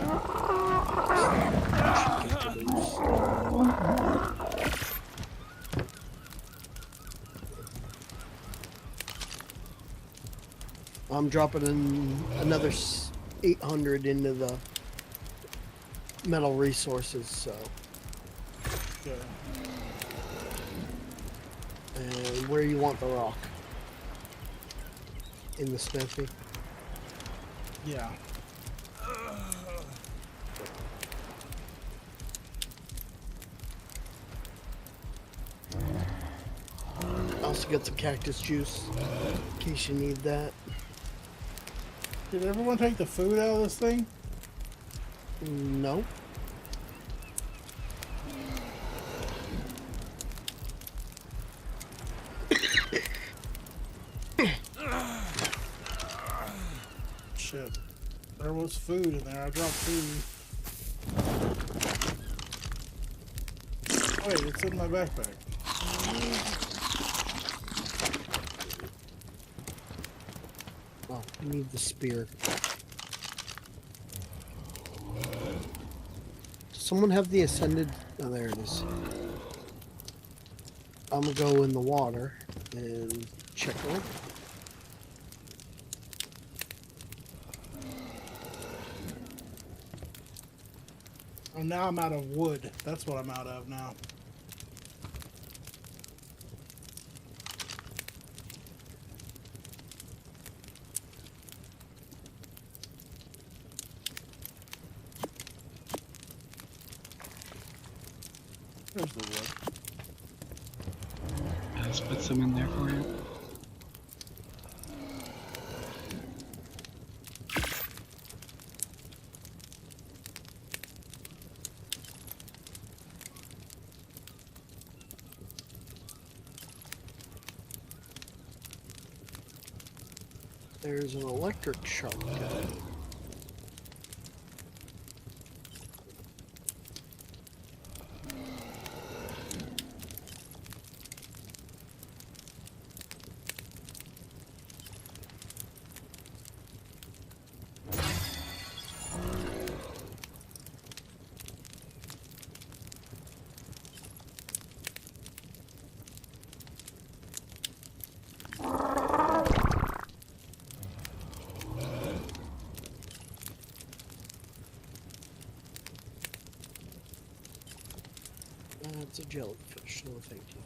S18: I'm dropping in another 800 into the metal resources, so.
S1: Okay.
S18: And where you want the rock? In the smithy?
S1: Yeah.
S18: I also got some cactus juice, in case you need that.
S1: Did everyone take the food out of this thing?
S18: No.
S1: Shit. There was food in there. I dropped food. Wait, it's in my backpack.
S18: Oh, I need the spear. Does someone have the ascended? Oh, there it is. I'm gonna go in the water and check it.
S1: Oh, now I'm out of wood. That's what I'm out of now. There's the wood.
S19: I just put some in there for you.
S18: There's an electric shotgun. That's a jellyfish. No, thank you.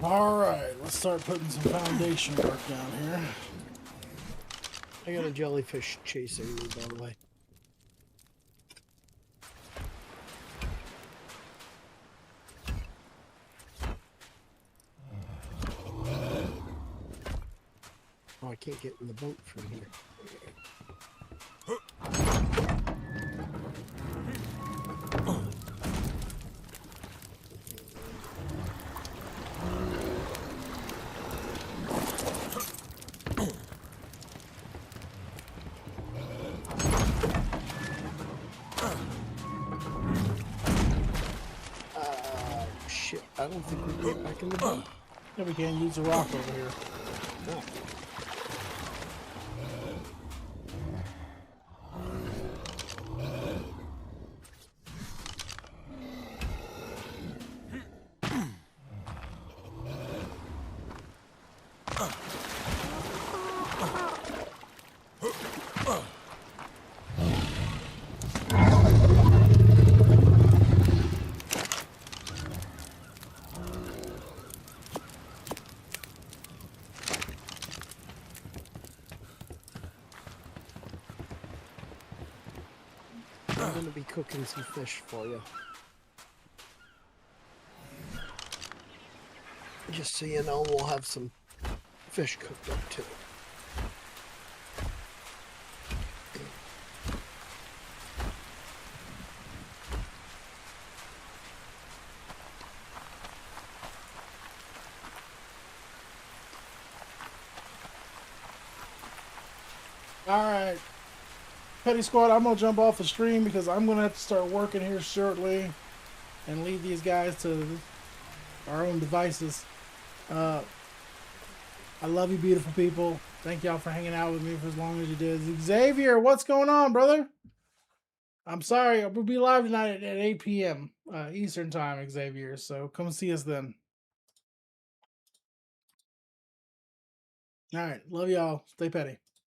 S1: All right, let's start putting some foundation work down here.
S18: I got a jellyfish chasing me, by the way. Oh, I can't get in the boat from here. Shit, I don't think we can get back in the boat.
S1: Yeah, we can't use a rock over here.
S18: No. I'm gonna be cooking some fish for you. Just so you know, we'll have some fish cooked up too.
S1: All right, Petty Squad, I'm gonna jump off the stream because I'm gonna have to start working here shortly and leave these guys to our own devices. I love you, beautiful people. Thank y'all for hanging out with me for as long as you did. Xavier, what's going on, brother? I'm sorry, we'll be live tonight at 8 p.m. Eastern time, Xavier. So come see us then. All right, love y'all. Stay petty.